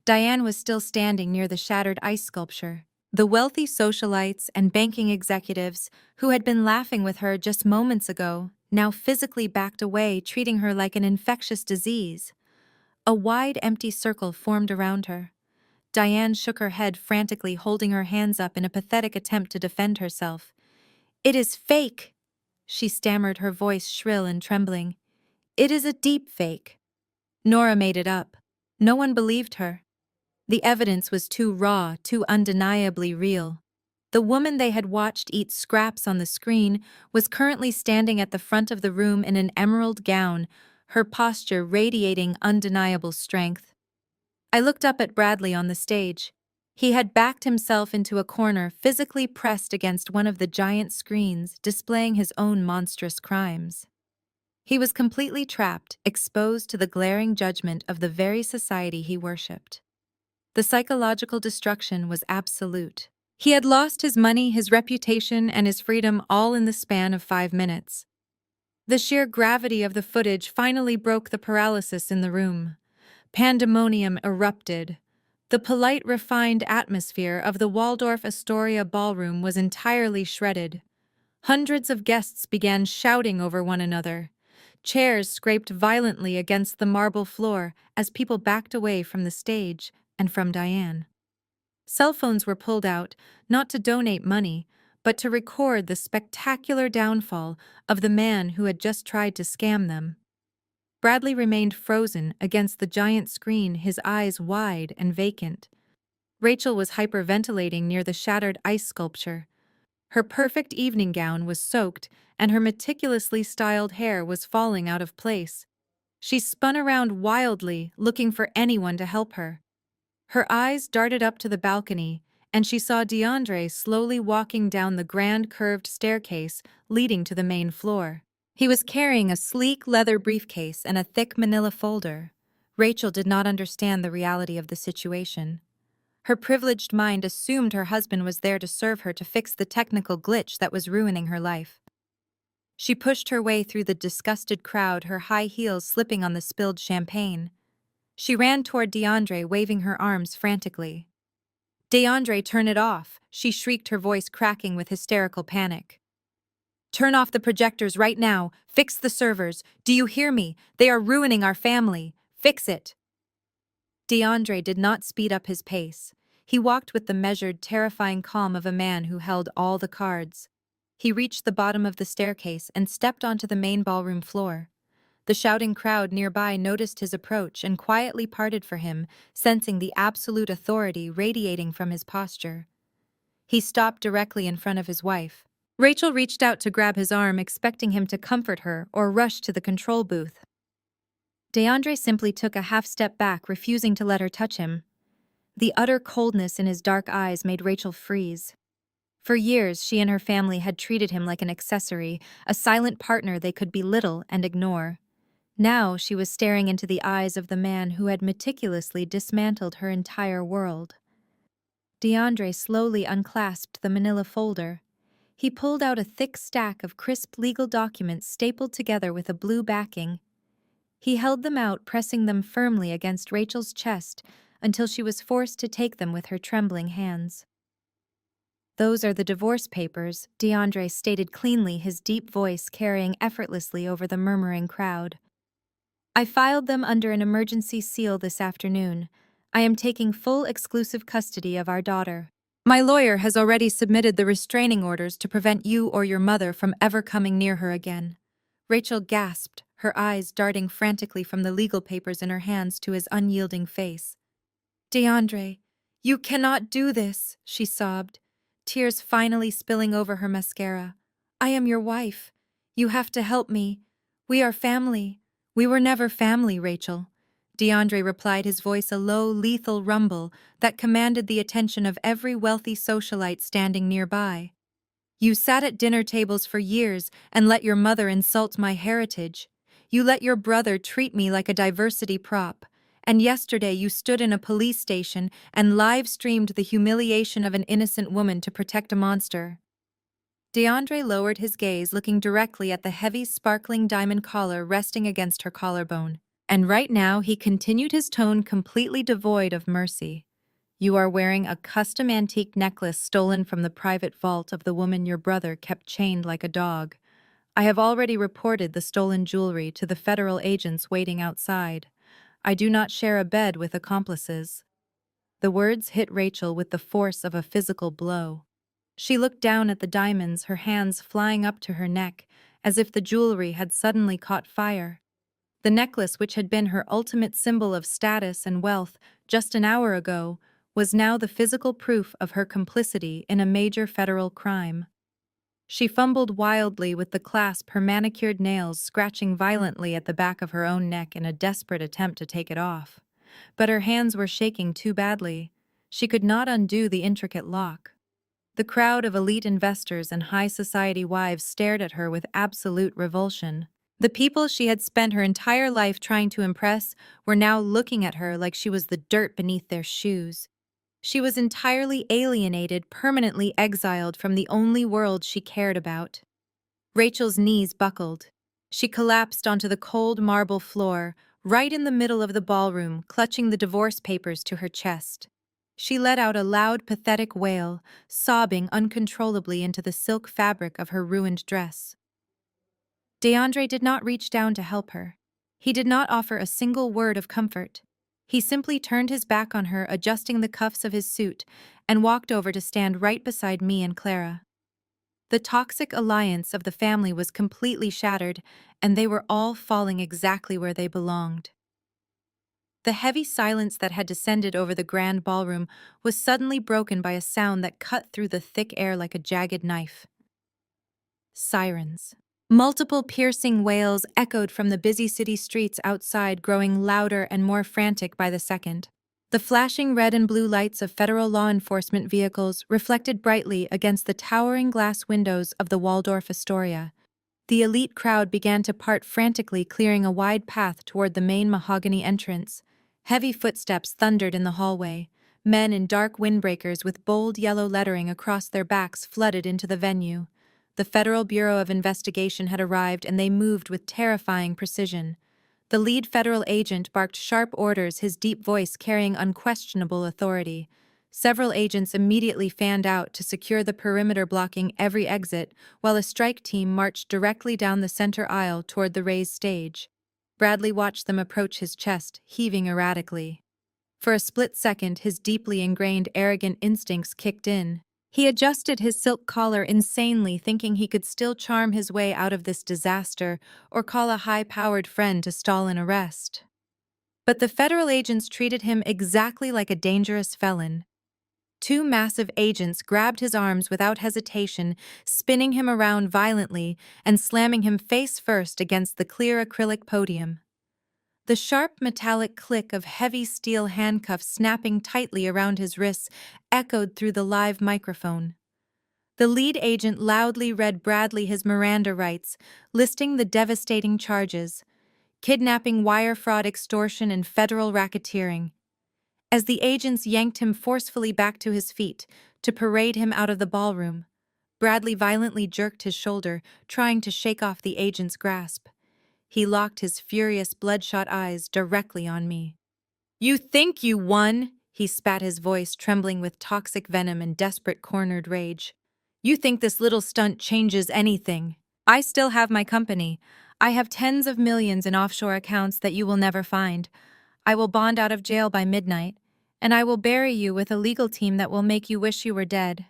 Diane was still standing near the shattered ice sculpture. The wealthy socialites and banking executives who had been laughing with her just moments ago now physically backed away, treating her like an infectious disease. A wide, empty circle formed around her. Diane shook her head frantically, holding her hands up in a pathetic attempt to defend herself. "It is fake," she stammered, her voice shrill and trembling. "It is a deep fake. Nora made it up. No one believed her. The evidence was too raw, too undeniably real. The woman they had watched eat scraps on the screen was currently standing at the front of the room in an emerald gown, her posture radiating undeniable strength. I looked up at Bradley on the stage. He had backed himself into a corner, physically pressed against one of the giant screens, displaying his own monstrous crimes. He was completely trapped, exposed to the glaring judgment of the very society he worshipped. The psychological destruction was absolute. He had lost his money, his reputation, and his freedom all in the span of 5 minutes. The sheer gravity of the footage finally broke the paralysis in the room. Pandemonium erupted. The polite, refined atmosphere of the Waldorf Astoria ballroom was entirely shredded. Hundreds of guests began shouting over one another. Chairs scraped violently against the marble floor as people backed away from the stage and from Diane. Cell phones were pulled out, not to donate money, but to record the spectacular downfall of the man who had just tried to scam them. Bradley remained frozen against the giant screen, his eyes wide and vacant. Rachel was hyperventilating near the shattered ice sculpture. Her perfect evening gown was soaked, and her meticulously styled hair was falling out of place. She spun around wildly, looking for anyone to help her. Her eyes darted up to the balcony, and she saw DeAndre slowly walking down the grand curved staircase leading to the main floor. He was carrying a sleek leather briefcase and a thick manila folder. Rachel did not understand the reality of the situation. Her privileged mind assumed her husband was there to serve her to fix the technical glitch that was ruining her life. She pushed her way through the disgusted crowd, her high heels slipping on the spilled champagne. She ran toward DeAndre, waving her arms frantically. "DeAndre, turn it off!" she shrieked, her voice cracking with hysterical panic. "Turn off the projectors right now! Fix the servers! Do you hear me? They are ruining our family! Fix it!" DeAndre did not speed up his pace. He walked with the measured, terrifying calm of a man who held all the cards. He reached the bottom of the staircase and stepped onto the main ballroom floor. The shouting crowd nearby noticed his approach and quietly parted for him, sensing the absolute authority radiating from his posture. He stopped directly in front of his wife. Rachel reached out to grab his arm, expecting him to comfort her or rush to the control booth. DeAndre simply took a half step back, refusing to let her touch him. The utter coldness in his dark eyes made Rachel freeze. For years, she and her family had treated him like an accessory, a silent partner they could belittle and ignore. Now she was staring into the eyes of the man who had meticulously dismantled her entire world. DeAndre slowly unclasped the manila folder. He pulled out a thick stack of crisp legal documents stapled together with a blue backing. He held them out, pressing them firmly against Rachel's chest until she was forced to take them with her trembling hands. "Those are the divorce papers," DeAndre stated cleanly, his deep voice carrying effortlessly over the murmuring crowd. "I filed them under an emergency seal this afternoon. I am taking full exclusive custody of our daughter. My lawyer has already submitted the restraining orders to prevent you or your mother from ever coming near her again." Rachel gasped, her eyes darting frantically from the legal papers in her hands to his unyielding face. "DeAndre, you cannot do this," she sobbed, tears finally spilling over her mascara. "I am your wife. You have to help me. We are family." "We were never family, Rachel," DeAndre replied, his voice a low, lethal rumble that commanded the attention of every wealthy socialite standing nearby. "You sat at dinner tables for years and let your mother insult my heritage. You let your brother treat me like a diversity prop. And yesterday you stood in a police station and live-streamed the humiliation of an innocent woman to protect a monster." DeAndre lowered his gaze, looking directly at the heavy, sparkling diamond collar resting against her collarbone. And right now, he continued, his tone completely devoid of mercy. "You are wearing a custom antique necklace stolen from the private vault of the woman your brother kept chained like a dog. I have already reported the stolen jewelry to the federal agents waiting outside. I do not share a bed with accomplices." The words hit Rachel with the force of a physical blow. She looked down at the diamonds, her hands flying up to her neck, as if the jewelry had suddenly caught fire. The necklace, which had been her ultimate symbol of status and wealth just an hour ago, was now the physical proof of her complicity in a major federal crime. She fumbled wildly with the clasp, her manicured nails scratching violently at the back of her own neck in a desperate attempt to take it off. But her hands were shaking too badly. She could not undo the intricate lock. The crowd of elite investors and high society wives stared at her with absolute revulsion. The people she had spent her entire life trying to impress were now looking at her like she was the dirt beneath their shoes. She was entirely alienated, permanently exiled from the only world she cared about. Rachel's knees buckled. She collapsed onto the cold marble floor, right in the middle of the ballroom, clutching the divorce papers to her chest. She let out a loud, pathetic wail, sobbing uncontrollably into the silk fabric of her ruined dress. DeAndre did not reach down to help her. He did not offer a single word of comfort. He simply turned his back on her, adjusting the cuffs of his suit, and walked over to stand right beside me and Clara. The toxic alliance of the family was completely shattered, and they were all falling exactly where they belonged. The heavy silence that had descended over the grand ballroom was suddenly broken by a sound that cut through the thick air like a jagged knife. Sirens. Multiple piercing wails echoed from the busy city streets outside, growing louder and more frantic by the second. The flashing red and blue lights of federal law enforcement vehicles reflected brightly against the towering glass windows of the Waldorf Astoria. The elite crowd began to part frantically, clearing a wide path toward the main mahogany entrance. Heavy footsteps thundered in the hallway. Men in dark windbreakers with bold yellow lettering across their backs flooded into the venue. The Federal Bureau of Investigation had arrived, and they moved with terrifying precision. The lead federal agent barked sharp orders, his deep voice carrying unquestionable authority. Several agents immediately fanned out to secure the perimeter, blocking every exit, while a strike team marched directly down the center aisle toward the raised stage. Bradley watched them approach his chest, heaving erratically. For a split second, his deeply ingrained arrogant instincts kicked in. He adjusted his silk collar insanely, thinking he could still charm his way out of this disaster or call a high-powered friend to stall an arrest. But the federal agents treated him exactly like a dangerous felon. Two massive agents grabbed his arms without hesitation, spinning him around violently and slamming him face first against the clear acrylic podium. The sharp metallic click of heavy steel handcuffs snapping tightly around his wrists echoed through the live microphone. The lead agent loudly read Bradley his Miranda rights, listing the devastating charges: kidnapping, wire fraud, extortion, and federal racketeering. As the agents yanked him forcefully back to his feet to parade him out of the ballroom, Bradley violently jerked his shoulder, trying to shake off the agent's grasp. He locked his furious, bloodshot eyes directly on me. "You think you won?" He spat, his voice trembling with toxic venom and desperate cornered rage. "You think this little stunt changes anything? I still have my company. I have tens of millions in offshore accounts that you will never find. I will bond out of jail by midnight, and I will bury you with a legal team that will make you wish you were dead."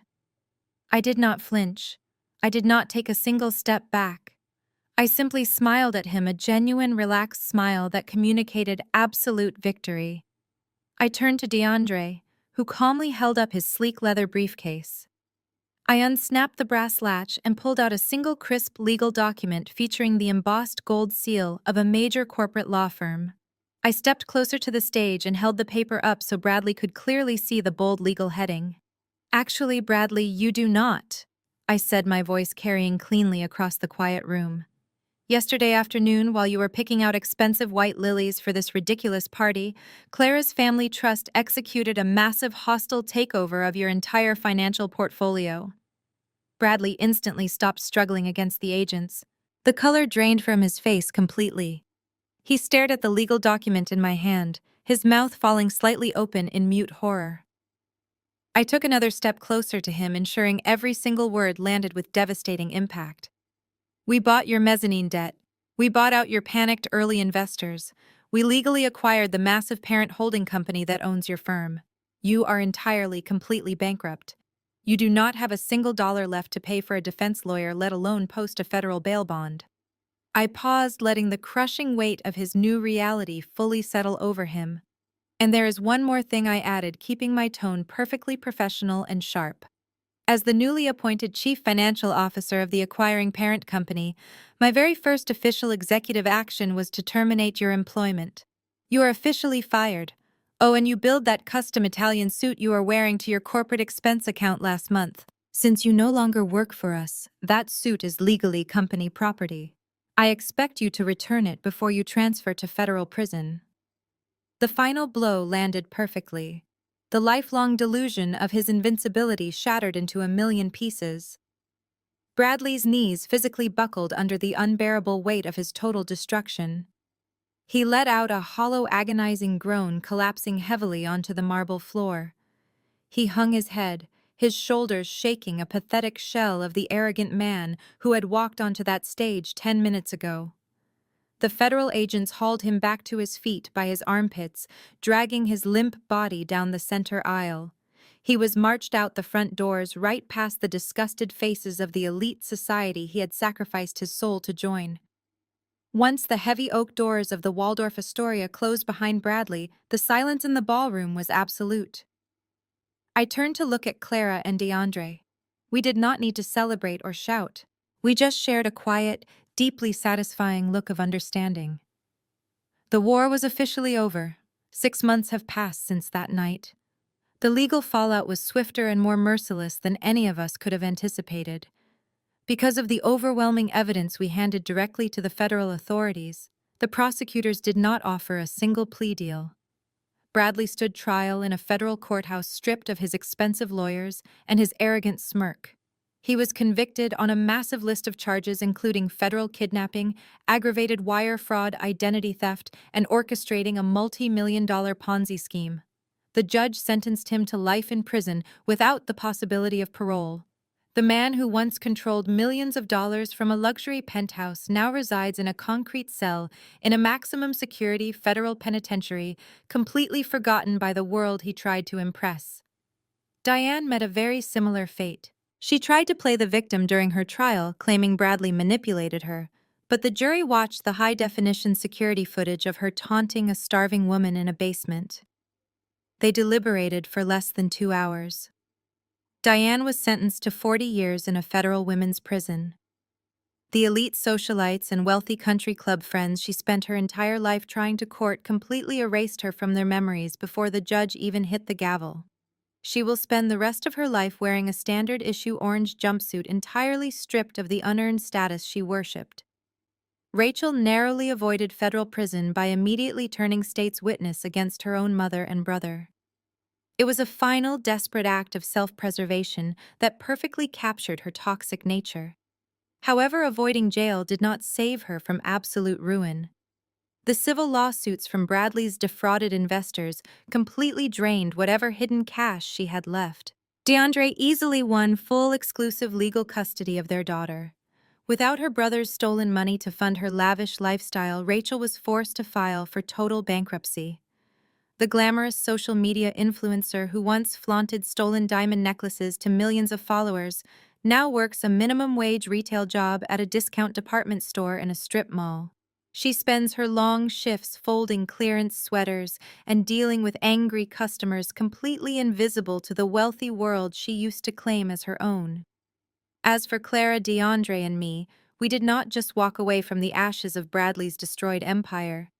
I did not flinch. I did not take a single step back. I simply smiled at him, a genuine, relaxed smile that communicated absolute victory. I turned to DeAndre, who calmly held up his sleek leather briefcase. I unsnapped the brass latch and pulled out a single crisp legal document featuring the embossed gold seal of a major corporate law firm. I stepped closer to the stage and held the paper up so Bradley could clearly see the bold legal heading. "Actually, Bradley, you do not," I said, my voice carrying cleanly across the quiet room. "Yesterday afternoon, while you were picking out expensive white lilies for this ridiculous party, Clara's family trust executed a massive hostile takeover of your entire financial portfolio." Bradley instantly stopped struggling against the agents. The color drained from his face completely. He stared at the legal document in my hand, his mouth falling slightly open in mute horror. I took another step closer to him, ensuring every single word landed with devastating impact. "We bought your mezzanine debt. We bought out your panicked early investors. We legally acquired the massive parent holding company that owns your firm. You are entirely, completely bankrupt. You do not have a single dollar left to pay for a defense lawyer, let alone post a federal bail bond." I paused, letting the crushing weight of his new reality fully settle over him. "And there is one more thing," I added, keeping my tone perfectly professional and sharp. "As the newly appointed Chief Financial Officer of the acquiring parent company, my very first official executive action was to terminate your employment. You are officially fired. Oh, and you billed that custom Italian suit you are wearing to your corporate expense account last month. Since you no longer work for us, that suit is legally company property. I expect you to return it before you transfer to federal prison." The final blow landed perfectly. The lifelong delusion of his invincibility shattered into a million pieces. Bradley's knees physically buckled under the unbearable weight of his total destruction. He let out a hollow, agonizing groan, collapsing heavily onto the marble floor. He hung his head, his shoulders shaking, a pathetic shell of the arrogant man who had walked onto that stage 10 minutes ago. The federal agents hauled him back to his feet by his armpits, dragging his limp body down the center aisle. He was marched out the front doors, right past the disgusted faces of the elite society he had sacrificed his soul to join. Once the heavy oak doors of the Waldorf Astoria closed behind Bradley, the silence in the ballroom was absolute. I turned to look at Clara and DeAndre. We did not need to celebrate or shout. We just shared a quiet, deeply satisfying look of understanding. The war was officially over. 6 months have passed since that night. The legal fallout was swifter and more merciless than any of us could have anticipated. Because of the overwhelming evidence we handed directly to the federal authorities, the prosecutors did not offer a single plea deal. Bradley stood trial in a federal courthouse, stripped of his expensive lawyers and his arrogant smirk. He was convicted on a massive list of charges including federal kidnapping, aggravated wire fraud, identity theft, and orchestrating a multi-million-dollar Ponzi scheme. The judge sentenced him to life in prison without the possibility of parole. The man who once controlled millions of dollars from a luxury penthouse now resides in a concrete cell in a maximum security federal penitentiary, completely forgotten by the world he tried to impress. Diane met a very similar fate. She tried to play the victim during her trial, claiming Bradley manipulated her, but the jury watched the high-definition security footage of her taunting a starving woman in a basement. They deliberated for less than 2 hours. Diane was sentenced to 40 years in a federal women's prison. The elite socialites and wealthy country club friends she spent her entire life trying to court completely erased her from their memories before the judge even hit the gavel. She will spend the rest of her life wearing a standard issue orange jumpsuit entirely stripped of the unearned status she worshipped. Rachel narrowly avoided federal prison by immediately turning state's witness against her own mother and brother. It was a final, desperate act of self-preservation that perfectly captured her toxic nature. However, avoiding jail did not save her from absolute ruin. The civil lawsuits from Bradley's defrauded investors completely drained whatever hidden cash she had left. DeAndre easily won full exclusive legal custody of their daughter. Without her brother's stolen money to fund her lavish lifestyle, Rachel was forced to file for total bankruptcy. The glamorous social media influencer who once flaunted stolen diamond necklaces to millions of followers now works a minimum wage retail job at a discount department store in a strip mall. She spends her long shifts folding clearance sweaters and dealing with angry customers completely invisible to the wealthy world she used to claim as her own. As for Clara, DeAndre, and me, we did not just walk away from the ashes of Bradley's destroyed empire.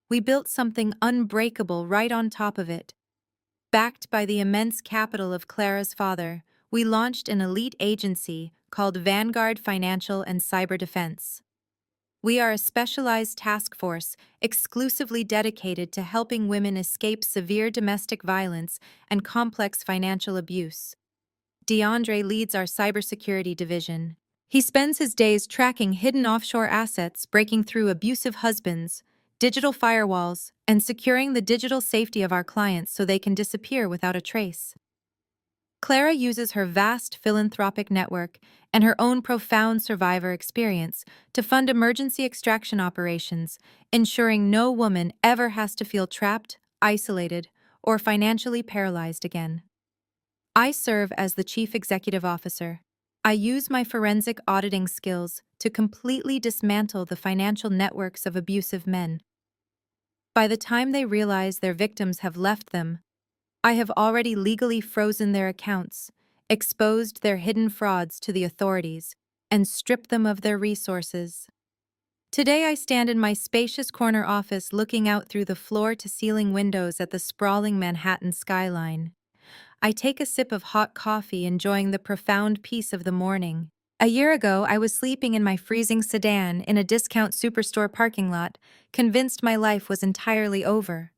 We built something unbreakable right on top of it. Backed by the immense capital of Clara's father, we launched an elite agency called Vanguard Financial and Cyber Defense. We are a specialized task force exclusively dedicated to helping women escape severe domestic violence and complex financial abuse. DeAndre leads our cybersecurity division. He spends his days tracking hidden offshore assets, breaking through abusive husbands, digital firewalls, and securing the digital safety of our clients so they can disappear without a trace. Clara uses her vast philanthropic network and her own profound survivor experience to fund emergency extraction operations, ensuring no woman ever has to feel trapped, isolated, or financially paralyzed again. I serve as the Chief Executive Officer. I use my forensic auditing skills to completely dismantle the financial networks of abusive men. By the time they realize their victims have left them, I have already legally frozen their accounts, exposed their hidden frauds to the authorities, and stripped them of their resources. Today I stand in my spacious corner office looking out through the floor-to-ceiling windows at the sprawling Manhattan skyline. I take a sip of hot coffee, enjoying the profound peace of the morning. A year ago, I was sleeping in my freezing sedan in a discount superstore parking lot, convinced my life was entirely over.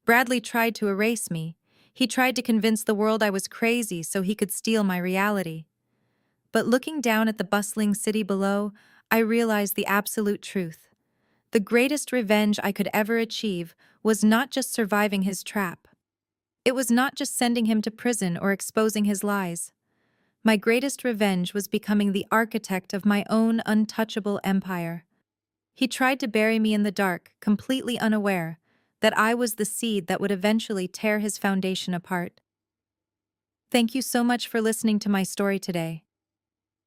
Bradley tried to erase me. He tried to convince the world I was crazy so he could steal my reality. But looking down at the bustling city below, I realized the absolute truth. The greatest revenge I could ever achieve was not just surviving his trap. It was not just sending him to prison or exposing his lies. My greatest revenge was becoming the architect of my own untouchable empire. He tried to bury me in the dark, completely unaware that I was the seed that would eventually tear his foundation apart. Thank you so much for listening to my story today.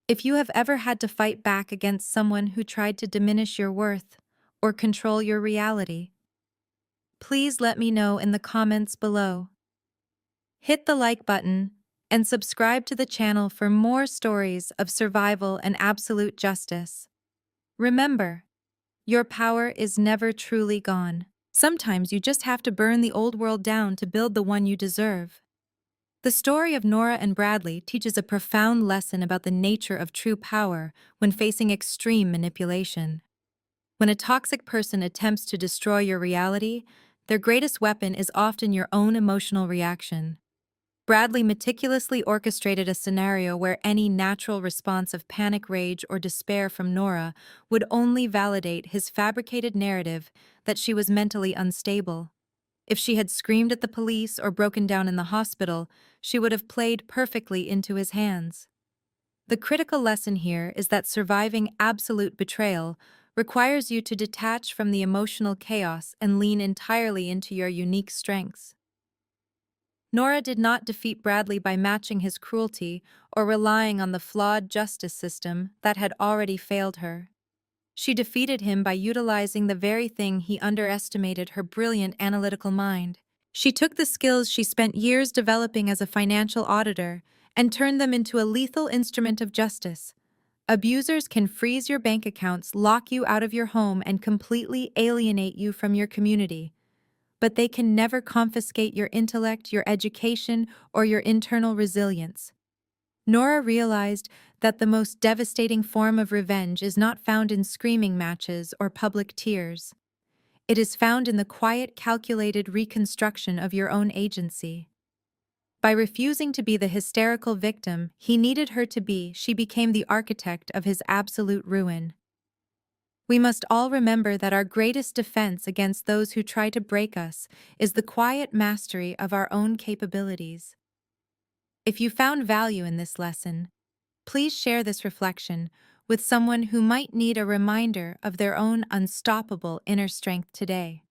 If you have ever had to fight back against someone who tried to diminish your worth or control your reality, please let me know in the comments below. Hit the like button and subscribe to the channel for more stories of survival and absolute justice. Remember, your power is never truly gone. Sometimes you just have to burn the old world down to build the one you deserve. The story of Nora and Bradley teaches a profound lesson about the nature of true power when facing extreme manipulation. When a toxic person attempts to destroy your reality, their greatest weapon is often your own emotional reaction. Bradley meticulously orchestrated a scenario where any natural response of panic, rage, or despair from Nora would only validate his fabricated narrative that she was mentally unstable. If she had screamed at the police or broken down in the hospital, she would have played perfectly into his hands. The critical lesson here is that surviving absolute betrayal requires you to detach from the emotional chaos and lean entirely into your unique strengths. Nora did not defeat Bradley by matching his cruelty or relying on the flawed justice system that had already failed her. She defeated him by utilizing the very thing he underestimated: her brilliant analytical mind. She took the skills she spent years developing as a financial auditor and turned them into a lethal instrument of justice, Abusers can freeze your bank accounts, lock you out of your home, and completely alienate you from your community. But they can never confiscate your intellect, your education, or your internal resilience. Nora realized that the most devastating form of revenge is not found in screaming matches or public tears. It is found in the quiet, calculated reconstruction of your own agency. By refusing to be the hysterical victim he needed her to be, she became the architect of his absolute ruin. We must all remember that our greatest defense against those who try to break us is the quiet mastery of our own capabilities. If you found value in this lesson, please share this reflection with someone who might need a reminder of their own unstoppable inner strength today.